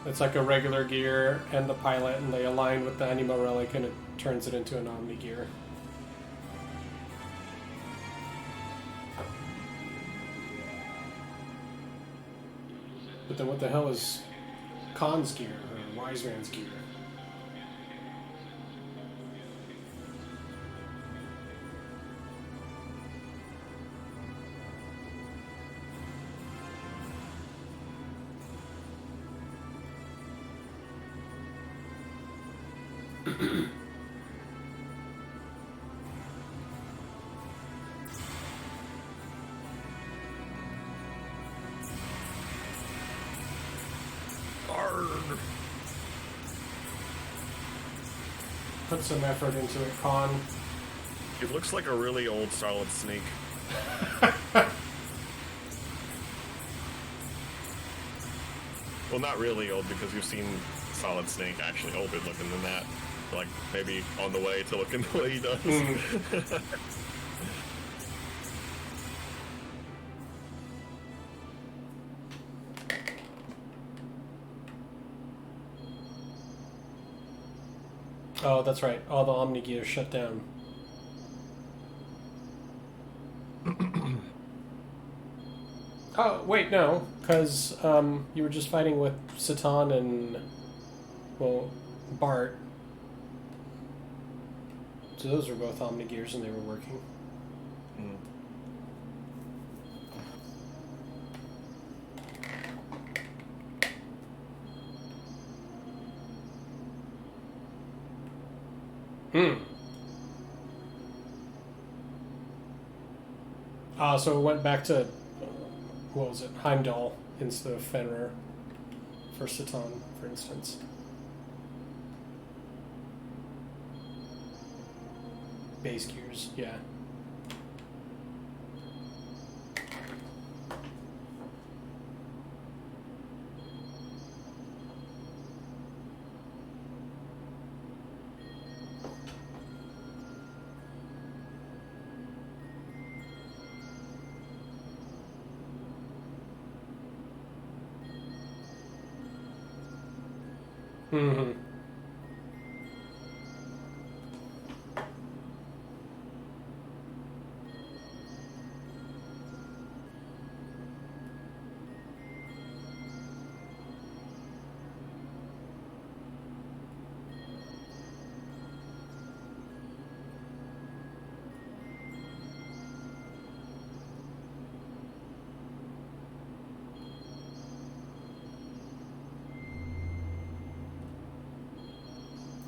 It's like a regular gear and the pilot, and they align with the Anima relic, and it turns it into an Omni gear. But then what the hell is Khan's gear, or Wise Man's gear? Put some effort into it, Khan. It looks like a really old Solid Snake. Well, not really old, because you've seen Solid Snake actually older looking than that. Like, maybe on the way to looking the way he does. Oh, that's right. All the Omni gears shut down. Oh, wait, no. Because you were just fighting with Satan and, well, Bart. So those were both Omni gears and they were working. So it went back to, what was it, Heimdall instead of Fenrir for Satan, for instance. Base gears, yeah. Mm-hmm.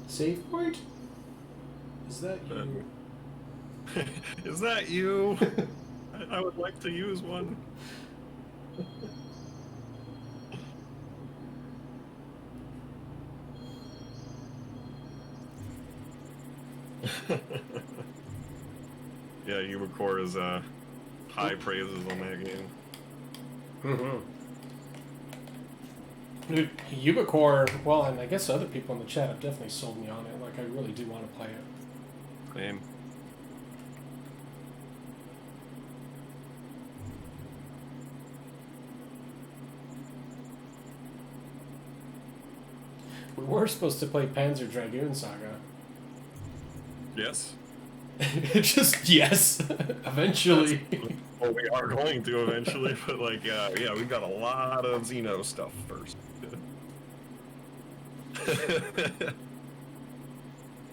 Save point? Is that you? Is that you? I would like to use one. Yeah, Ubicore is high praises on that game. Mm-hmm. Dude, Ubicore, well, and I guess other people in the chat have definitely sold me on it. Like, I really do want to play it. Same. We were supposed to play Panzer Dragoon Saga. Yes. Just, yes. Eventually. Well, we are going to eventually, but like, yeah, we've got a lot of Xeno stuff first.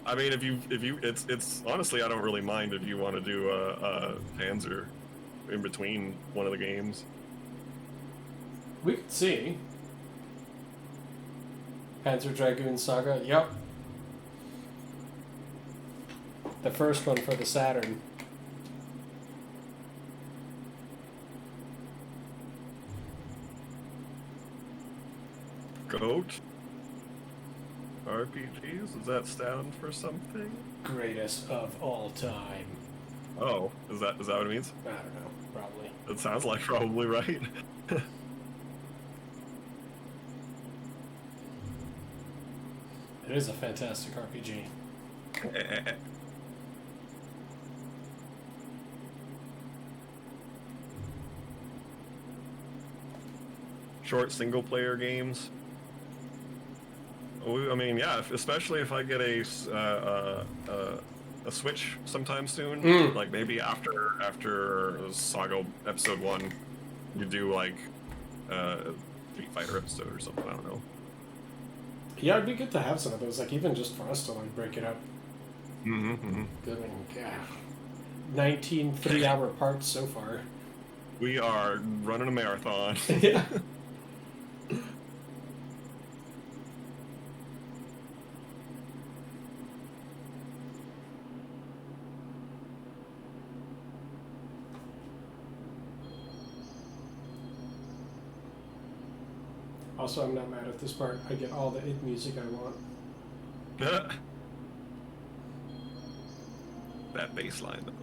I mean, if you, it's honestly, I don't really mind if you want to do a Panzer in between one of the games. We could see. Panzer Dragoon Saga, yep. The first one for the Saturn. GOAT? RPGs? Does that stand for something? Greatest of all time. Oh, is that what it means? I don't know, probably. It sounds like probably right. It is a fantastic RPG. short single-player games. I mean, yeah, especially if I get a Switch sometime soon, like maybe after Saga Episode 1, you do like Street Fighter episode or something. I don't know. Yeah, it'd be good to have some of those, like even just for us to like break it up. Good one, yeah. 19 3-hour parts so far. We are running a marathon. Yeah. Also, I'm not mad at this part. I get all the id music I want. That bass line, though.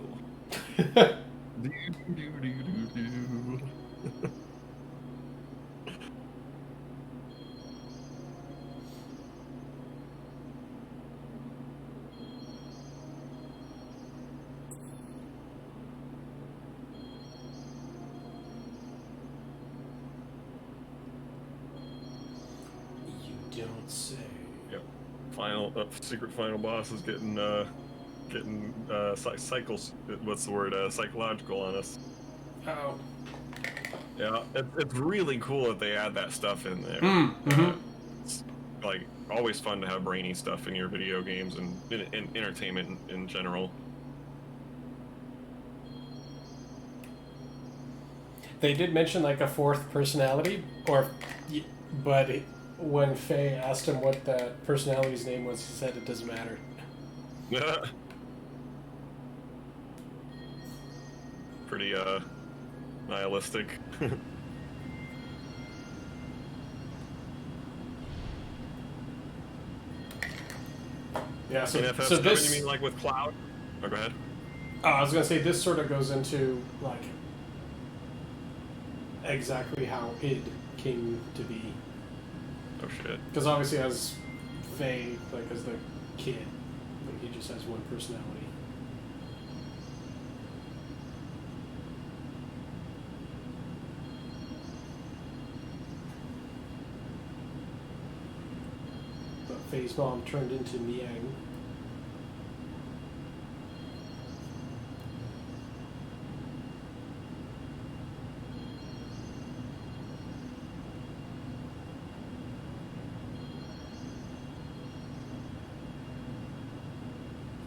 Don't say. Yep. Secret final boss is getting cycles. What's the word? Psychological on us. Oh. Yeah, it's really cool that they add that stuff in there. It's like always fun to have brainy stuff in your video games and in entertainment in general. They did mention like a fourth personality, but when Faye asked him what that personality's name was, he said it doesn't matter. Pretty nihilistic. Yeah, so this. You mean like with Cloud? Oh, go ahead. I was gonna say this sort of goes into like exactly how id came to be. Oh shit. Because obviously, as Faye, like as the kid, like he just has one personality. But Faye's mom turned into Miang.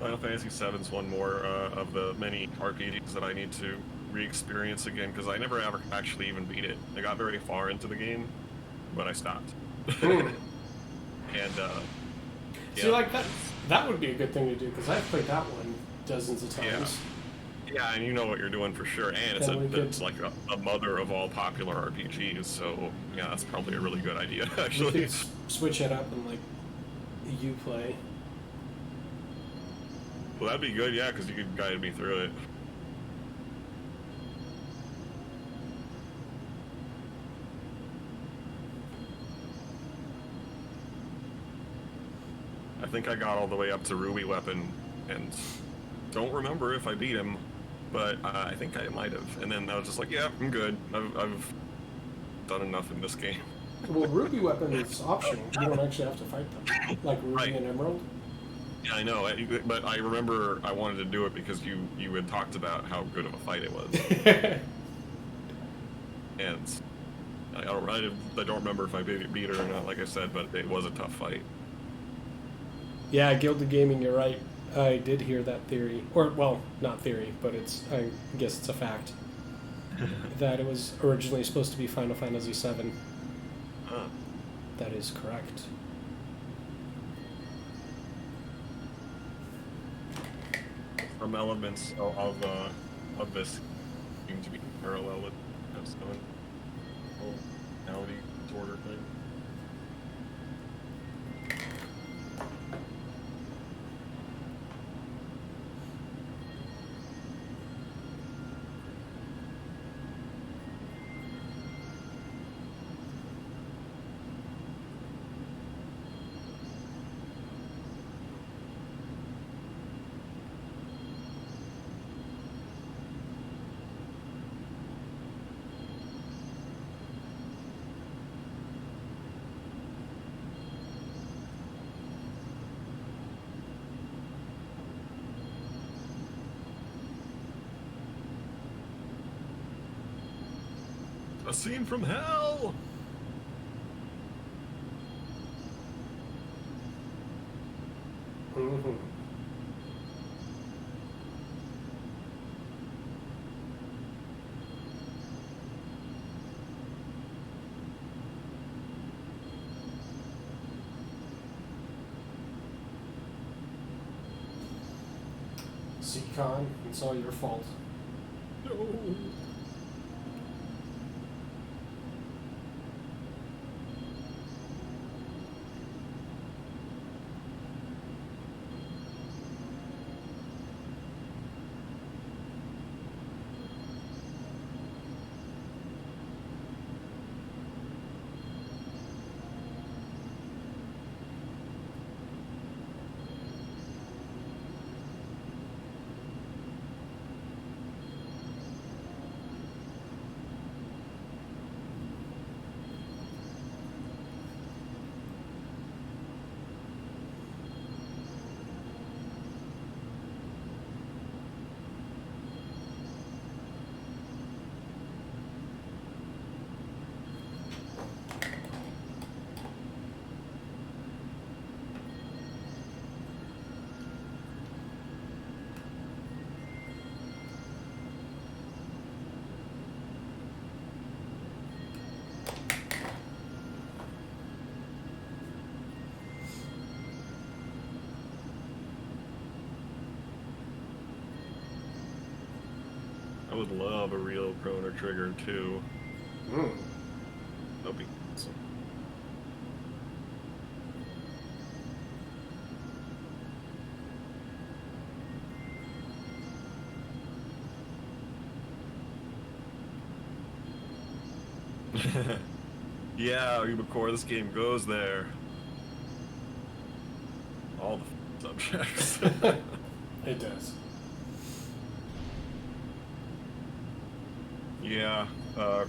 Final Fantasy VII's one more of the many RPGs that I need to re-experience again because I never ever actually even beat it. I got very far into the game, but I stopped. And see, like that would be a good thing to do because I've played that one dozens of times. Yeah, and you know what you're doing for sure, and it's like a mother of all popular RPGs. So yeah, that's probably a really good idea. Actually, we could switch it up and like you play. Well, that'd be good, yeah, because you could guide me through it. I think I got all the way up to Ruby Weapon, and don't remember if I beat him, but I think I might have. And then I was just like, yeah, I'm good. I've done enough in this game. Well, Ruby Weapon is optional. You don't actually have to fight them, like Ruby and Emerald. Yeah, I know, but I remember I wanted to do it because you had talked about how good of a fight it was. And I don't remember if I beat her or not, like I said, but it was a tough fight. Yeah, Gilded Gaming, you're right. I did hear that theory. Or, well, not theory, but I guess it's a fact. That it was originally supposed to be Final Fantasy VII. Huh. That is correct. Some elements of this seem to be parallel with this personality disorder thing. A scene from hell! Mm-hmm. Seacon, it's all your fault. No. I would love a real Chrono Trigger too. Mm. That'd be awesome. Yeah, Ubicore, this game goes there. All the subjects. It does. Yeah,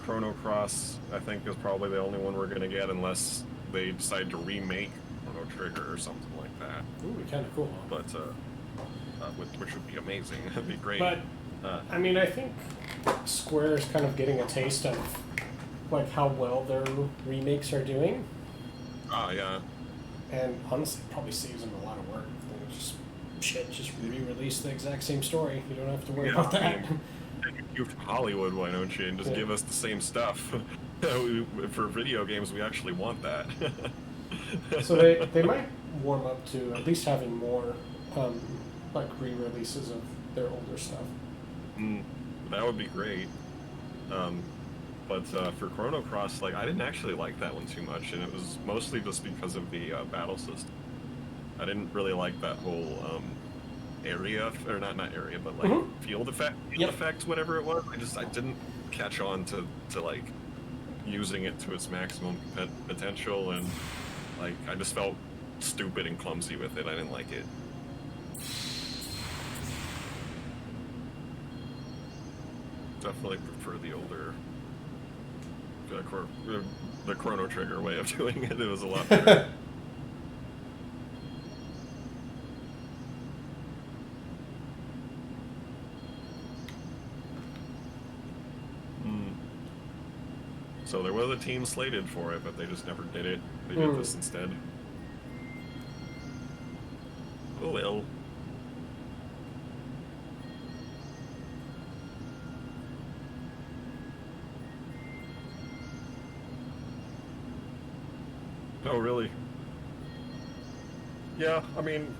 Chrono Cross, I think, is probably the only one we're gonna get unless they decide to remake Chrono Trigger or something like that. Ooh, kind of cool. But, which would be amazing. That'd be great. But, I mean, I think Square is kind of getting a taste of, like, how well their remakes are doing. Oh, yeah. And honestly, it probably saves them a lot of work. Just re-release the exact same story. You don't have to worry about that. I mean, you from Hollywood, why don't you? And just give us the same stuff. For video games, we actually want that. So they might warm up to at least having more, like, re-releases of their older stuff. That would be great. But for Chrono Cross, like, I didn't actually like that one too much, and it was mostly just because of the battle system. I didn't really like that whole area, or not area, but like field effect, whatever it was. I didn't catch on to like using it to its maximum potential, and like I just felt stupid and clumsy with it. I didn't like it. Definitely prefer the older, the Chrono Trigger way of doing it. It was a lot better. So there was a team slated for it, but they just never did it. They did this instead. Oh well. Oh, really? Yeah, I mean,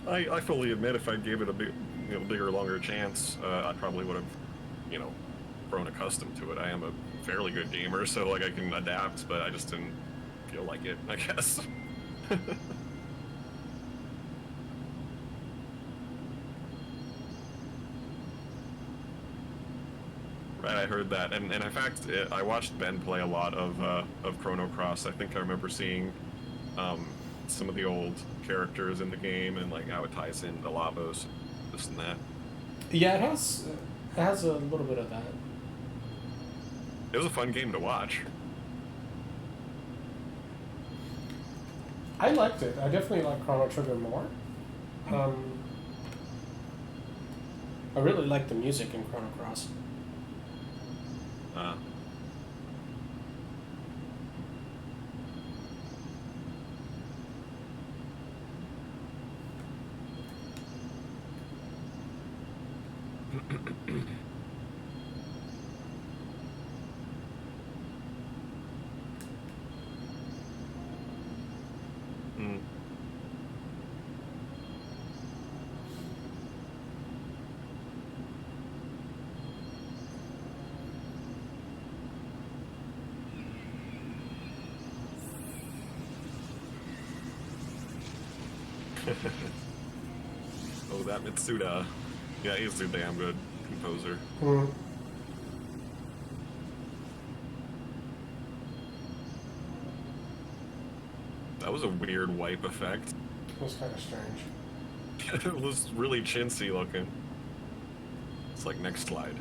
I fully admit if I gave it a bigger, longer chance, I probably would have, grown accustomed to it. I am a fairly good gamer, so like I can adapt, but I just didn't feel like it, I guess. Right, I heard that, and in fact, I watched Ben play a lot of Chrono Cross. I think I remember seeing some of the old characters in the game and like how it ties into Lavos, this and that. Yeah, it has a little bit of that. It was a fun game to watch. I liked it. I definitely like Chrono Trigger more. I really like the music in Chrono Cross. Hmm. Oh, that Mitsuda. Yeah, he's a damn good composer. Hmm. That was a weird wipe effect. It was kind of strange. It was really chintzy looking. It's like next slide.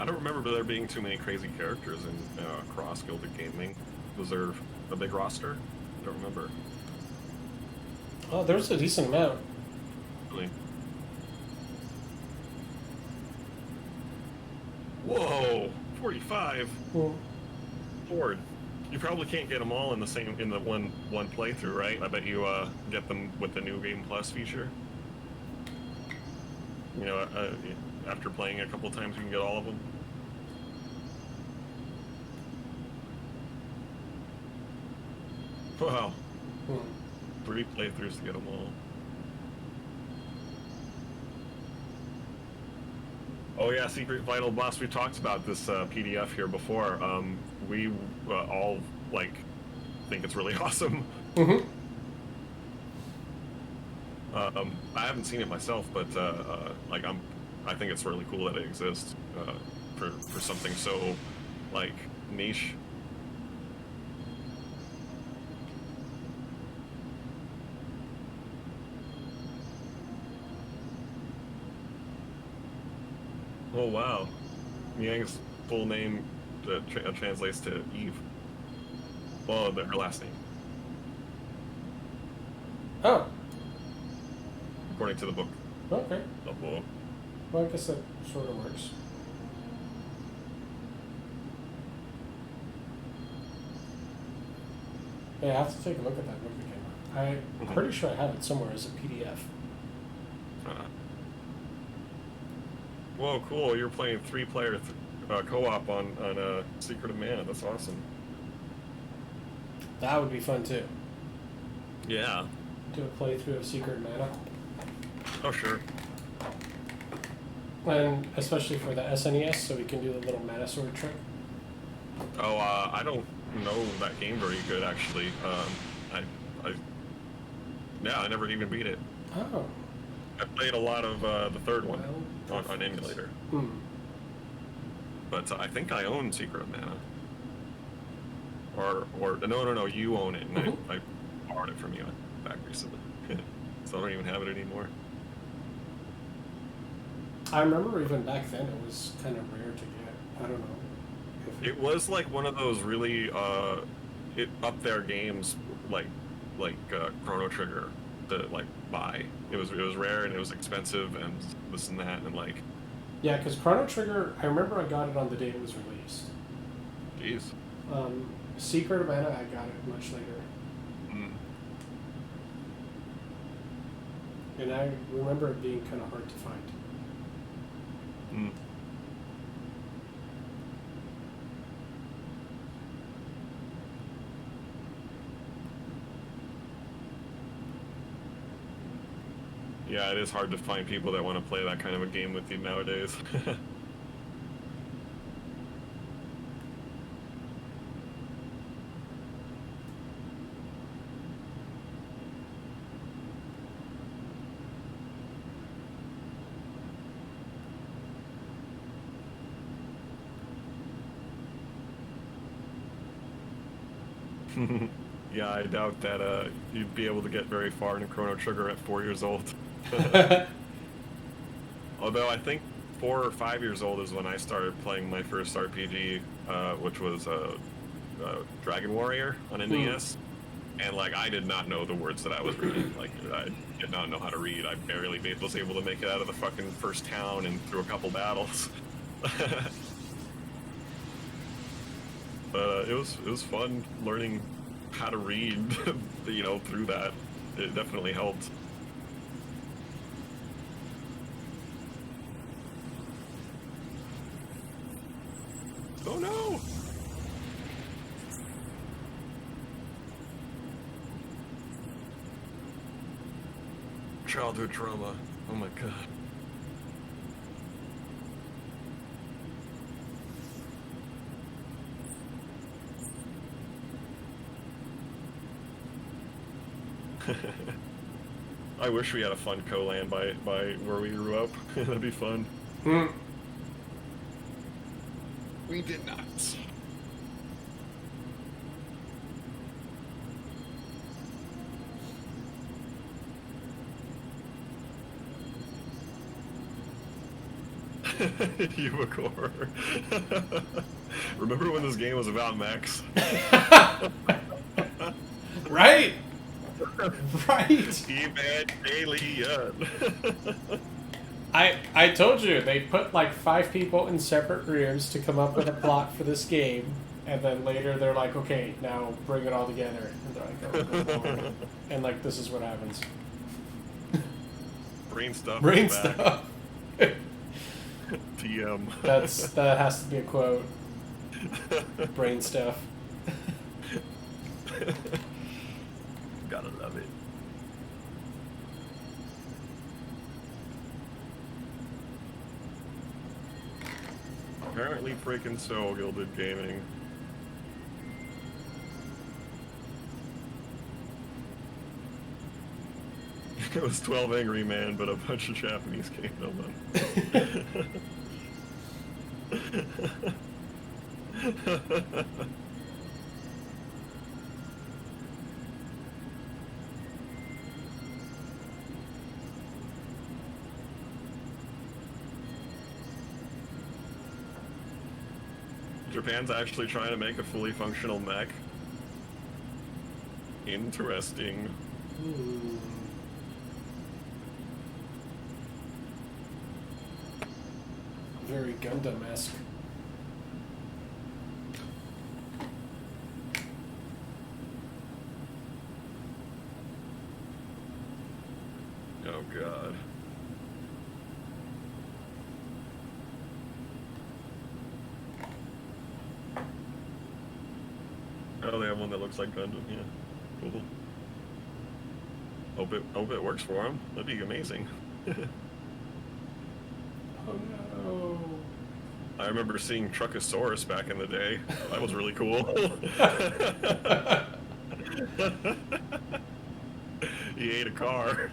I don't remember there being too many crazy characters in Cross Gilded Gaming. Was there a big roster? I don't remember. Oh, there was a decent amount. Really? Whoa, 45. Hmm. Lord, you probably can't get them all in the one playthrough, right? I bet you get them with the new Game Plus feature. You know, after playing a couple times, you can get all of them. Wow. 3 playthroughs to get them all. Oh yeah, Secret Vital Boss. We talked about this PDF here before. We all like think it's really awesome. Mm-hmm. I haven't seen it myself, but like I think it's really cool that it exists for something so like niche. Oh wow, Yang's full name translates to Eve. Well, her last name, Oh, according to the book. okay. The book. Well, I guess that sort of works. Yeah, I have to take a look at that book again. I'm pretty sure I have it somewhere as a PDF. Whoa, cool! You're playing 3-player co-op on Secret of Mana. That's awesome. That would be fun too. Yeah. Do a playthrough of Secret Mana. Oh sure. And especially for the SNES, so we can do the little mana sword trick. Oh, I don't know that game very good actually. I never even beat it. Oh. I played a lot of the third one on emulator. Hmm. But I think I own Secret of Mana. Or no, you own it, and I borrowed it from you back recently. So I don't even have it anymore. I remember even back then it was kind of rare to get. I don't know. It was like one of those really up there games like Chrono Trigger to like buy. It was rare and it was expensive and this and that and like. Yeah, because Chrono Trigger, I remember I got it on the day it was released. Jeez. Secret of Mana, I got it much later. Mm. And I remember it being kind of hard to find. Mm. Yeah, it is hard to find people that want to play that kind of a game with you nowadays. Yeah, I doubt that you'd be able to get very far in Chrono Trigger at 4 years old. Although I think 4 or 5 years old is when I started playing my first RPG, which was Dragon Warrior on NES. And like I did not know the words that I was reading. Like I did not know how to read. I barely was able to make it out of the fucking first town and through a couple battles. It was fun learning how to read, you know, through that. It definitely helped. Oh no! Childhood trauma. Oh my god. I wish we had a fun co-land by where we grew up. That'd be fun. We did not. Ubicore. Remember when this game was about mechs? Right? Right. Evangelion. I told you, they put like 5 people in separate rooms to come up with a plot for this game, and then later they're like, okay, now bring it all together. And they're like, oh, and like, this is what happens. Brain stuff. Brain stuff. TM. That has to be a quote. Brain stuff. Gotta love it. Apparently freaking so Gilded Gaming. It was 12 Angry Men, but a bunch of Japanese came on. Japan's actually trying to make a fully functional mech. Interesting. Very Gundam-esque. Oh god. Oh, they have one that looks like Gundam, yeah. Cool. Hope it works for them. That'd be amazing. Oh no. I remember seeing Truckosaurus back in the day. That was really cool. He ate a car.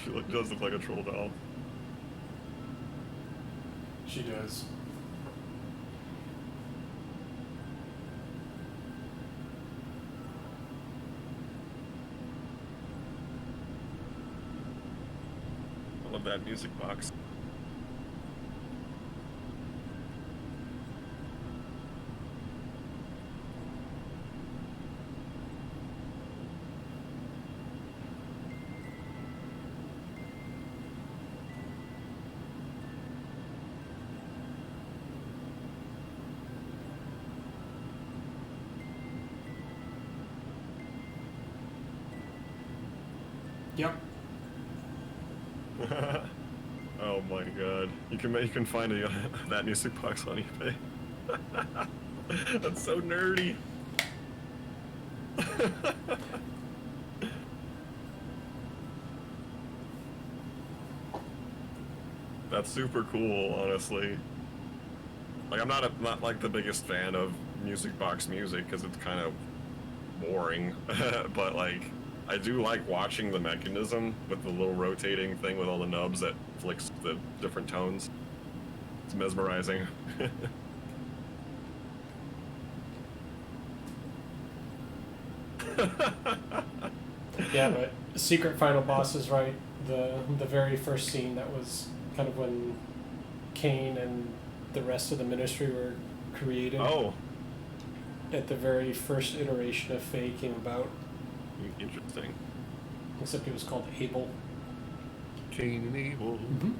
She does look like a troll doll. She does. I love that music box. Yep. Oh my god. You can find that music box on eBay. That's so nerdy. That's super cool, honestly. Like, I'm not like the biggest fan of music box music because it's kind of boring, but like I do like watching the mechanism with the little rotating thing with all the knobs that flicks the different tones. It's mesmerizing. Yeah, but secret final boss is right. The very first scene, that was kind of when Cain and the rest of the ministry were created. Oh, At the very first iteration of Faye came about. interesting. Except it was called Abel. Cain and Abel. Mm-hmm.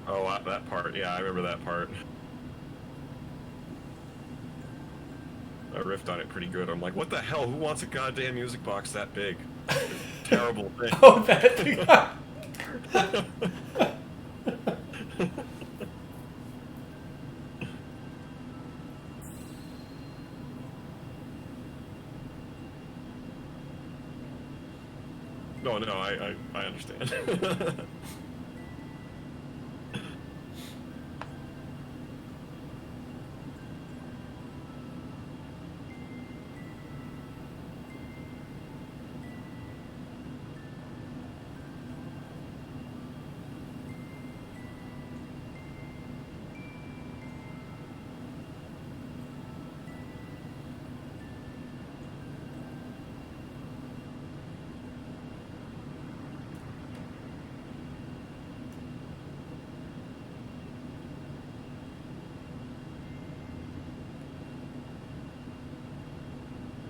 Oh, that part. Yeah, I remember that part. I riffed on it pretty good. I'm like, what the hell? Who wants a goddamn music box that big? Terrible thing. Oh, that thing. No, I understand.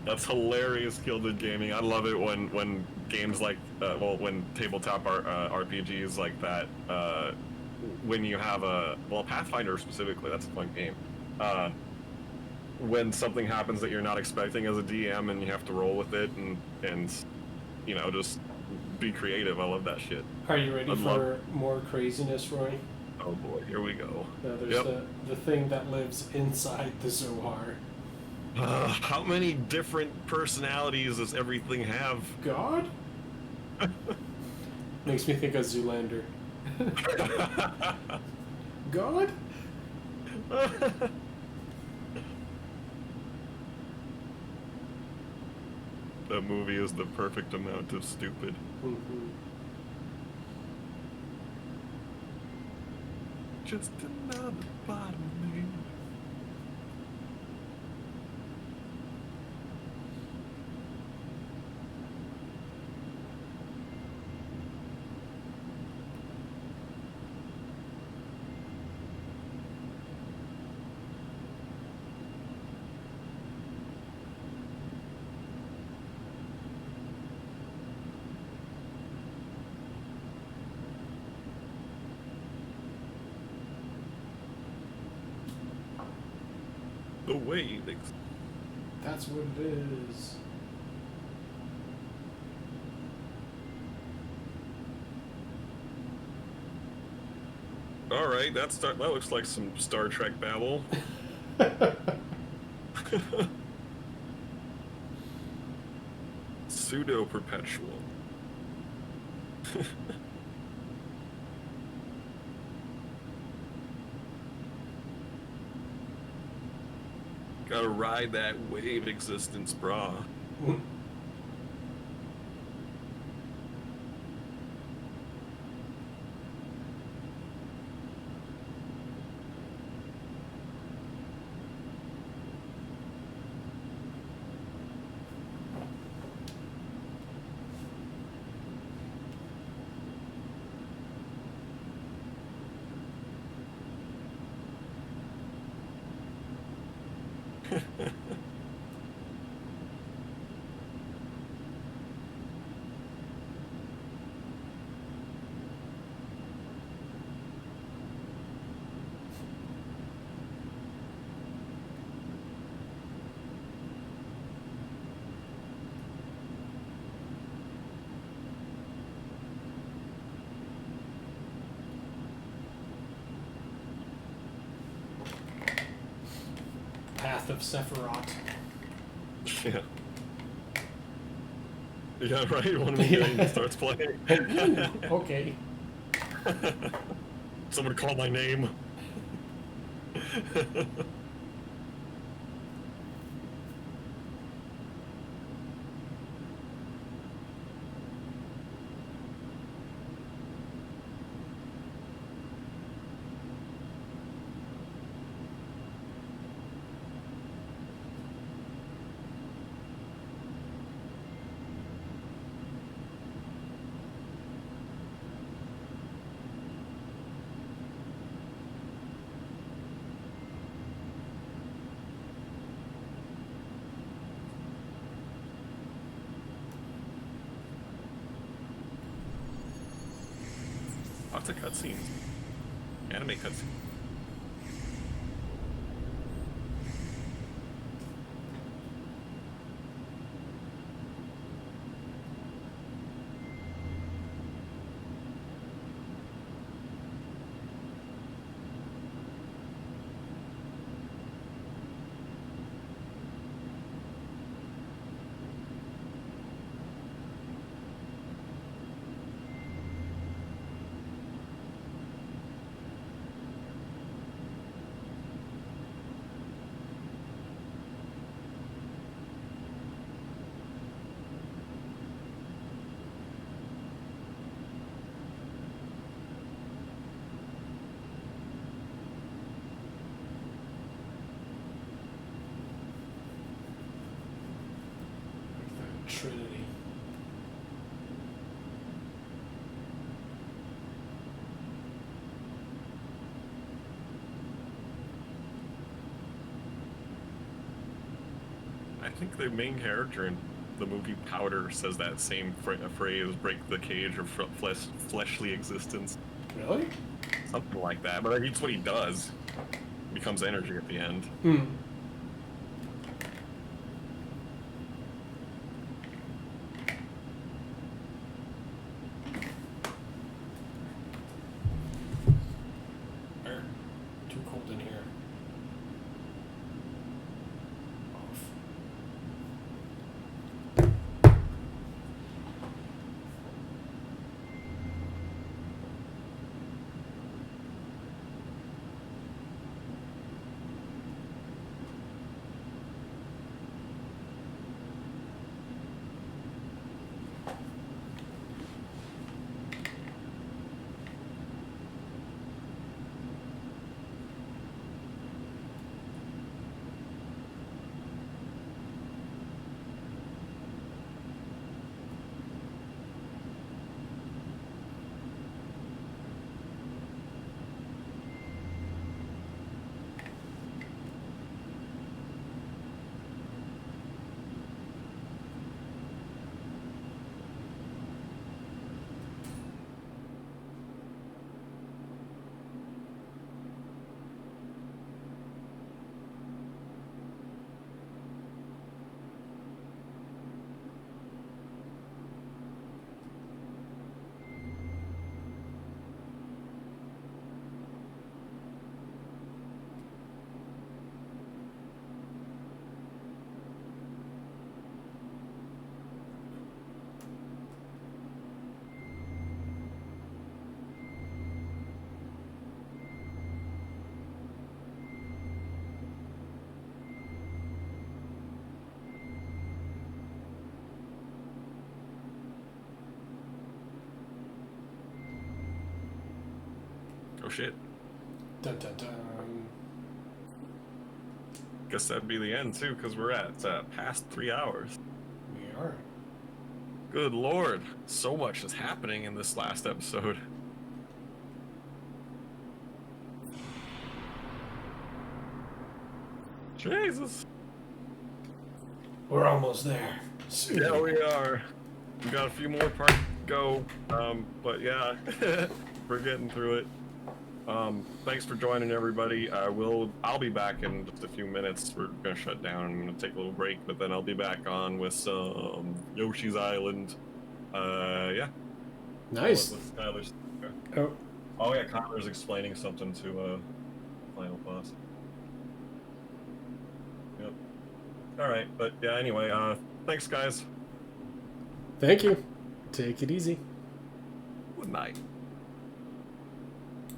That's hilarious, Gilded Gaming. I love it when games like, when tabletop RPGs like that, when you have Pathfinder specifically, that's a fun game. When something happens that you're not expecting as a DM and you have to roll with it and just be creative. I love that shit. Are you ready for more craziness, Roy? Oh boy, here we go. Now there's the thing that lives inside the Zohar. How many different personalities does everything have? God? Makes me think of Zoolander. God? That movie is the perfect amount of stupid. Mm-hmm. Just another part of me. The way That's what it is. All right, that looks like some Star Trek babble. Pseudo perpetual. Gotta ride that wave existence, brah. Wrath of Sephiroth. Yeah. Yeah, right? One of the guys starts playing. Okay. Someone call my name. Lots of cutscenes. Anime cutscenes. Trinity. I think the main character in the movie Powder says that same phrase, break the cage of fleshly existence. Really? Something like that, but that's what he does. Becomes energy at the end. Hmm. Too cold in here. Off. Oh shit. Dun dun dun. Guess that'd be the end too, because we're at past 3 hours. We are. Good lord, so much is happening in this last episode. Jesus. We're almost there. Soon. Yeah, we are. We got a few more parts to go, but yeah, we're getting through it. Thanks for joining, everybody. I'll be back in just a few minutes. We're gonna shut down. I'm gonna take a little break, but then I'll be back on with some Yoshi's Island. Yeah. Nice. With Tyler's. Oh. Oh yeah, Tyler's explaining something to final boss. Yeah. All right, but yeah. Anyway, thanks, guys. Thank you. Take it easy. Good night.